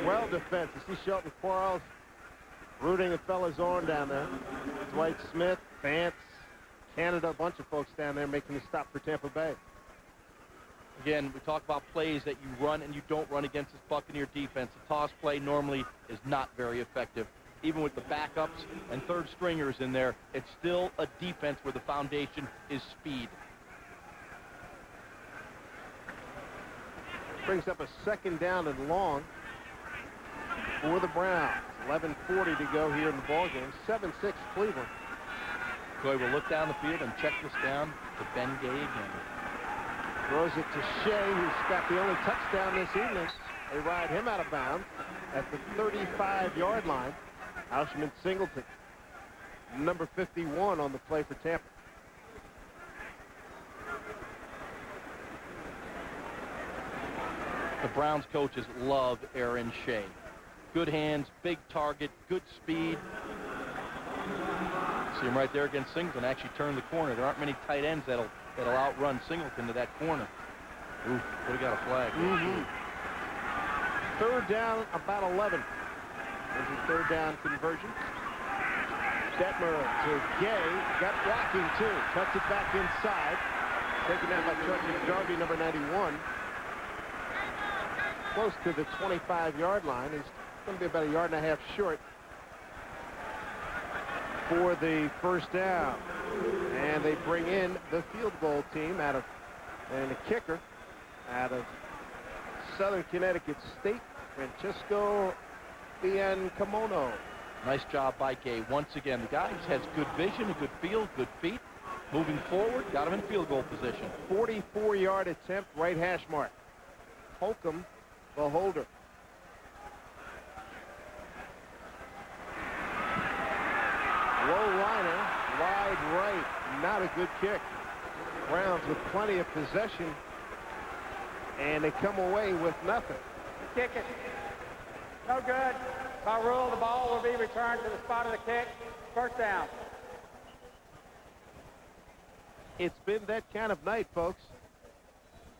Well defense. You see Shelton Quarles rooting a fella's arm down there. Dwight Smith, Vance, Canada, a bunch of folks down there making the stop for Tampa Bay. Again, we talk about plays that you run and you don't run against this Buccaneer defense. The toss play normally is not very effective. Even with the backups and 3rd stringers in there, it's still a defense where the foundation is speed. Brings up a 2nd down and long for the Browns. 11:40 to go here in the ballgame. 7-6 Cleveland. Coy will look down the field and check this down to Ben Gay again. Throws it to Shea, who's got the only touchdown this evening. They ride him out of bounds at the 35-yard line. Auschman Singleton, number 51 on the play for Tampa. The Browns coaches love Aaron Shea. Good hands, big target, good speed. See him right there against Singleton. Actually turned the corner. There aren't many tight ends that'll outrun Singleton to that corner. Ooh, would have got a flag. 3rd down, about 11. There's a 3rd down conversion. Detmer to Gay. Got blocking, too. Cuts it back inside. Taken down by Chuck Darby, number 91. Close to the 25-yard line. He's going to be about 1.5 yards short for the 1st down. And they bring in the field goal team and a kicker out of Southern Connecticut State, Francisco Biancamono. Nice job by Gay. Once again, the guy has good vision, a good feel, good feet. Moving forward, got him in field goal position. 44-yard attempt, right hash mark. Holcomb, the holder. Low liner, wide right. Not a good kick. Browns with plenty of possession, and they come away with nothing. Kick it. No good. By rule, the ball will be returned to the spot of the kick. First down. It's been that kind of night, folks.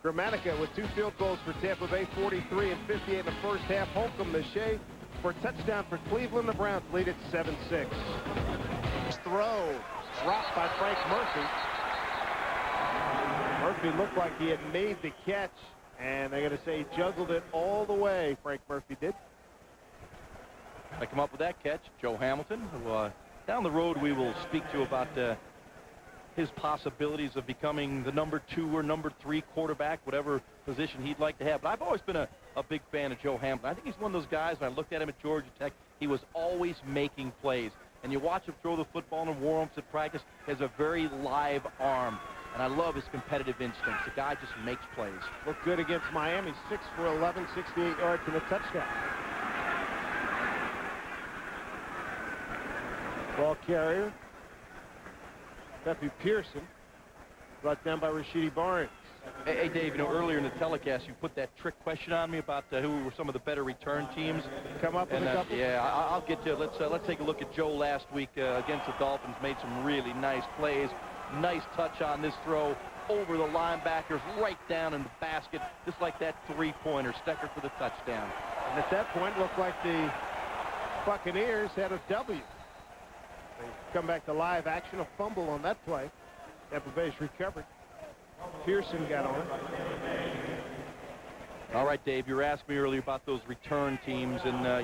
Gramatica with 2 field goals for Tampa Bay, 43 and 58 in the first half. Holcomb the Shea for a touchdown for Cleveland. The Browns lead at 7-6. Throw dropped by Frank Murphy. Murphy looked like he had made the catch, and they're going to say he juggled it all the way. Frank Murphy did. I come up with that catch, Joe Hamilton, who down the road we will speak to about his possibilities of becoming the number 2 or number 3 quarterback, whatever position he'd like to have. But I've always been a big fan of Joe Hamilton. I think he's one of those guys, when I looked at him at Georgia Tech, he was always making plays. And you watch him throw the football in warm-ups at practice, he has a very live arm. And I love his competitive instincts. The guy just makes plays. Looked good against Miami, 6 for 11, 68 yards and a touchdown. Ball carrier, Duffy Pearson, brought down by Rashidi Barnes. Hey, Dave, you know, earlier in the telecast, you put that trick question on me about who were some of the better return teams. Come up with a couple? Yeah, I'll get you. Let's take a look at Joe last week against the Dolphins. Made some really nice plays. Nice touch on this throw over the linebackers, right down in the basket, just like that three-pointer. Stecker for the touchdown. And at that point, looked like the Buccaneers had a W. They come back to live action, a fumble on that play. Tampa Bay's recovered. Pearson got on it. All right, Dave, you were asking me earlier about those return teams, and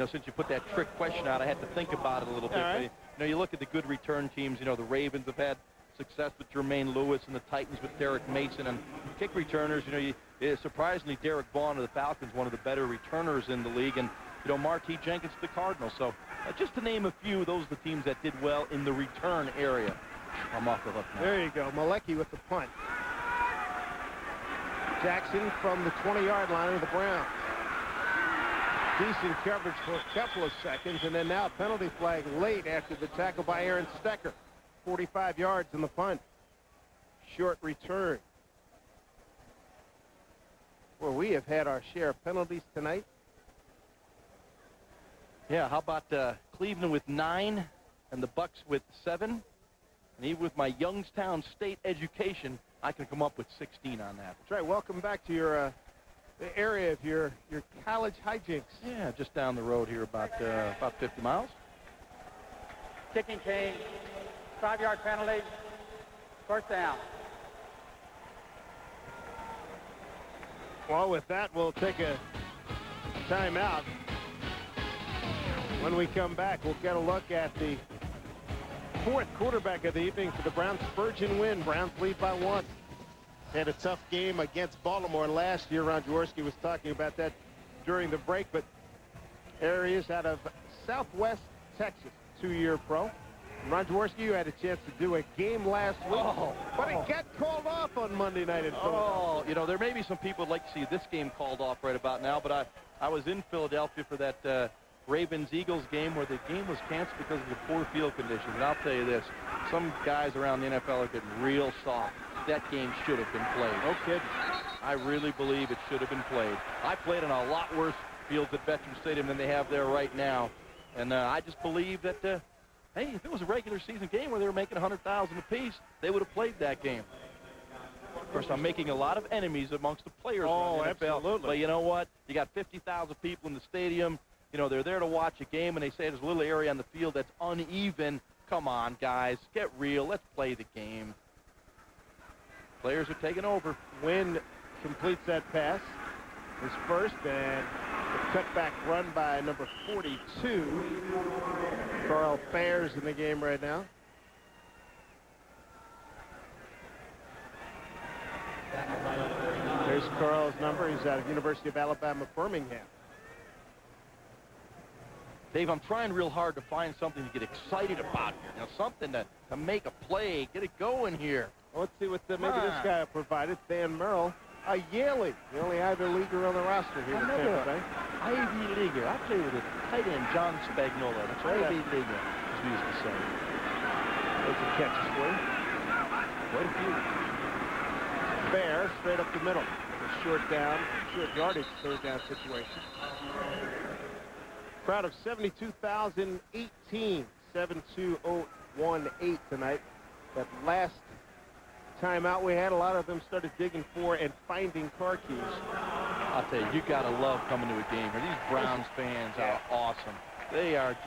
since you put that trick question out, I had to think about it a little bit. Right. You look at the good return teams. The Ravens have had success with Jermaine Lewis, and the Titans with Derek Mason. And kick returners, surprisingly, Derek Vaughn of the Falcons, one of the better returners in the league, and Marty Jenkins of the Cardinals. So just to name a few, those are the teams that did well in the return area. I'm off the hook now. There you go. Malecki with the punt. Jackson from the 20-yard line of the Browns. Decent coverage for a couple of seconds, and then now a penalty flag late after the tackle by Aaron Stecker. 45 yards in the punt. Short return. Well, we have had our share of penalties tonight. Yeah, how about Cleveland with 9 and the Bucks with 7? And even with my Youngstown State education, I can come up with 16 on that. That's right. Welcome back to your the area of your college hijinks. Yeah, just down the road here, about 50 miles. Kicking change, 5-yard penalty, first down. Well, with that, we'll take a timeout. When we come back, we'll get a look at the 4th quarterback of the evening for the Browns. Spurgeon win. Browns lead by 1. Had a tough game against Baltimore last year. Ron Jaworski was talking about that during the break. But Arias out of Southwest Texas, 2-year pro. Ron Jaworski, you had a chance to do a game last week, but it got called off on Monday night in Philadelphia. There may be some people who'd like to see this game called off right about now, but I was in Philadelphia for that Ravens-Eagles game where the game was canceled because of the poor field conditions. And I'll tell you this, some guys around the NFL are getting real soft. That game should have been played. No kidding. I really believe it should have been played. I played on a lot worse fields at Veterans Stadium than they have there right now. And I just believe that, hey, if it was a regular season game where they were making $100,000 apiece, they would have played that game. Of course, I'm making a lot of enemies amongst the players. Oh, in the NFL. absolutely. But you know what? You got 50,000 people in the stadium. They're there to watch a game, and they say there's a little area on the field that's uneven. Come on, guys. Get real. Let's play the game. Players are taking over. Wynn completes that pass. His first, and a cutback run by number 42. Carl Fair's in the game right now. There's Carl's number. He's out of University of Alabama, Birmingham. Dave, I'm trying real hard to find something to get excited about here. Something to make a play, get it going here. Well, let's see what maybe this guy provided. Dan Merrill, a Yaley, the only Ivy Leaguer on the roster here. Another Ivy Leaguer. I played with a tight end, John Spagnola. That's Ivy Leaguer, as we used to say. Those are catches for him. Quite a few. Fair, straight up the middle. A short yardage, third down situation. Crowd of 72,018. 72018 tonight. That last time out we had, a lot of them started digging for and finding car keys. I'll tell you got to love coming to a game here. These Browns fans are awesome. They are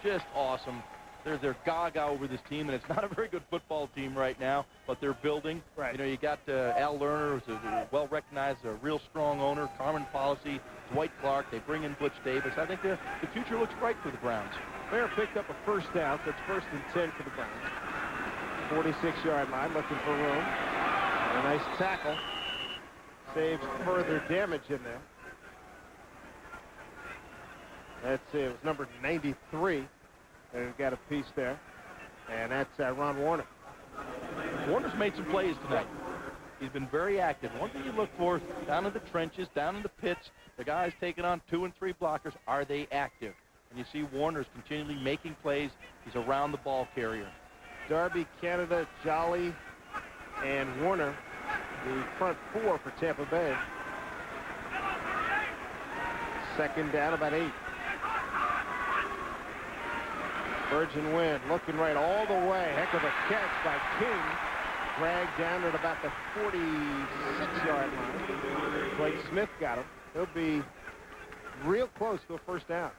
just awesome. They're gaga over this team, and it's not a very good football team right now, but they're building. Right. You know, you got Al Lerner, who's a well-recognized, a real strong owner, Carmen Policy, Dwight Clark. They bring in Butch Davis. I think the future looks bright for the Browns. Bear picked up a first down, so it's 1st and 10 for the Browns. 46-yard line, looking for room. A nice tackle. Saves further damage in there. That's it. It was number 93. They've got a piece there. And that's Ron Warner. Warner's made some plays tonight. He's been very active. One thing you look for down in the trenches, down in the pits, the guys taking on 2 and 3 blockers, are they active? And you see Warner's continually making plays. He's around the ball carrier. Darby, Canada, Jolly, and Warner, the front 4 for Tampa Bay. 2nd down, about 8. Virgin Wind looking right all the way. Heck of a catch by King. Dragged down at about the 46-yard line. Blake Smith got him. He'll be real close to a first down.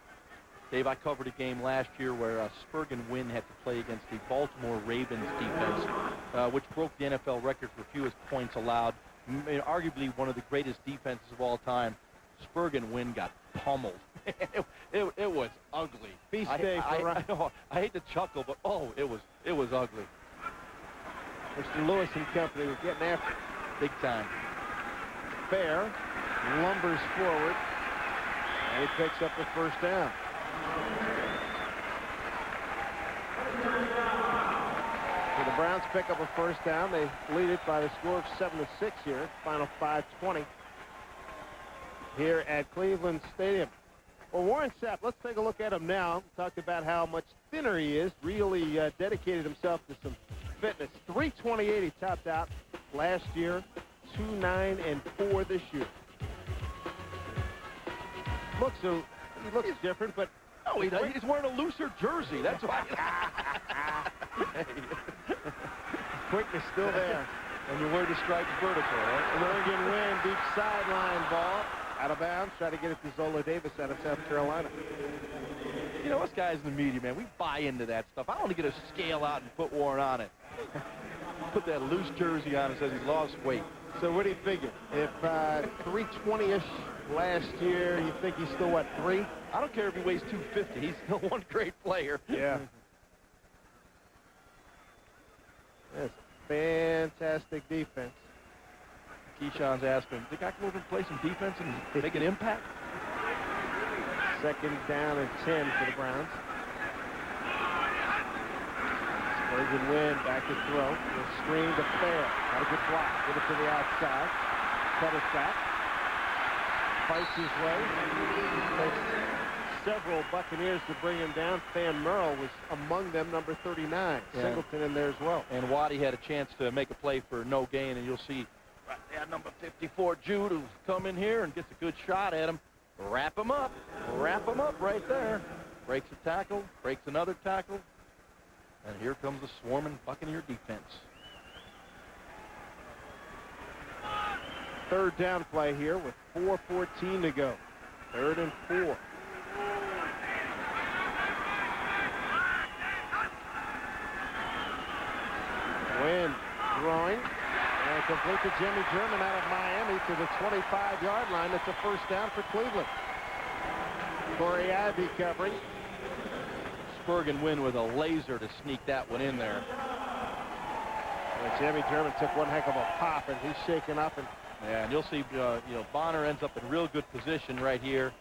Dave, I covered a game last year where Spurgeon Wynn had to play against the Baltimore Ravens defense, which broke the NFL record for fewest points allowed. Arguably one of the greatest defenses of all time. Spurgeon Wynn got pummeled. It was ugly. Feast day for I hate to chuckle, but it was ugly. Mr. Lewis and company were getting after it. Big time. Fair lumbers forward, and he picks up the first down. So the Browns pick up a first down. They lead it by the score of 7-6 here. Final 5:20 here at Cleveland Stadium. Well, Warren Sapp, let's take a look at him now. We talked about how much thinner he is. Really dedicated himself to some fitness. 328 he topped out last year. 2.9 this year. He looks different, but no, he's wearing a looser jersey. That's why. Quickness still there. And you wear the stripes vertical, right? Oregon win, deep sideline ball. Out of bounds, try to get it to Zola Davis out of South Carolina. You know, us guys in the media, man, we buy into that stuff. I want to get a scale out and put Warren on it. Put that loose jersey on and says he's lost weight. So what do you figure? If 320-ish last year, you think he's still, what, 3? I don't care if he weighs 250. He's still one great player. Yeah. That's fantastic defense. Keyshawn's asking, think I can move and play some defense and make an impact? 2nd down and 10 for the Browns. Spurgeon Wynn back to throw. The screen to Fair. Got a good block. Get it to the outside. Cut it back. Fights his way. Takes several Buccaneers to bring him down. Fan Merrill was among them, number 39. Yeah. Singleton in there as well. And Waddy had a chance to make a play for no gain, and you'll see right there, number 54, Jude, who's come in here and gets a good shot at him. Wrap him up right there. Breaks a tackle, breaks another tackle, and here comes the swarming Buccaneer defense. 3rd down play here with 4:14 to go. 3rd and 4. Wynn throwing. And complete to Jimmy German out of Miami to the 25-yard line. That's a first down for Cleveland. Corey Ivey covering. Spurgeon Wynn with a laser to sneak that one in there. And Jimmy German took one heck of a pop, and he's shaken up. And you'll see, Bonner ends up in real good position right here.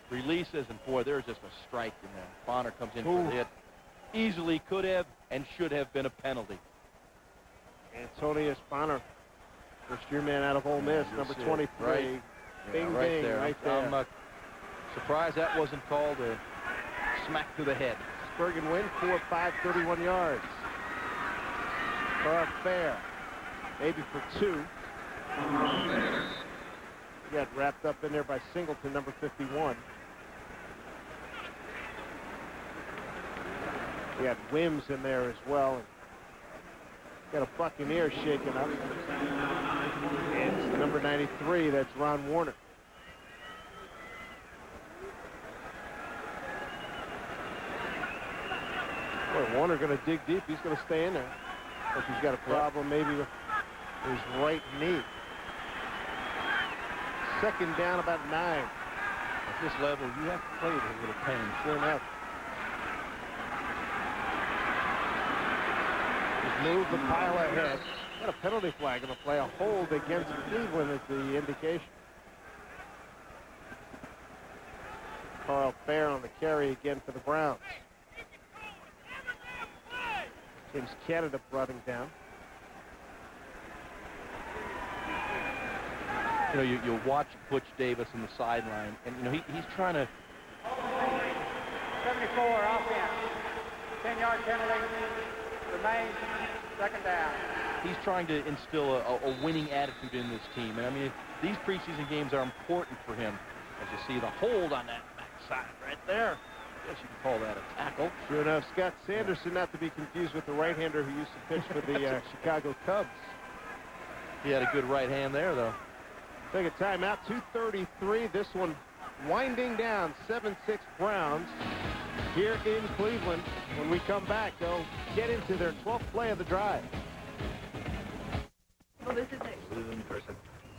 Releases, and boy, there's just a strike in there. Bonner comes in for the hit. Easily could have and should have been a penalty. Antonius Bonner, first-year man out of Ole Miss, number 23. Right. Bing, right bing, there. right there. I'm surprised that wasn't called a smack to the head. Spurgeon Wynn, 4-5, 31 yards. Carl Fair, maybe for 2. He got wrapped up in there by Singleton, number 51. We had Wims in there as well. And got a Buccaneer shaking up. And it's number 93, that's Ron Warner. Boy, Warner going to dig deep. He's going to stay in there. If he's got a problem maybe with his right knee. Second down, about 9. At this level, you have to play with a little pain. Sure enough. Just move the pile ahead. Got a penalty flag in the play. A hold against Cleveland is the indication. Carl Fair on the carry again for the Browns. James Canada brought him down. You know, you'll watch Butch Davis on the sideline, and, you know, he's trying to... 74 offense. 10-yard penalty. Remains second down. He's trying to instill a winning attitude in this team. And, I mean, these preseason games are important for him. As you see the hold on that backside right there. I guess you can call that a tackle. Sure enough, Scott Sanderson, not to be confused with the right-hander who used to pitch for the Chicago Cubs. He had a good right hand there, though. Take a timeout, 2:33. This one winding down, 7-6 Browns here in Cleveland. When we come back, they'll get into their 12th play of the drive. Oh, this is it.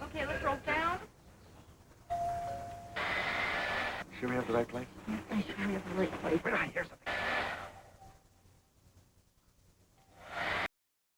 Okay, let's roll down. Sure we have the right place? I'm sure we have the right place. Wait, here's something.